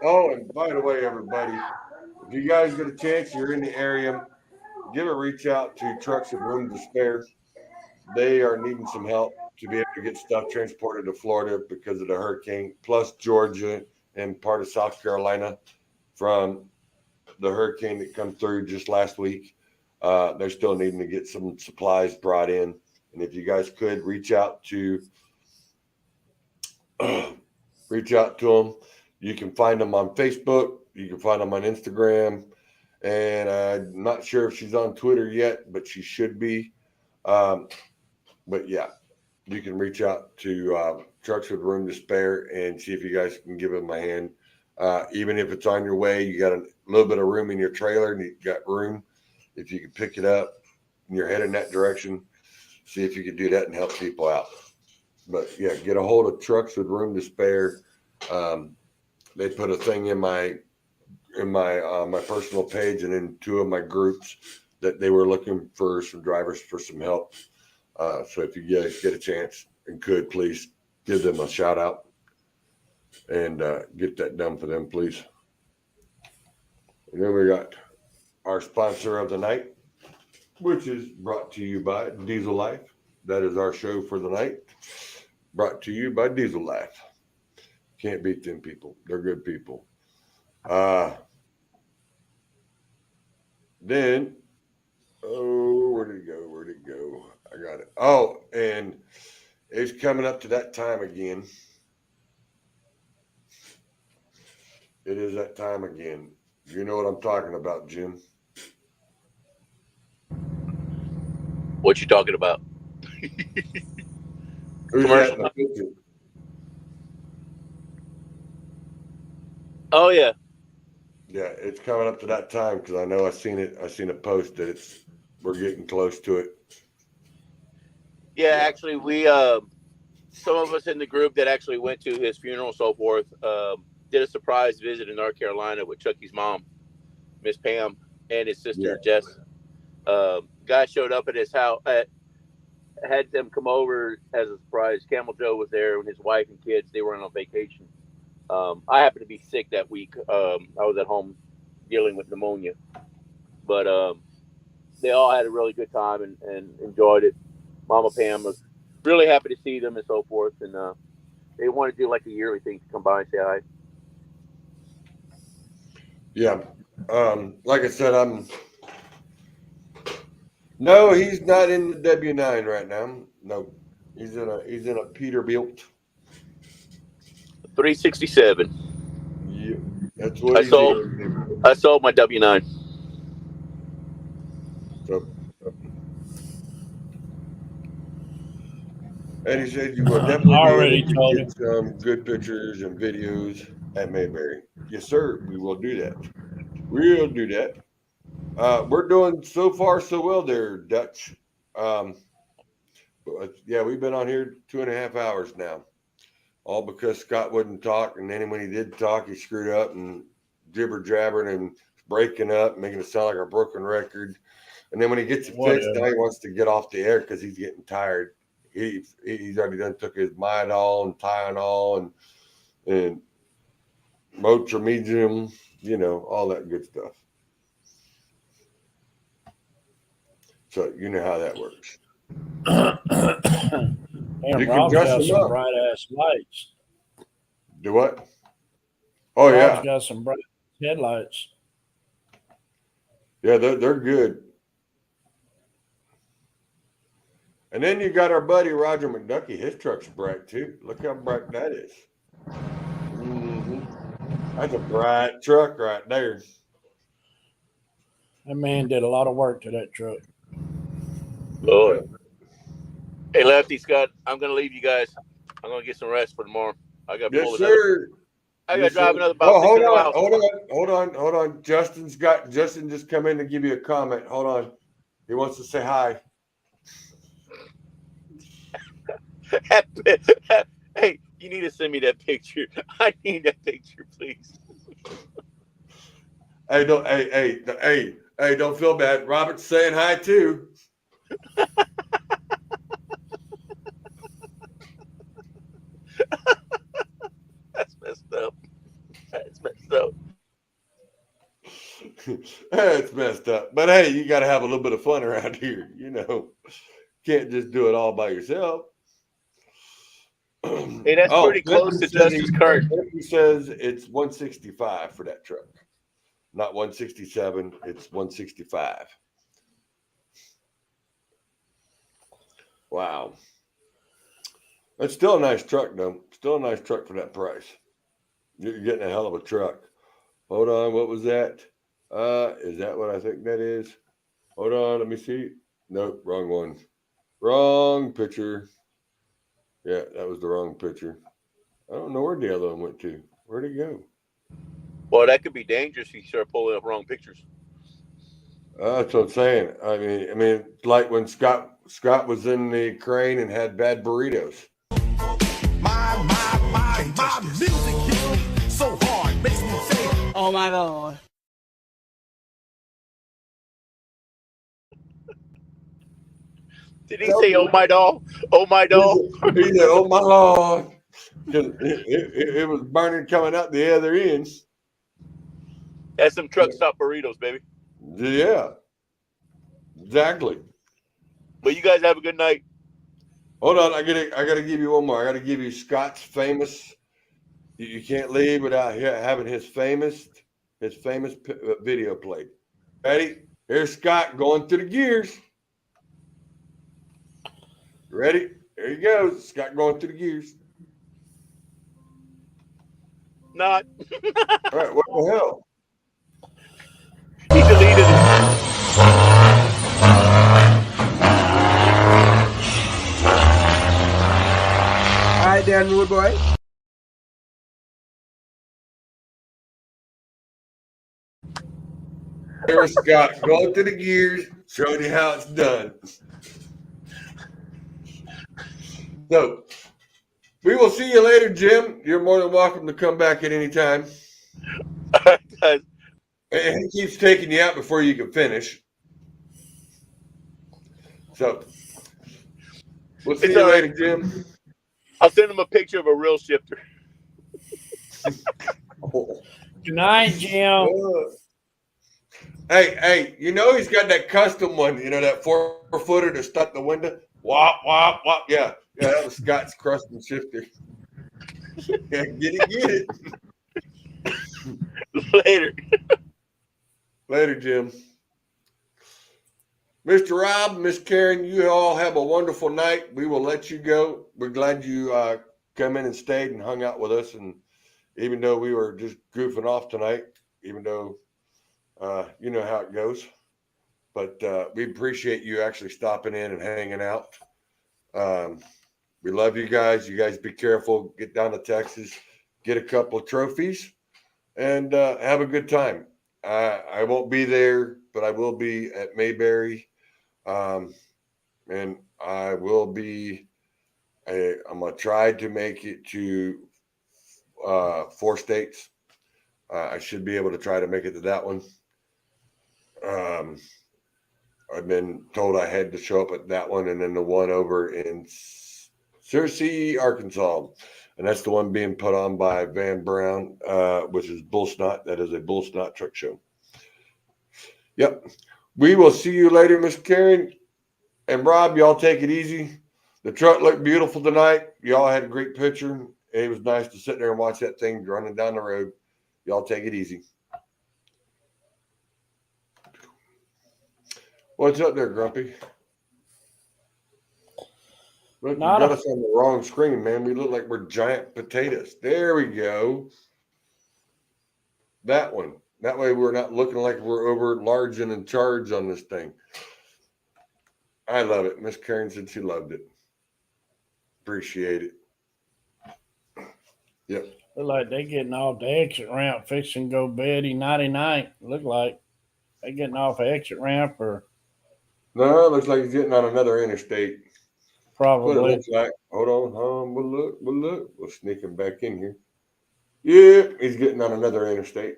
Oh, and by the way, everybody, if you guys get a chance, you're in the area, give a reach out to Trucks with Room to Spare. They are needing some help to be able to get stuff transported to Florida because of the hurricane, plus Georgia and part of South Carolina from the hurricane that come through just last week. They're still needing to get some supplies brought in. And if you guys could reach out to them. You can find them on Facebook. You can find them on Instagram. And I'm not sure if she's on Twitter yet, but she should be. But yeah, you can reach out to Trucks with Room to Spare and see if you guys can give them a hand. Even if it's on your way, you got a little bit of room in your trailer and you got room. If you can pick it up and you're heading that direction, see if you can do that and help people out. But yeah, get a hold of Trucks with Room to Spare. They put a thing in my my personal page and in two of my groups that they were looking for some drivers for some help. So if you guys get a chance and could, please give them a shout out and get that done for them, please. And then we got our sponsor of the night, which is brought to you by Diesel Life. That is our show for the night, brought to you by Diesel Life. Can't beat them people. They're good people. Then, where'd it go? I got it. Oh, and it's coming up to that time again. It is that time again. You know what I'm talking about, Jim. What you talking about? Who's that in the picture? Oh yeah. Yeah, it's coming up to that time because I know I seen a post that we're getting close to it. Yeah, actually we some of us in the group that actually went to his funeral and so forth, did a surprise visit in North Carolina with Chucky's mom, Miss Pam, and his sister Jess. Guy showed up at his house, had them come over as a surprise. Camel Joe was there and his wife and kids. They were on vacation. I happened to be sick that week. I was at home dealing with pneumonia, but they all had a really good time and enjoyed it. Mama Pam was really happy to see them and so forth, and they want to do like a yearly thing to come by and say hi. Yeah, like I said, no, he's not in the W9 right now. No, he's in a Peterbilt 367. Yeah, that's what I sold my W9. So, and he said you will definitely get some good pictures and videos at Mayberry. Yes, sir. We will do that. We'll do that. We're doing so far so well there, Dutch. Yeah, we've been on here 2.5 hours now. All because Scott wouldn't talk, and then when he did talk, he screwed up and jibber jabbering and breaking up, making it sound like a broken record. And then when he gets it fixed, now he wants to get off the air because he's getting tired. He's already done took his Midol and Tylenol and Motrimedium, all that good stuff. So you know how that works. Damn, Rob's got some bright ass lights. Do what? Oh, Rob's got some bright headlights. Yeah, they're good. And then you got our buddy Roger McDucky. His truck's bright too. Look how bright that is. Mm-hmm. That's a bright truck right there. That man did a lot of work to that truck. Lord. Hey, Lefty Scott, I'm going to leave you guys. I'm going to get some rest for tomorrow. I got to pull sir. I got to drive another about 6 miles. Hold on. Justin just come in to give you a comment. Hold on. He wants to say hi. Hey, you need to send me that picture. I need that picture, please. Hey, don't feel bad. Robert's saying hi too. That's messed up. That's messed up. But hey, you got to have a little bit of fun around here. Can't just do it all by yourself. Hey, that's pretty close to Justice Cart. He says it's 165 for that truck. Not 167, it's 165. Wow. That's still a nice truck, though. Still a nice truck for that price. You're getting a hell of a truck. Hold on, what was that? Is that what I think that is? Hold on, let me see. Nope, wrong one. Wrong picture. Yeah, that was the wrong picture. I don't know where the other one went to. Where'd it go? Well, that could be dangerous if you start pulling up wrong pictures. That's what I'm saying. I mean, like when Scott was in the crane and had bad burritos. My music hits me so hard, makes me say, oh my God. Did he say, oh my doll? Oh my doll? He said, oh my Lord. It was burning coming out the other end. That's some truck stop burritos, baby. Yeah. Exactly. But you guys have a good night. Hold on, I gotta give you one more. I gotta give you Scott's famous. You can't leave without having his famous video played. Ready? Here's Scott going through the gears. Ready? There he goes. Scott going through the gears. Not. All right, what the hell? He deleted it. All right, Dan Rude Boy. Here's Scott going through the gears, showing you how it's done. So, we will see you later, Jim. You're more than welcome to come back at any time. And he keeps taking you out before you can finish. So, we'll see you later, Jim. I'll send him a picture of a real shifter. Good night, Jim. Hey, he's got that custom one, that 4-footer to stuck the window. Wop, wop, wop. Yeah, that was Scott's custom shifter. Yeah, get it. Later, Jim. Mr. Rob, Miss Karen, you all have a wonderful night. We will let you go. We're glad you come in and stayed and hung out with us. And even though we were just goofing off tonight, even though you know how it goes, but we appreciate you actually stopping in and hanging out. We love you guys. You guys be careful. Get down to Texas, get a couple of trophies, and have a good time. I won't be there, but I will be at Mayberry. And I will be, I'm going to try to make it to 4 states. I should be able to try to make it to that one. I've been told I had to show up at that one, and then the one over in Searcy, Arkansas. And that's the one being put on by Van Brown, which is Bull Snot. That is a Bull Snot truck show. Yep. We will see you later, Miss Karen. And Rob, y'all take it easy. The truck looked beautiful tonight. Y'all had a great picture. It was nice to sit there and watch that thing running down the road. Y'all take it easy. What's up there, Grumpy? Look, you got us on the wrong screen, man. We look like we're giant potatoes. There we go. That one. That way we're not looking like we're over large and in charge on this thing. I love it. Miss Karen said she loved it. Appreciate it. Yep. Look like they getting off the exit ramp, fixing to go Betty 99. Look like they getting off the exit ramp or. No, it looks like he's getting on another interstate. Probably. What it looks like. Hold on. We'll look. We'll sneak him back in here. Yeah, he's getting on another interstate.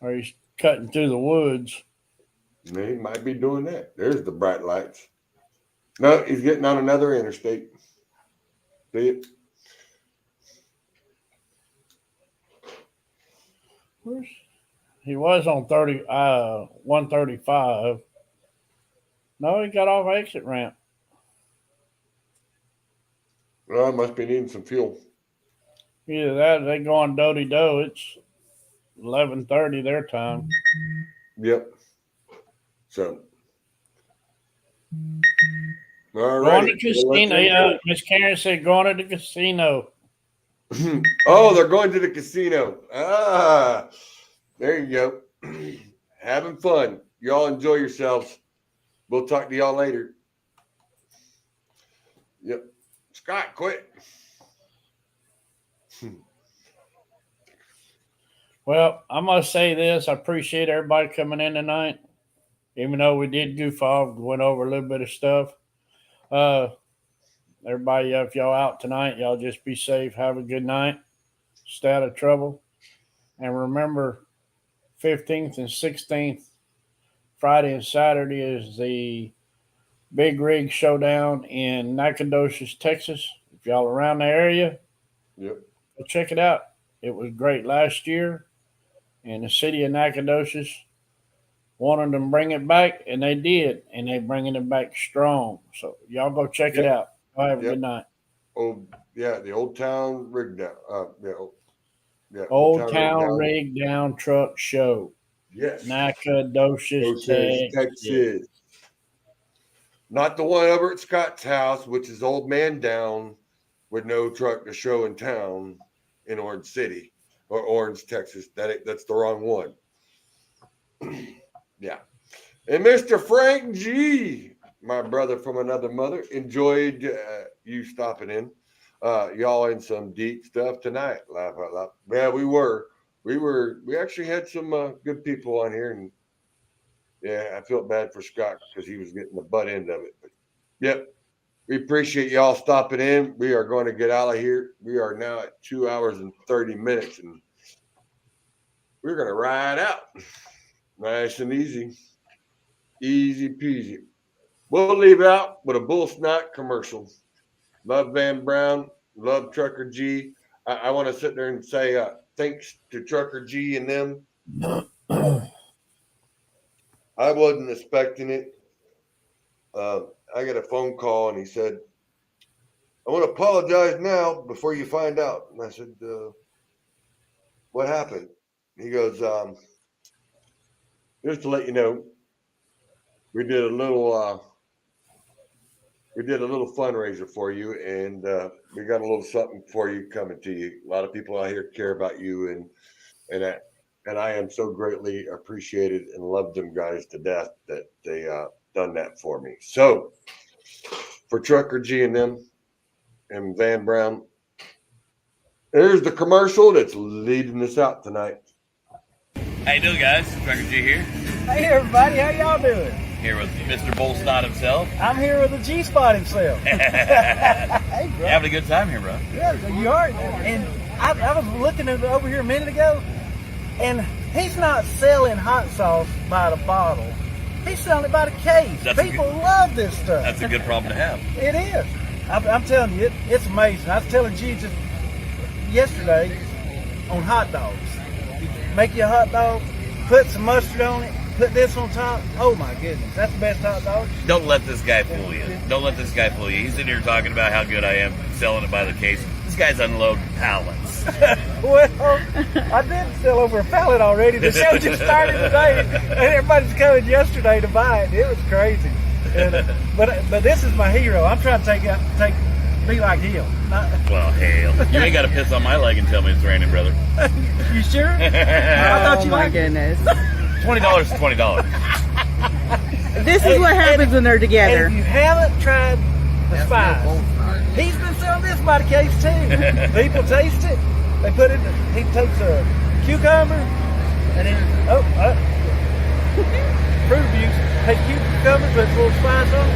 Or he's cutting through the woods. He might be doing that. There's the bright lights. No, he's getting on another interstate. See it? He was on 135. No, he got off exit ramp. Well, I must be needing some fuel. Either that or they go on do-de-do. It's 11:30 their time. Yep. So. All right. Going to casino. Yeah, Miss Karen said going to the casino. Oh, they're going to the casino. Ah, there you go. Having fun. Y'all enjoy yourselves. We'll talk to y'all later. Yep. Scott, quit. Well, I must say this. I appreciate everybody coming in tonight. Even though we did goof off, went over a little bit of stuff. Everybody, if y'all out tonight, y'all just be safe. Have a good night. Stay out of trouble. And remember, 15th and 16th, Friday and Saturday, is the Big Rig Showdown in Nacogdoches, Texas. If y'all around the area, yep, go check it out. It was great last year. And the city of Nacogdoches wanted them to bring it back, and they did. And they're bringing it back strong. So y'all go check it out. Y'all have a good night. Oh, yeah, the Old Town Rig Down. Old Town Rig Down Truck Show. Yes. Nacogdoches, Texas. Not the one over at Scott's house, which is Old Man Down with no truck to show in town in Orange City or Orange, Texas. That's the wrong one. Yeah. And Mr. Frank G, my brother from another mother, enjoyed you stopping in. Y'all in some deep stuff tonight. Laugh out loud. Yeah, we actually had some good people on here, and yeah, I felt bad for Scott because he was getting the butt end of it. But yep, we appreciate y'all stopping in. We are going to get out of here. We are now at 2 hours and 30 minutes, and we're going to ride out nice and easy. Easy peasy. We'll leave out with a Bull Snot commercial. Love Van Brown. Love Trucker G. I want to sit there and say thanks to Trucker G and them. I wasn't expecting it. I got a phone call, and he said, I want to apologize now before you find out. And I said, what happened? He goes, just to let you know, we did a little fundraiser for you, and we got a little something for you coming to you. A lot of people out here care about you, and I am so greatly appreciated and love them guys to death that they done that for me. So for Trucker G and them and Van Brown, there's the commercial that's leading us out tonight. How you doing, guys? Trucker G here. Hey, everybody. How y'all doing? Here with Mr. Bull Snot himself. I'm here with the G-Spot himself. Hey, bro. Having a good time here, bro. Yeah, you are. And I was looking over here a minute ago, and he's not selling hot sauce by the bottle. He's selling it by the case. People love this stuff. That's a good problem to have. It is. I'm telling you, it's amazing. I was telling Jesus yesterday on hot dogs. You make you a hot dog, put some mustard on it, put this on top. Oh my goodness, that's the best hot dog. Don't let this guy fool you. Don't let this guy fool you. He's in here talking about how good I am selling it by the case. This guy's unloading pallets. Well, I did sell over a pallet already. The show just started today, and everybody's coming yesterday to buy it. It was crazy. And, but this is my hero. I'm trying to be like him. Well, hell, you ain't got to piss on my leg and tell me it's raining, brother. You sure? I thought you liked goodness. $20 is $20. This is what happens when they're together. And if you haven't tried the spice, he's been selling this by the case too. People taste it. They put it. He takes a cucumber and then fruit abuse. Take cucumber, put a little spice on it.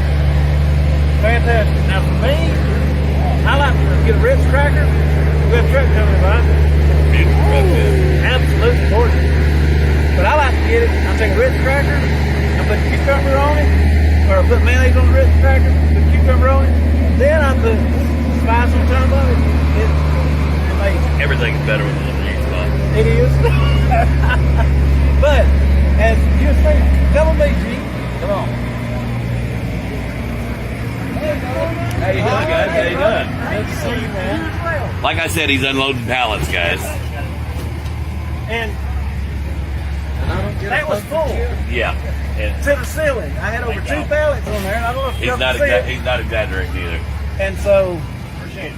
Fantastic. Now for me, I like to get a Ritz cracker. We got a truck coming by. Absolutely gorgeous. But I like to get it. I take a Ritz cracker. I put cucumber on it, or I put mayonnaise on the Ritz cracker. Put cucumber on it. Then I put spice on top of it. It's amazing. Everything's better with a little meat spot. It is. But as you say, come with me, G. Come on. How you doing, guys? How you doing? Good to see you, man. Like I said, he's unloading pallets, guys. And that was full. Yeah. To the ceiling. I had over 2 pallets on there, and I don't know if He's not exaggerating either. And so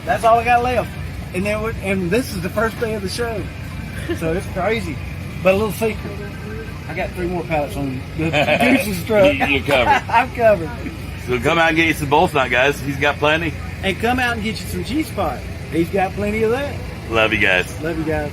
that's all I got left. And this is the first day of the show, so it's crazy. But a little secret, I got 3 more pallets on the Deuce's truck. You're covered. I'm covered. So come out and get you some Bull Snot, guys. He's got plenty. And come out and get you some G-Spot. He's got plenty of that. Love you guys. Love you guys.